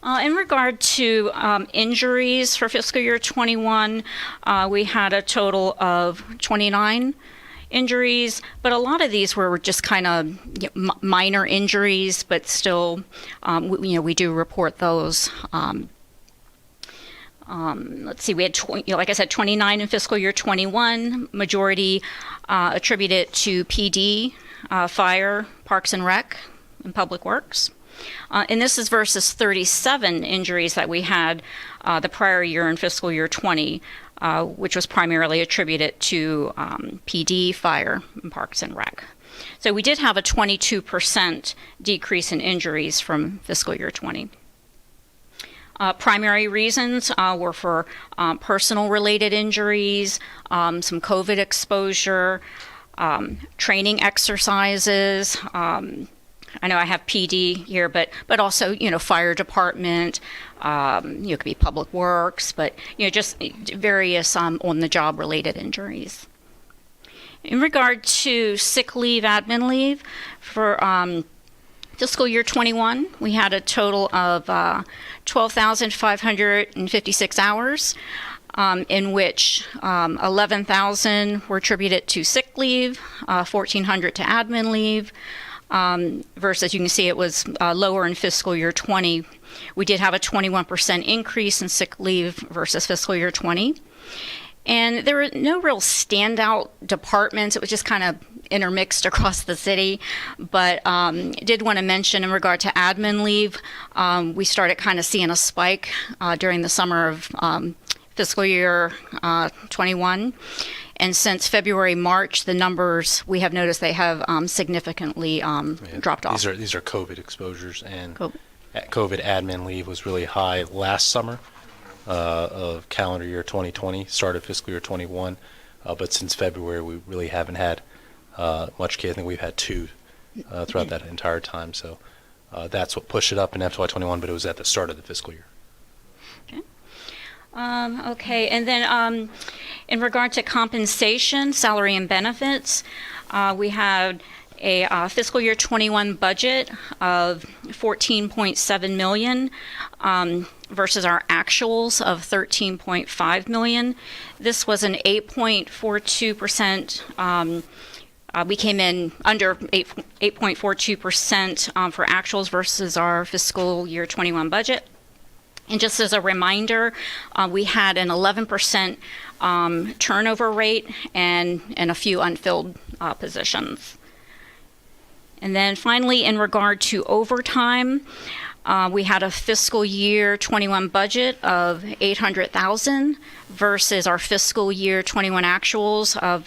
In regard to injuries for fiscal year 21, we had a total of 29 injuries, but a lot of these were just kind of minor injuries, but still, we do report those. Let's see, we had, like I said, 29 in fiscal year 21, majority attributed to PD, fire, Parks and Rec, and Public Works. And this is versus 37 injuries that we had the prior year in fiscal year 20, which was primarily attributed to PD, fire, and Parks and Rec. So we did have a 22% decrease in injuries from fiscal year 20. Primary reasons were for personal related injuries, some COVID exposure, training exercises, I know I have PD here, but also, fire department, it could be public works, but, just various on-the-job related injuries. In regard to sick leave, admin leave, for Fiscal year 21, we had a total of 12,556 hours, in which 11,000 were attributed to sick leave, 1,400 to admin leave, versus you can see it was lower in fiscal year 20. We did have a 21% increase in sick leave versus fiscal year 20. And there were no real standout departments. It was just kind of intermixed across the city. But did want to mention in regard to admin leave, we started kind of seeing a spike during the summer of fiscal year 21. And since February, March, the numbers we have noticed they have significantly dropped off. These are COVID exposures, and COVID admin leave was really high last summer of calendar year 2020, start of fiscal year 21. But since February, we really haven't had much case. I think we've had 2 throughout that entire time. So that's what pushed it up in FY21, but it was at the start of the fiscal year. Okay, and then in regard to compensation, salary and benefits, we had a fiscal year 21 budget of $14.7 million versus our actuals of $13.5 million. This was an 8.42%. We came in under 8.42% for actuals versus our fiscal year 21 budget. And just as a reminder, we had an 11% turnover rate and a few unfilled positions. And then finally, in regard to overtime, we had a fiscal year 21 budget of $800,000 versus our fiscal year 21 actuals of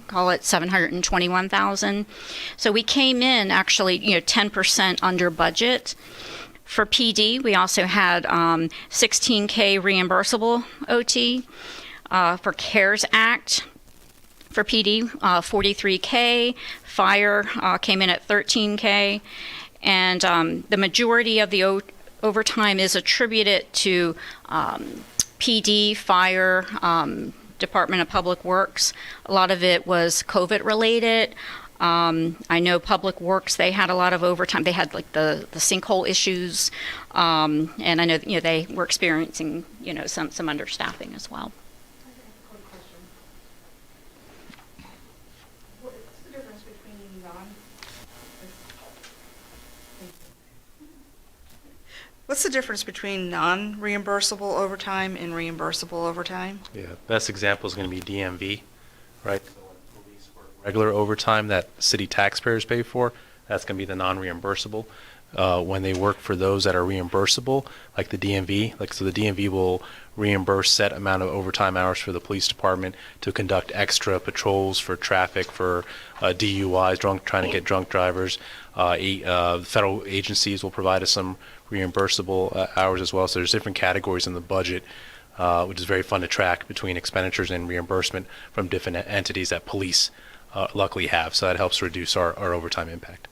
call it $721,000. So we came in actually 10% under budget. For PD, we also had $16K reimbursable OT. For CARES Act, for PD, $43K. Fire came in at $13K. And the majority of the overtime is attributed to PD, Fire, Department of Public Works. A lot of it was COVID related. I know Public Works, they had a lot of overtime. They had like the sinkhole issues, and I know they were experiencing some understaffing as well. What's the difference between non-reimbursable overtime and reimbursable overtime? Yeah, best example is going to be DMV, right? So when police work regular overtime that city taxpayers pay for, that's going to be the non-reimbursable. When they work for those that are reimbursable, like the DMV, so the DMV will reimburse set amount of overtime hours for the police department to conduct extra patrols for traffic, for DUIs, trying to get drunk drivers. Federal agencies will provide us some reimbursable hours as well. So there's different categories in the budget, which is very fun to track between expenditures and reimbursement from different entities that police luckily have. So that helps reduce our overtime impact.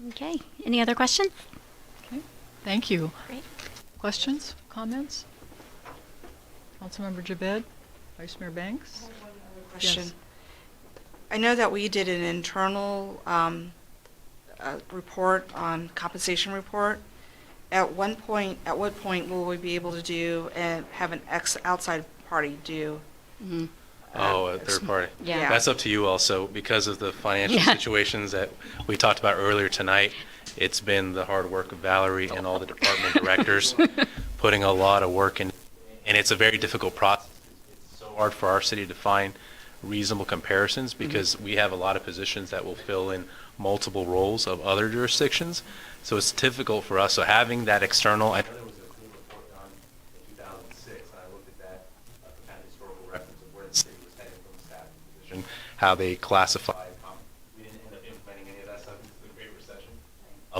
Okay, any other questions? Okay, thank you. Great. Questions, comments? Councilmember Jabed, Vice Mayor Banks? Question. Yes. I know that we did an internal report on compensation report. At what point will we be able to do and have an outside party do? Mm-hmm. A third party. Yeah. That's up to you also, because of the financial situations that we talked about earlier tonight. It's been the hard work of Valerie and all the department directors putting a lot of work in, and it's a very difficult process. It's so hard for our city to find reasonable comparisons because we have a lot of positions that will fill in multiple roles of other jurisdictions. So it's difficult for us. So having that external, I know there was a clean report done in 2006, and I looked at that kind of historical reference of where the city was heading from a staffing position, how they classified. We didn't end up implementing any of that stuff into the Great Recession.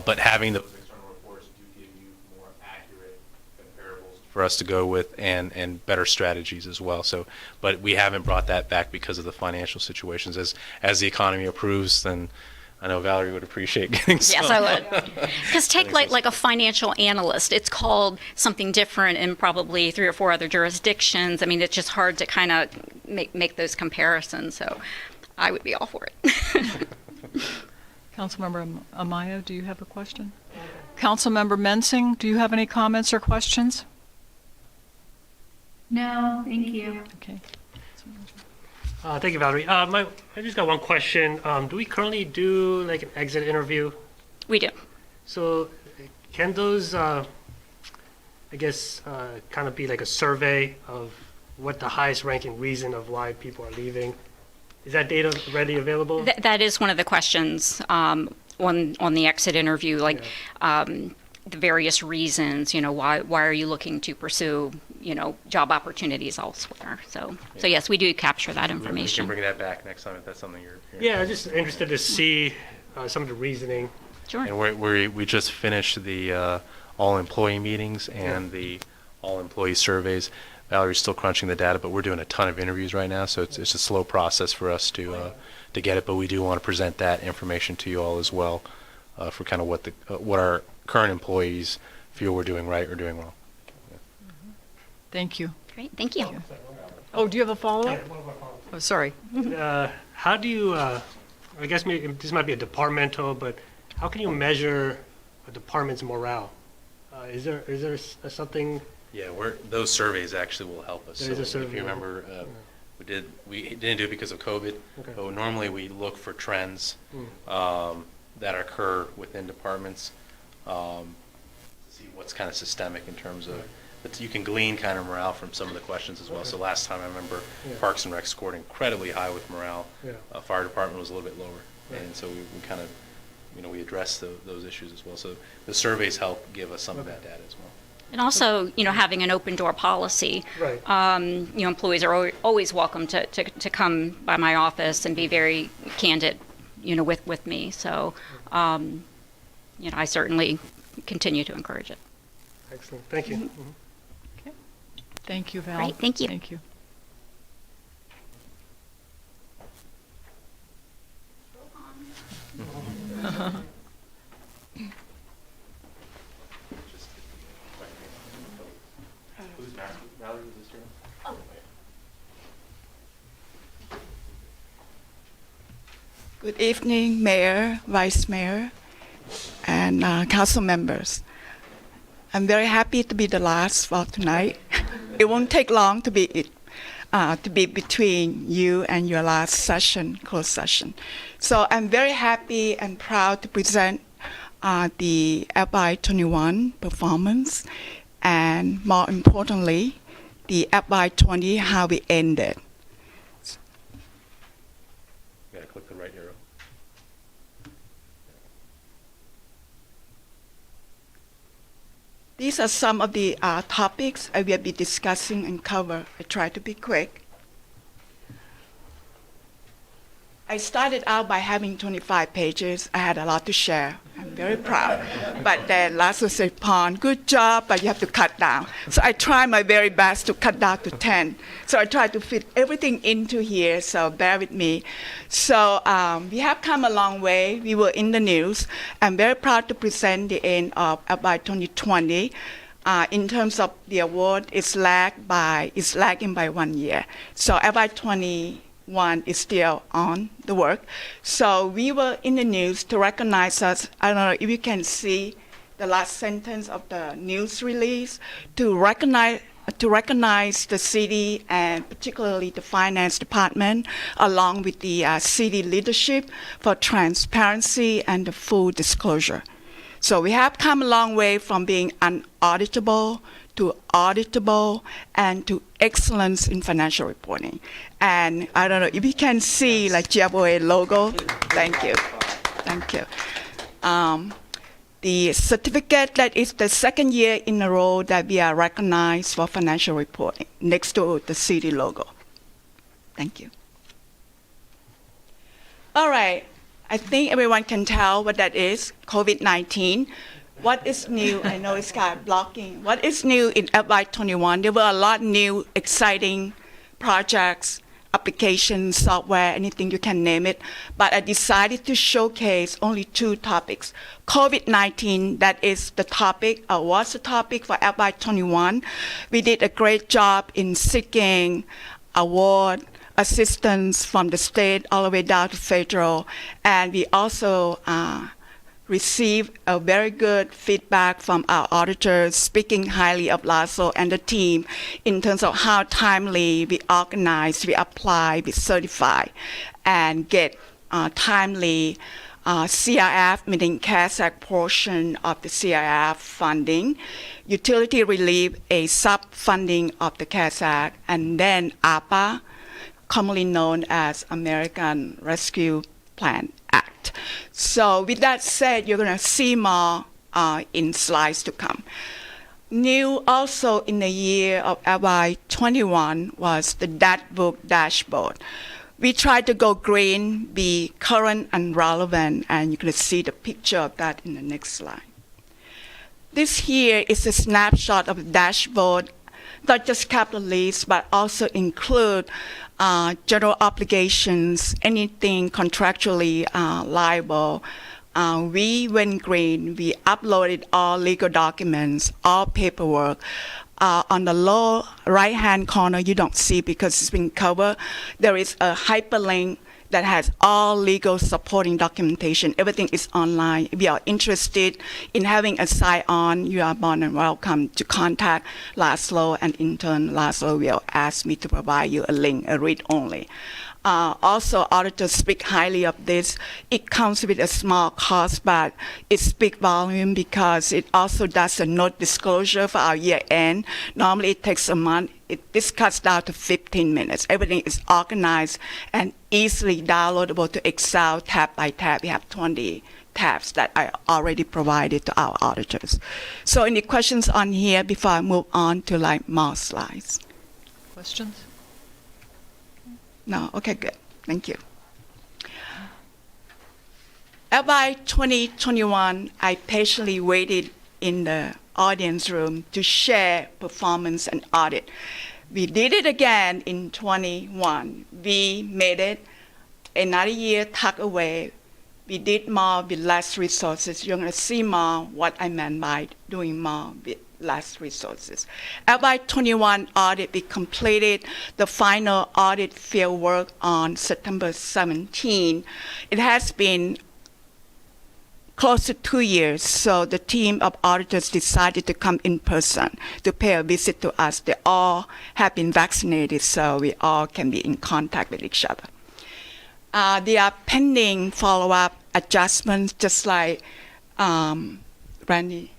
But having those external reports do give you more accurate comparables for us to go with and better strategies as well. So, but we haven't brought that back because of the financial situations. As the economy improves, then I know Valerie would appreciate getting some. Yes, I would. Because take like a financial analyst. It's called something different in probably 3 or 4 other jurisdictions. I mean, it's just hard to kind of make those comparisons. So I would be all for it. Councilmember Amaya, do you have a question? Councilmember Mensing, do you have any comments or questions? No, thank you. Okay. Thank you, Valerie. I just got one question. Do we currently do like an exit interview? We do. So can those, I guess, kind of be like a survey of what the highest ranking reason of why people are leaving? Is that data readily available? That is one of the questions on the exit interview, like the various reasons, why are you looking to pursue, job opportunities elsewhere? So yes, we do capture that We information. can bring that back next time if that's something you're. Yeah, I'm just interested to see some of the reasoning. Sure. And we just finished the all employee meetings and the all employee surveys. Valerie's still crunching the data, but we're doing a ton of interviews right now, so it's a slow process for us to get it. But we do want to present that information to you all as well, for kind of what our current employees feel we're doing right or doing wrong. Thank you. Great, thank you. Oh, do you have a follow-up? Oh, sorry. How do you, I guess this might be a departmental, but how can you measure a department's morale? Is there something? Yeah, those surveys actually will help us. There is a If survey. you remember, we didn't do it because of COVID, but normally we look for trends that occur within departments, to see what's kind of systemic in terms of, but you can glean kind of morale from some of the questions as well. So last time I remember Parks and Rec scored incredibly high with morale. Fire department was a little bit lower, and so we kind of, we address those issues as well. So the surveys help give us some of that data as well. And also, having an open door policy. Right. Employees are always welcome to come by my office and be very candid, with me. So, I certainly continue to encourage it. Excellent. Thank you. Okay. Thank you, Val. Great, thank you. Thank you. Good evening, Mayor, Vice Mayor, and council members. I'm very happy to be the last for tonight. It won't take long to be between you and your last session, closed session. So I'm very happy and proud to present the FY21 performance, and more importantly, the FY20, how we ended. You gotta click the right arrow. These are some of the topics I will be discussing and cover. I try to be quick. I started out by having 25 pages. I had a lot to share. I'm very proud. But then Lasso said, "Pon, good job, but you have to cut down." So I tried my very best to cut down to 10. So I tried to fit everything into here, so bear with me. So we have come a long way. We were in the news. I'm very proud to present the end of FY 2020. In terms of the award, it's lagging by 1 year. So FY 21 is still on the work. So we were in the news to recognize us. I don't know if you can see the last sentence of the news release, to recognize the city and particularly the finance department, along with the city leadership, for transparency and the full disclosure. So we have come a long way from being unauditable to auditable and to excellence in financial reporting. And I don't know if you can see like GFOA logo. Thank you. Thank you. The certificate, that is the second year in a row that we are recognized for financial reporting next to the city logo. Thank you. All right. I think everyone can tell what that is, COVID-19. What is new? I know it's kind of blocking. What is new in FY21? There were a lot of new, exciting projects, applications, software, anything you can name it. But I decided to showcase only 2 topics. COVID-19, that is the topic, was the topic for FY21. We did a great job in seeking award, assistance from the state all the way down to federal. And we also received a very good feedback from our auditors, speaking highly of LASSO and the team in terms of how timely we organize, we apply, we certify, and get timely CRF, meaning CARES Act portion of the CRF funding, utility relief, a sub-funding of the CARES Act, and then APA, commonly known as American Rescue Plan Act. So with that said, you're going to see more in slides to come. New also in the year of FY21 was the dashbook dashboard. We tried to go green, be current and relevant, and you're going to see the picture of that in the next slide. This here is a snapshot of the dashboard, not just capital lease, but also include general obligations, anything contractually liable. We went green. We uploaded all legal documents, all paperwork. On the lower right-hand corner, you don't see because it's been covered. There is a hyperlink that has all legal supporting documentation. Everything is online. If you are interested in having a sign-on, you are more than welcome to contact Laszlo, and in turn, Laszlo will ask me to provide you a link, a read-only. Also, auditors speak highly of this. It comes with a small cost, but it speaks volume because it also does a note disclosure for our year end. Normally, it takes a month. This cuts down to 15 minutes. Everything is organized and easily downloadable to Excel tab by tab. We have 20 tabs that I already provided to our auditors. So any questions on here before I move on to more slides? Questions? No? Okay, good. Thank you. FY 2021, I patiently waited in the audience room to share performance and audit. We did it again in 21. We made it another year tucked away. We did more with less resources. You're going to see more what I meant by doing more with less resources. FY 21 audit, we completed the final audit field work on September 17. It has been close to 2 years, so the team of auditors decided to come in person to pay a visit to us. They all have been vaccinated, so we all can be in contact with each other. They are pending follow-up adjustments, just like Randy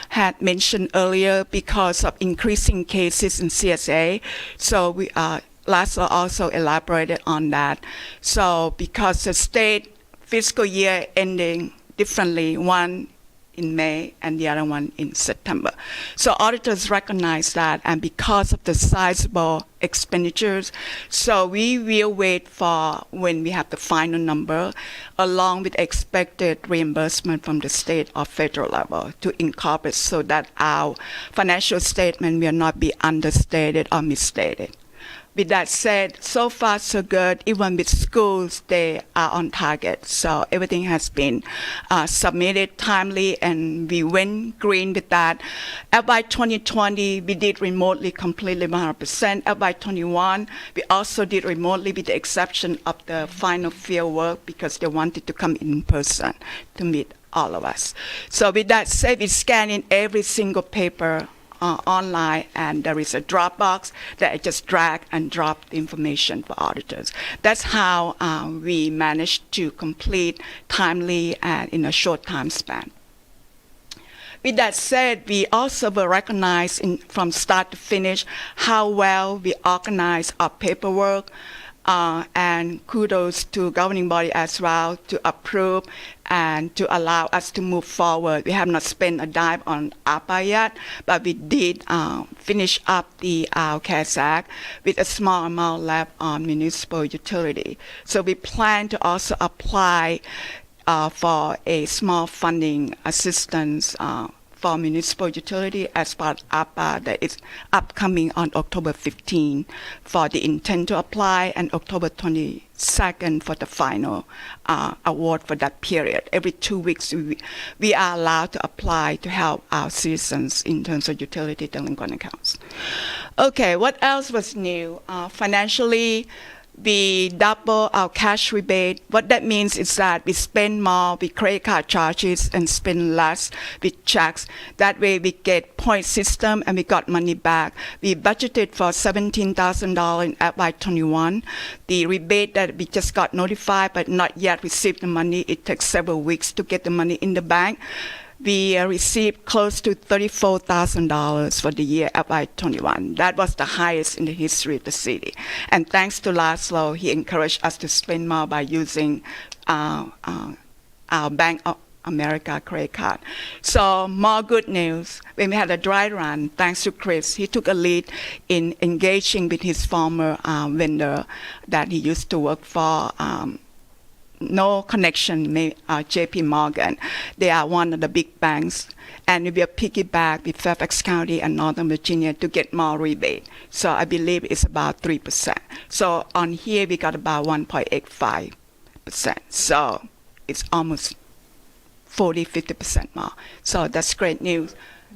had mentioned earlier, because of increasing cases in CSA. So we Laszlo also elaborated on that. So because the state fiscal year ending differently, one in May and the other one in September. So auditors recognize that, and because of the sizable expenditures, so we will wait for when we have the final number, along with expected reimbursement from the state or federal level to incorporate so that our financial statement will not be understated or misstated. With that said, so far so good. Even with schools, they are on target. So everything has been submitted timely, and we went green with that. FY 2020, we did remotely completely 100%. FY 21, we also did remotely with the exception of the final field work because they wanted to come in person to meet all of us. So with that said, we scan in every single paper online, and there is a Dropbox that I just drag and drop the information for auditors. That's how we managed to complete timely and in a short time span. With that said, we also will recognize from start to finish how well we organize our paperwork, and kudos to governing body as well to approve and to allow us to move forward. We have not spent a dime on APA yet, but we did finish up the CARES Act with a small amount left on municipal utility. So we plan to also apply for a small funding assistance for municipal utility as part of APA that is upcoming on October 15 for the intent to apply and October 22nd for the final award for that period. Every 2 weeks, we are allowed to apply to help our citizens in terms of utility delinquent accounts. Okay, what else was new? Financially, we double our cash rebate. What that means is that we spend more with credit card charges and spend less with checks. That way we get point system and we got money back. We budgeted for $17,000 in FY21. The rebate that we just got notified but not yet received the money, it takes several weeks to get the money in the bank. We received close to $34,000 for the year FY21. That was the highest in the history of the city. And thanks to Laszlo, he encouraged us to spend more by using our Bank of America credit card. So more good news. When we had a dry run, thanks to Chris, he took a lead in engaging with his former vendor that he used to work for, no connection, JP Morgan. They are one of the big banks, and we will piggyback with Fairfax County and Northern Virginia to get more rebate. So I believe it's about 3%. So on here, we got about 1.85%. So it's almost 40-50% more. So that's great news.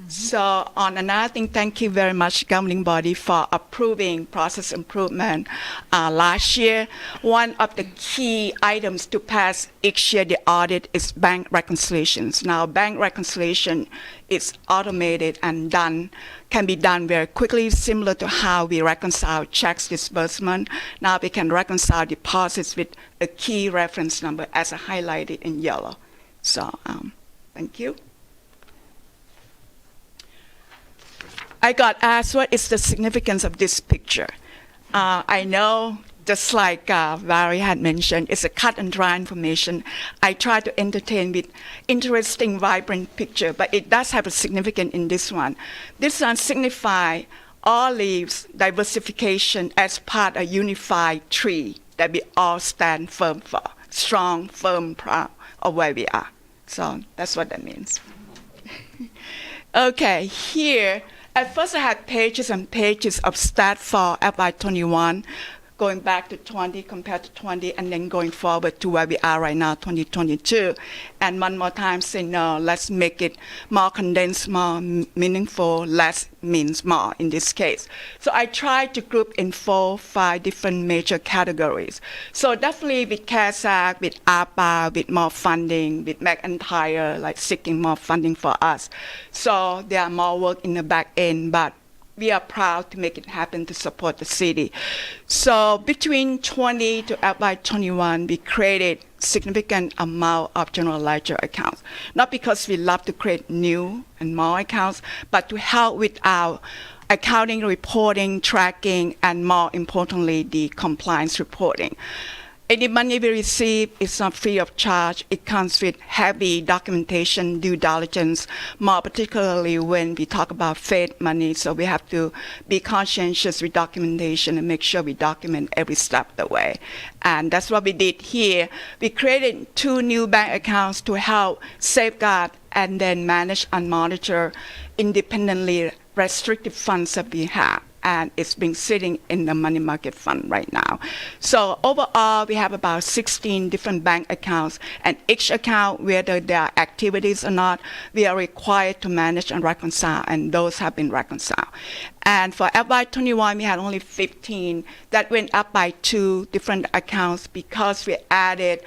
So on another thing, thank you very much, governing body, for approving process improvement. Last year, one of the key items to pass each year the audit is bank reconciliations. Now, bank reconciliation is automated and can be done very quickly, similar to how we reconcile checks disbursement. Now we can reconcile deposits with a key reference number as highlighted in yellow. So, thank you. I got asked, what is the significance of this picture? I know, just like Valerie had mentioned, it's a cut and dry information. I try to entertain with interesting, vibrant picture, but it does have a significance in this one. This one signifies all leaves diversification as part of a unified tree that we all stand firm for, strong, firm, proud of where we are. So that's what that means. Okay, here, at first I had pages and pages of stat for FY21, going back to 20 compared to 20, and then going forward to where we are right now, 2022. And one more time say, no, let's make it more condensed, more meaningful, less means more in this case. So I tried to group in 4-5 different major categories. So definitely with CARES Act, with APA, with more funding, with McIntyre, like seeking more funding for us. So there are more work in the back end, but we are proud to make it happen to support the city. So between 20 to FY21, we created significant amount of general ledger accounts. Not because we love to create new and more accounts, but to help with our accounting, reporting, tracking, and more importantly, the compliance reporting. Any money we receive is not free of charge. It comes with heavy documentation, due diligence, more particularly when we talk about Fed money. So we have to be conscientious with documentation and make sure we document every step of the way. And that's what we did here. We created 2 new bank accounts to help safeguard and then manage and monitor independently restricted funds that we have. And it's been sitting in the money market fund right now. So overall, we have about 16 different bank accounts, and each account, whether there are activities or not, we are required to manage and reconcile, and those have been reconciled. And for FY21, we had only 15. That went up by 2 different accounts because we added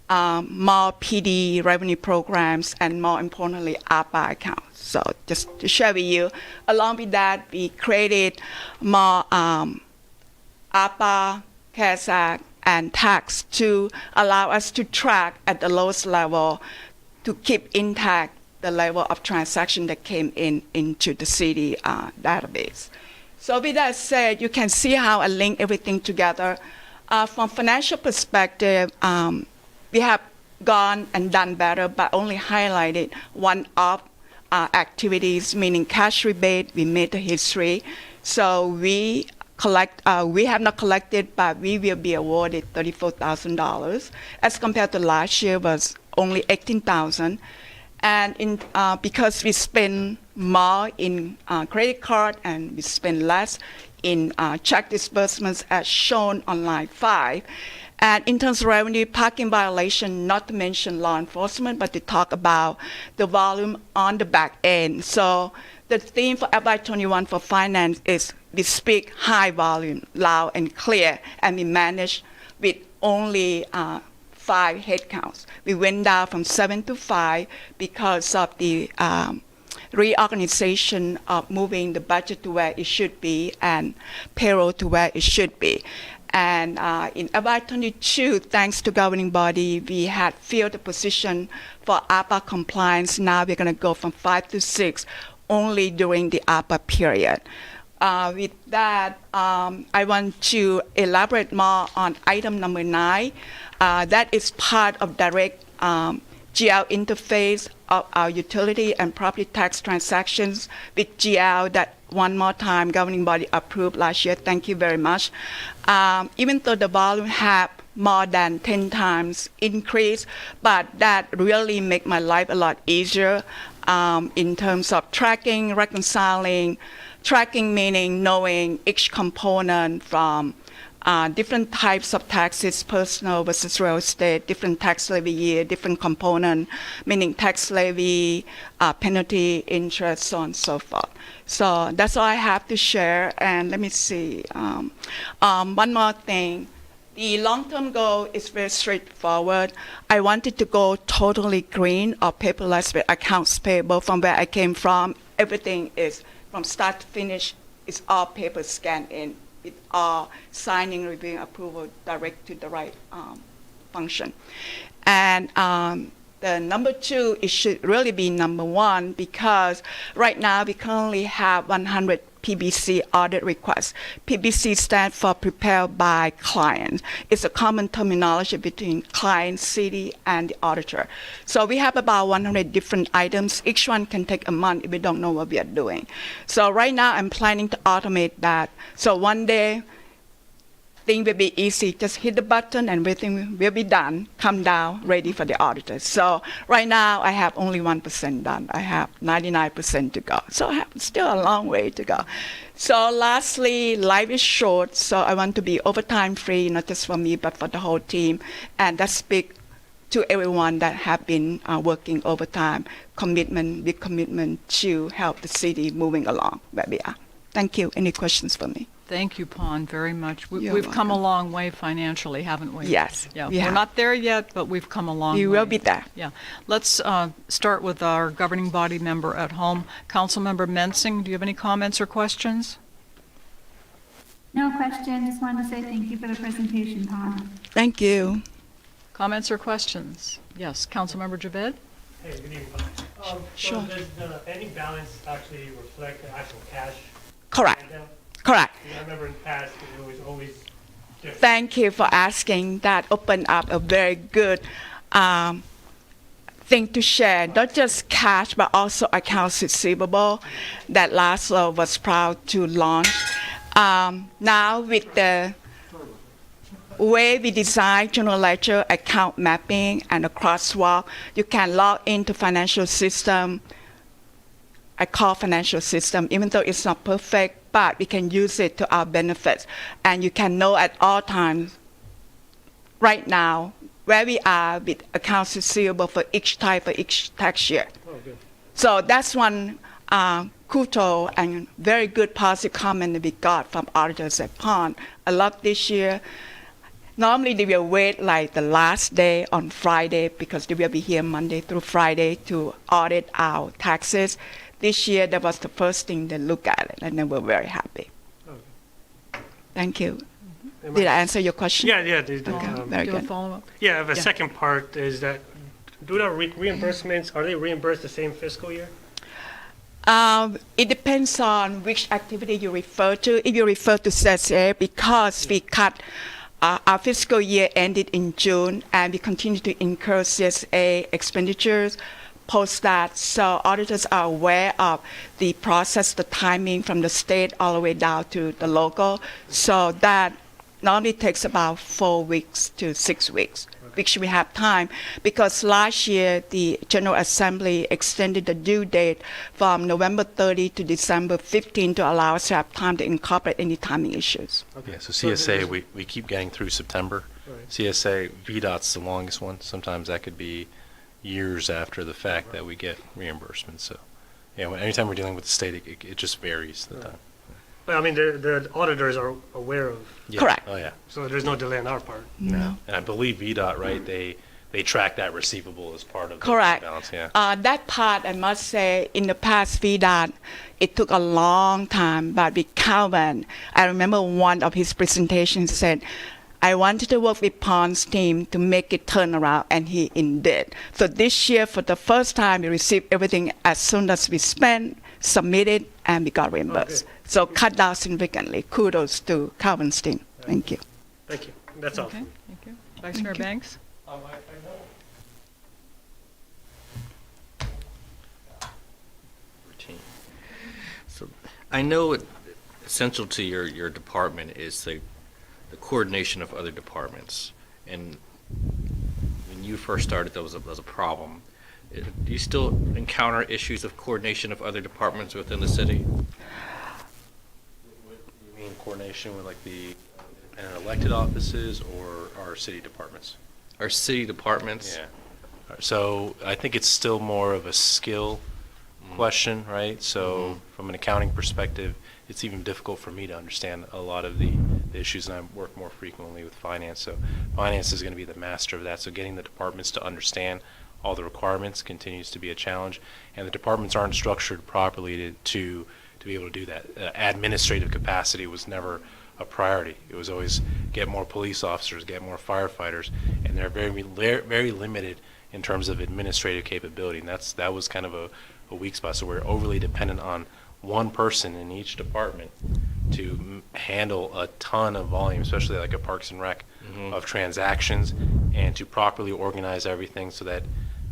more PD revenue programs and, more importantly, APA accounts. So just to share with you, along with that, we created more APA, CARES Act, and tax to allow us to track at the lowest level to keep intact the level of transaction that came into the city database. So with that said, you can see how I link everything together. From financial perspective, we have gone and done better, but only highlighted one-off activities, meaning cash rebate. We made the history. So we have not collected, but we will be awarded $34,000 as compared to last year was only $18,000. And because we spend more in credit card and we spend less in check disbursements as shown on line 5. And in terms of revenue, parking violation, not to mention law enforcement, but to talk about the volume on the back end. So the theme for FY21 for finance is we speak high volume, loud and clear, and we manage with only 5 headcounts. We went down from 7 to 5 because of the reorganization of moving the budget to where it should be and payroll to where it should be. And in FY22, thanks to governing body, we had filled the position for APA compliance. Now we're going to go from 5 to 6 only during the APA period. With that, I want to elaborate more on item number 9. That is part of direct GL interface of our utility and property tax transactions with GL that one more time governing body approved last year. Thank you very much. Even though the volume have more than 10 times increase, but that really make my life a lot easier in terms of tracking, reconciling. Tracking meaning knowing each component from different types of taxes, personal versus real estate, different tax levy year, different component, meaning tax levy, penalty, interest, so on and so forth. So that's all I have to share. And let me see. One more thing. The long-term goal is very straightforward. I wanted to go totally green or paperless with accounts payable from where I came from. Everything is from start to finish, it's all paper scanned in. With all signing, reviewing, approval direct to the right function. And the number 2, it should really be number 1 because right now we currently have 100 PBC audit requests. PBC stands for prepared by client. It's a common terminology between client, city, and the auditor. So we have about 100 different items. Each one can take a month if we don't know what we are doing. So right now I'm planning to automate that. So one day, thing will be easy. Just hit the button and everything will be done, come down, ready for the auditors. So right now I have only 1% done. I have 99% to go. So I have still a long way to go. So lastly, life is short, so I want to be overtime free, not just for me, but for the whole team. And that speaks to everyone that have been working overtime, big commitment to help the city moving along where we are. Thank you. Any questions for me? Thank you, Pon, very much. You're We've come a welcome. long way financially, haven't we? Yes, Yeah, we we're have. not there yet, but we've come a long way. You will be there. Yeah. Let's start with our governing body member at home. Councilmember Mensing, do you have any comments or questions? No question. Just wanted to say thank you for the presentation, Pon. Thank you. Comments or questions? Yes, Councilmember Javed? Hey, good evening. Sure. So does the ending balance actually reflect the actual cash? Correct. handout? Correct. I remember in the past, it was always different. Thank you for asking. That opened up a very good thing to share, not just cash, but also accounts receivable that Laszlo was proud to launch. Now with the way we design general ledger account mapping and a crosswalk, you can log into financial system. I call financial system, even though it's not perfect, but we can use it to our benefits. And you can know at all times, right now, where we are with accounts receivable for each type for each tax year. Oh, good. So that's one kudo and very good positive comment that we got from auditors at Pond. I love this year. Normally they will wait like the last day on Friday because they will be here Monday through Friday to audit our taxes. This year, that was the first thing they look at it, and they were very happy. Okay. Thank you. Am Did I answer your question? Yeah. Okay, Do very you have a good. follow-up? Yeah, I have a Yeah. second part is that, do the reimbursements, are they reimbursed the same fiscal year? It depends on which activity you refer to. If you refer to CSA, because we cut our fiscal year ended in June, and we continue to incur CSA expenditures post that. So auditors are aware of the process, the timing from the state all the way down to the local. So that normally takes about 4 weeks to 6 weeks. Okay. which we have time, because last year the General Assembly extended the due date from November 30 to December 15 to allow us to have time to incorporate any timing issues. Yeah, so CSA, we keep getting through September. Right. CSA, VDOT's the longest one. Sometimes that could be years after the fact that we get reimbursement. So, yeah, anytime we're dealing with the state, it just varies the time. Well, I mean, the auditors are aware of, Yeah. Correct. Oh, yeah. so there's no delay on our part. No. And I believe VDOT, right, they track that receivable as part of Correct. the balance, yeah. That part, I must say, in the past, VDOT, it took a long time, but with Calvin, I remember one of his presentations said, I wanted to work with Pon's team to make it turn around, and he indeed. So this year, for the first time, we received everything as soon as we spent, submitted, and we got reimbursed. Okay. So cut down significantly. Kudos to Calvin's team. Thank you. Thank you. That's all. Okay, thank you. Vice Mayor Banks? I know. Routine. So I know essential to your department is the coordination of other departments. And when you first started, that was a problem. Do you still encounter issues of coordination of other departments within the city? You mean coordination with like the elected offices or our city departments? Our city departments? Yeah. So I think it's still more of a skill question, right? So from an accounting perspective, it's even difficult for me to understand a lot of the issues, and I work more frequently with finance. So finance is going to be the master of that. So getting the departments to understand all the requirements continues to be a challenge, and the departments aren't structured properly to be able to do that. Administrative capacity was never a priority. It was always get more police officers, get more firefighters, and they're very limited in terms of administrative capability, and that was kind of a weak spot. So we're overly dependent on one person in each department to handle a ton of volume, especially like a Parks and Rec of transactions, and to properly organize everything so that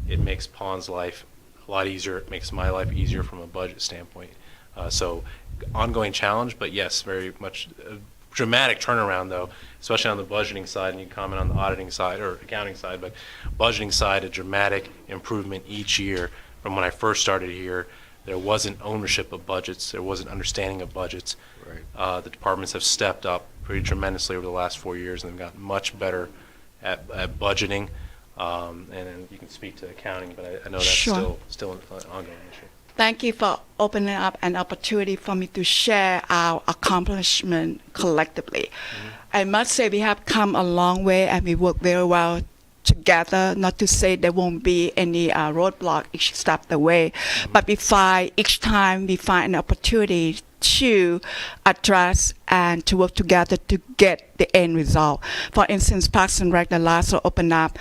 it makes Pon's life a lot easier. It makes my life easier from a budget standpoint. So ongoing challenge, but yes, very much a dramatic turnaround though, especially on the budgeting side, and you comment on the auditing side or accounting side, but budgeting side, a dramatic improvement each year. From when I first started here, there wasn't ownership of budgets, there wasn't understanding of budgets. Right. The departments have stepped up pretty tremendously over the last 4 years, and they've gotten much better at budgeting. And then you can speak to accounting, but I know that's Sure. still an ongoing issue. Thank you for opening up an opportunity for me to share our accomplishment collectively. I must say we have come a long way, and we work very well together. Not to say there won't be any roadblock each step of the way, but each time we find an opportunity to address and to work together to get the end result. For instance, Parks and Rec, the last will open up.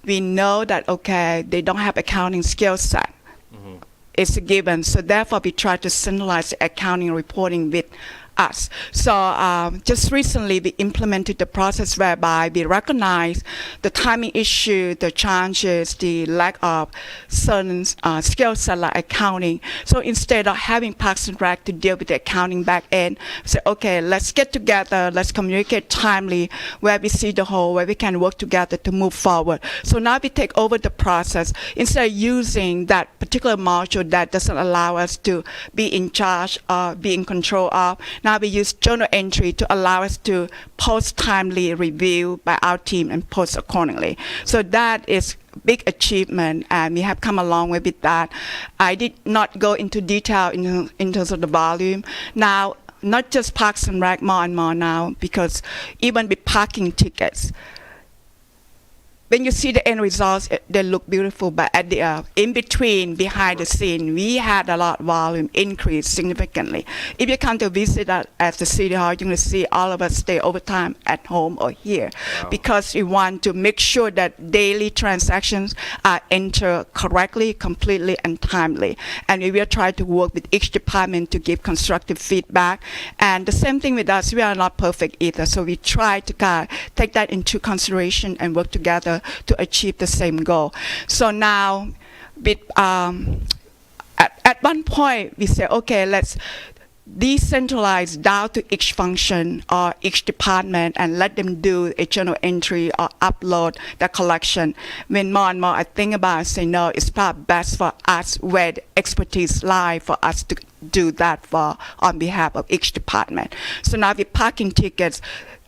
We know that, okay, they don't have accounting skill set. It's a given. So therefore, we try to centralize the accounting reporting with us. So just recently, we implemented the process whereby we recognize the timing issue, the challenges, the lack of certain skill set like accounting. So instead of having Parks and Rec to deal with the accounting back end, we say, okay, let's get together, let's communicate timely where we see the hole, where we can work together to move forward. So now we take over the process. Instead of using that particular module that doesn't allow us to be in charge or be in control of, now we use journal entry to allow us to post timely review by our team and post accordingly. So that is big achievement, and we have come a long way with that. I did not go into detail in terms of the volume. Now, not just Parks and Rec, more and more now, because even with parking tickets, when you see the end results, they look beautiful, but at the in between, behind the scene, we had a lot of volume increase significantly. If you come to visit us at the City Hall, you're going to see all of us stay overtime at home or here, because we want to make sure that daily transactions are entered correctly, completely, and timely. And we will try to work with each department to give constructive feedback. And the same thing with us, we are not perfect either, so we try to take that into consideration and work together to achieve the same goal. So now, at one point, we say, okay, let's decentralize down to each function or each department and let them do a journal entry or upload the collection. When more and more I think about it, I say, no, it's probably best for us where the expertise lies for us to do that for on behalf of each department. So now with parking tickets,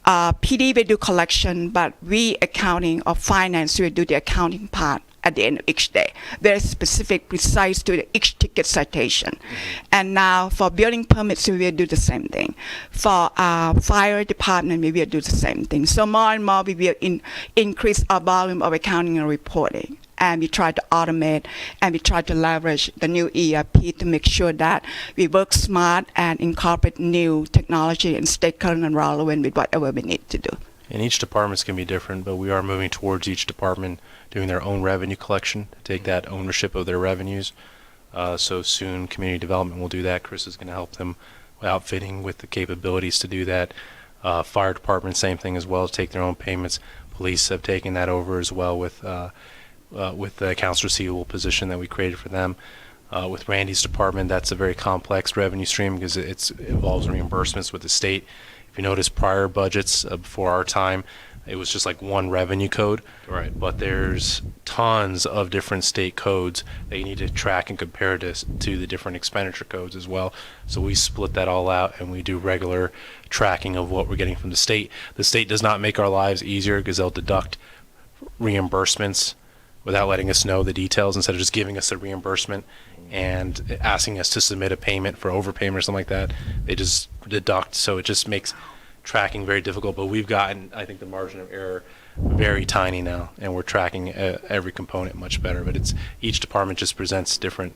PD will do collection, but we accounting or finance will do the accounting part at the end of each day. Very specific, precise to each ticket citation. And now for building permits, we will do the same thing. For fire department, we will do the same thing. So more and more, we will increase our volume of accounting and reporting. And we try to automate, and we try to leverage the new ERP to make sure that we work smart and incorporate new technology and stay current and relevant with whatever we need to do. And each department's going to be different, but we are moving towards each department doing their own revenue collection to take that ownership of their revenues. So soon, community development will do that. Chris is going to help them outfitting with the capabilities to do that. Fire department, same thing as well, take their own payments. Police have taken that over as well with the accounts receivable position that we created for them. With Randy's department, that's a very complex revenue stream because it involves reimbursements with the state. If you notice prior budgets before our time, it was just like one revenue code. Right. But there's tons of different state codes that you need to track and compare to the different expenditure codes as well. So we split that all out and we do regular tracking of what we're getting from the state. The state does not make our lives easier because they'll deduct reimbursements without letting us know the details instead of just giving us a reimbursement and asking us to submit a payment for overpayment or something like that. They just deduct, so it just makes tracking very difficult. But we've gotten, I think, the margin of error very tiny now, and we're tracking every component much better. But it's each department just presents different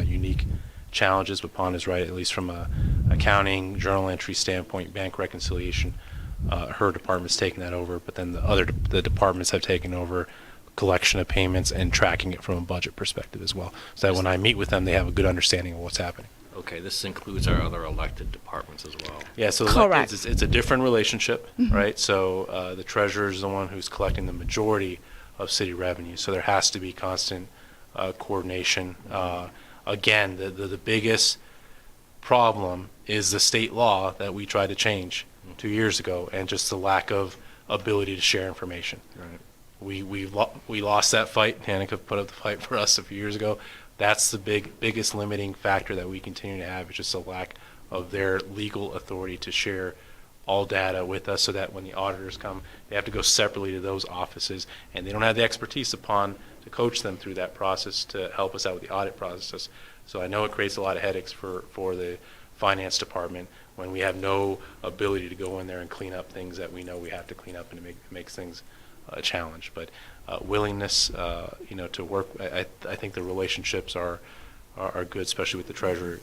unique challenges. But Pon is right, at least from a accounting, journal entry standpoint, bank reconciliation. Her department's taken that over, but then the departments have taken over collection of payments and tracking it from a budget perspective as well, so that when I meet with them, they have a good understanding of what's happening. Okay, this includes our other elected departments as well. Yeah, so Correct. It's a different relationship, right? So the treasurer is the one who's collecting the majority of city revenue, so there has to be constant coordination. Again, the biggest problem is the state law that we tried to change 2 years ago, and just the lack of ability to share information. Right. We lost that fight. Hanukkah put up the fight for us a few years ago. That's the biggest limiting factor that we continue to have. It's just a lack of their legal authority to share all data with us, so that when the auditors come, they have to go separately to those offices, and they don't have the expertise upon to coach them through that process to help us out with the audit process. So I know it creates a lot of headaches for the finance department when we have no ability to go in there and clean up things that we know we have to clean up, and it makes things a challenge. But willingness, to work. I think the relationships are good, especially with the treasurer.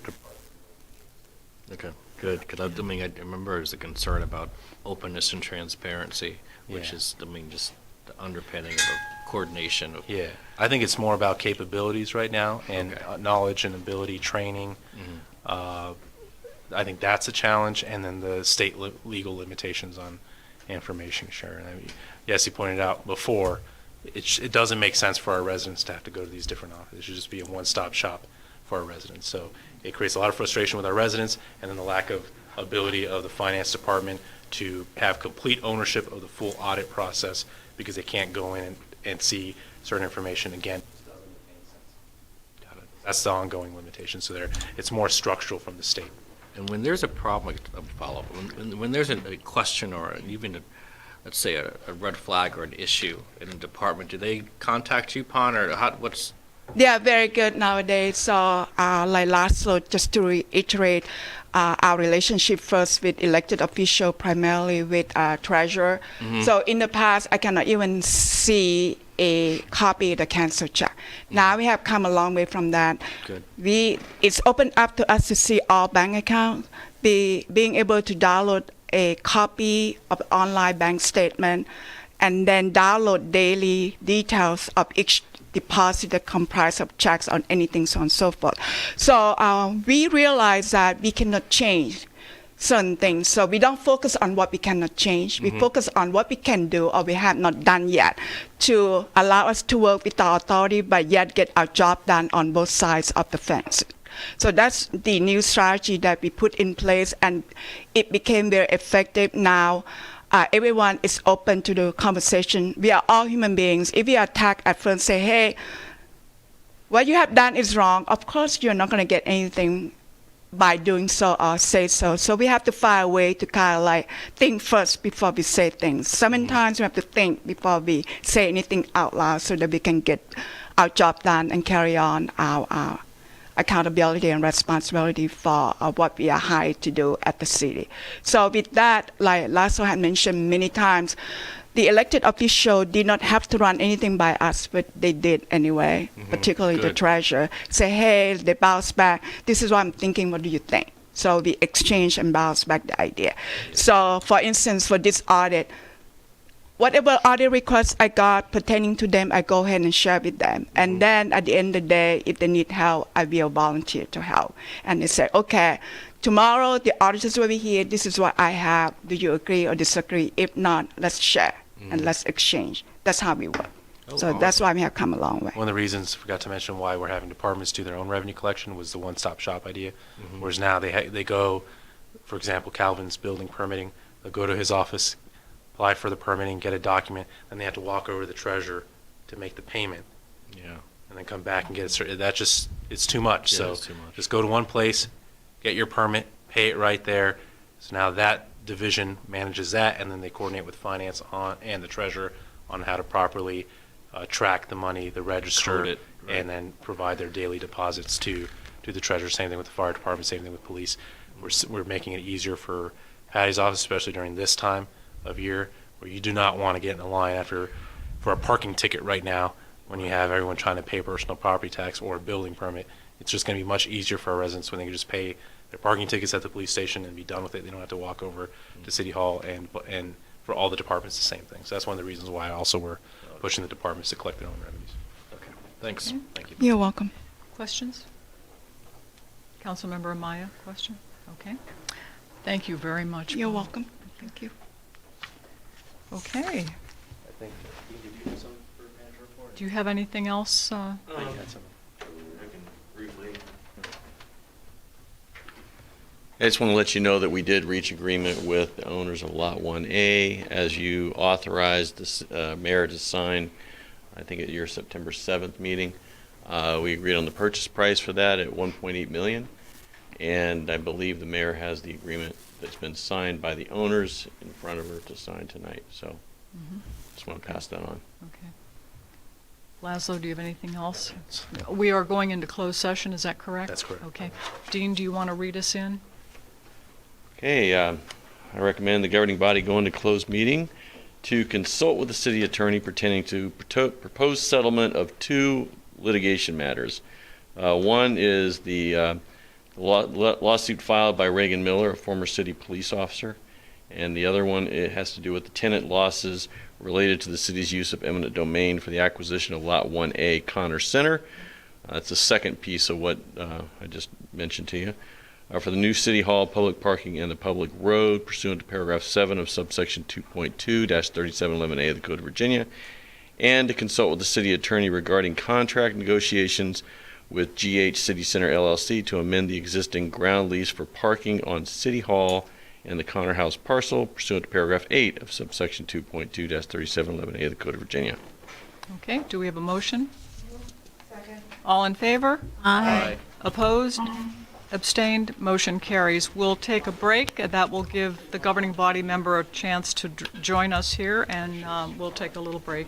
Okay, good. Because I remember there's a concern about openness and transparency, which is, just the underpinning of coordination. Yeah, I think it's more about capabilities right now and knowledge and ability, training. I think that's a challenge, and then the state legal limitations on information sharing. I mean, Yesy pointed out before, it doesn't make sense for our residents to have to go to these different offices. It should just be a one-stop shop for our residents. So it creates a lot of frustration with our residents, and then the lack of ability of the finance department to have complete ownership of the full audit process, because they can't go in and see certain information again. That's the ongoing limitation. So it's more structural from the state. And when there's a problem, a follow-up, when there's a question or even let's say a red flag or an issue in a department, do they contact you, Pon, or what's? They are very good nowadays. So like lastly, just to reiterate, our relationship first with elected official, primarily with treasurer. So in the past, I cannot even see a copy of the cancel check. Now we have come a long way from that. Good. It's opened up to us to see all bank accounts, being able to download a copy of online bank statement, and then download daily details of each deposit that comprise of checks on anything, so on and so forth. So we realize that we cannot change certain things. So we don't focus on what we cannot change. We focus on what we can do or we have not done yet to allow us to work with our authority, but yet get our job done on both sides of the fence. So that's the new strategy that we put in place, and it became very effective now. Everyone is open to the conversation. We are all human beings. If we are attacked at first, say, hey, what you have done is wrong, of course you're not going to get anything by doing so or say so. So we have to find a way to kind of like think first before we say things. Sometimes we have to think before we say anything out loud so that we can get our job done and carry on our accountability and responsibility for what we are hired to do at the city. So with that, like Lasso had mentioned many times, the elected official did not have to run anything by us, but they did anyway, particularly the Good. treasurer. Say, hey, they bounce back. This is what I'm thinking. What do you think? So we exchange and bounce back the idea. So, for instance, for this audit, whatever audit requests I got pertaining to them, I go ahead and share with them. And then at the end of the day, if they need help, I will volunteer to help. And they say, okay, tomorrow the auditors will be here. This is what I have. Do you agree or disagree? If not, let's share and let's exchange. That's how we work. So that's why we have come a long way. One of the reasons, forgot to mention, why we're having departments do their own revenue collection was the one-stop shop idea. Whereas now they go, for example, Calvin's building permitting, they'll go to his office, apply for the permitting, get a document, then they have to walk over to the treasurer to make the payment. Yeah. And then come back and get it. That just, it's too much. Yeah, So it's too much. just go to one place, get your permit, pay it right there. So now that division manages that, and then they coordinate with finance and the treasurer on how to properly track the money, the register, Code it, right. and then provide their daily deposits to the treasurer. Same thing with the fire department, same thing with police. We're making it easier for Patty's office, especially during this time of year, where you do not want to get in a line for a parking ticket right now when you have everyone trying to pay personal property tax or a building permit. It's just going to be much easier for our residents when they can just pay their parking tickets at the police station and be done with it. They don't have to walk over to City Hall, and for all the departments, the same thing. So that's one of the reasons why also we're pushing the departments to collect their own revenues. Okay, thanks. Thank you. You're welcome. Questions? Councilmember Amaya, question? Okay. Thank you very much. You're Paul. welcome. Thank you. Okay. I think, did you have something for manager report? Do you have anything else? I think you had something. I can briefly. I just want to let you know that we did reach agreement with the owners of Lot 1A as you authorized the mayor to sign, I think at your September 7th meeting. We agreed on the purchase price for that at $1.8 million, and I believe the mayor has the agreement that's been signed by the owners in front of her to sign tonight. So just want to pass that on. Okay. Laszlo, do you have anything else? We are going into closed session, is that correct? That's correct. Okay. Dean, do you want to read us in? Okay, I recommend the governing body go into closed meeting to consult with the city attorney pertaining to proposed settlement of two litigation matters. One is the lawsuit filed by Reagan Miller, a former city police officer, and the other one, it has to do with the tenant losses related to the city's use of eminent domain for the acquisition of Lot 1A Connor Center. That's the second piece of what I just mentioned to you. For the new City Hall, public parking, and the public road pursuant to paragraph 7 of subsection 2.2-3711A of the Code of Virginia, and to consult with the city attorney regarding contract negotiations with GH City Center LLC to amend the existing ground lease for parking on City Hall and the Connor House parcel pursuant to paragraph 8 of subsection 2.2-3711A of the Code of Virginia. Okay, do we have a motion? Second. All in favor? Aye. Opposed? Abstained? Motion carries. We'll take a break. That will give the governing body member a chance to join us here, and we'll take a little break.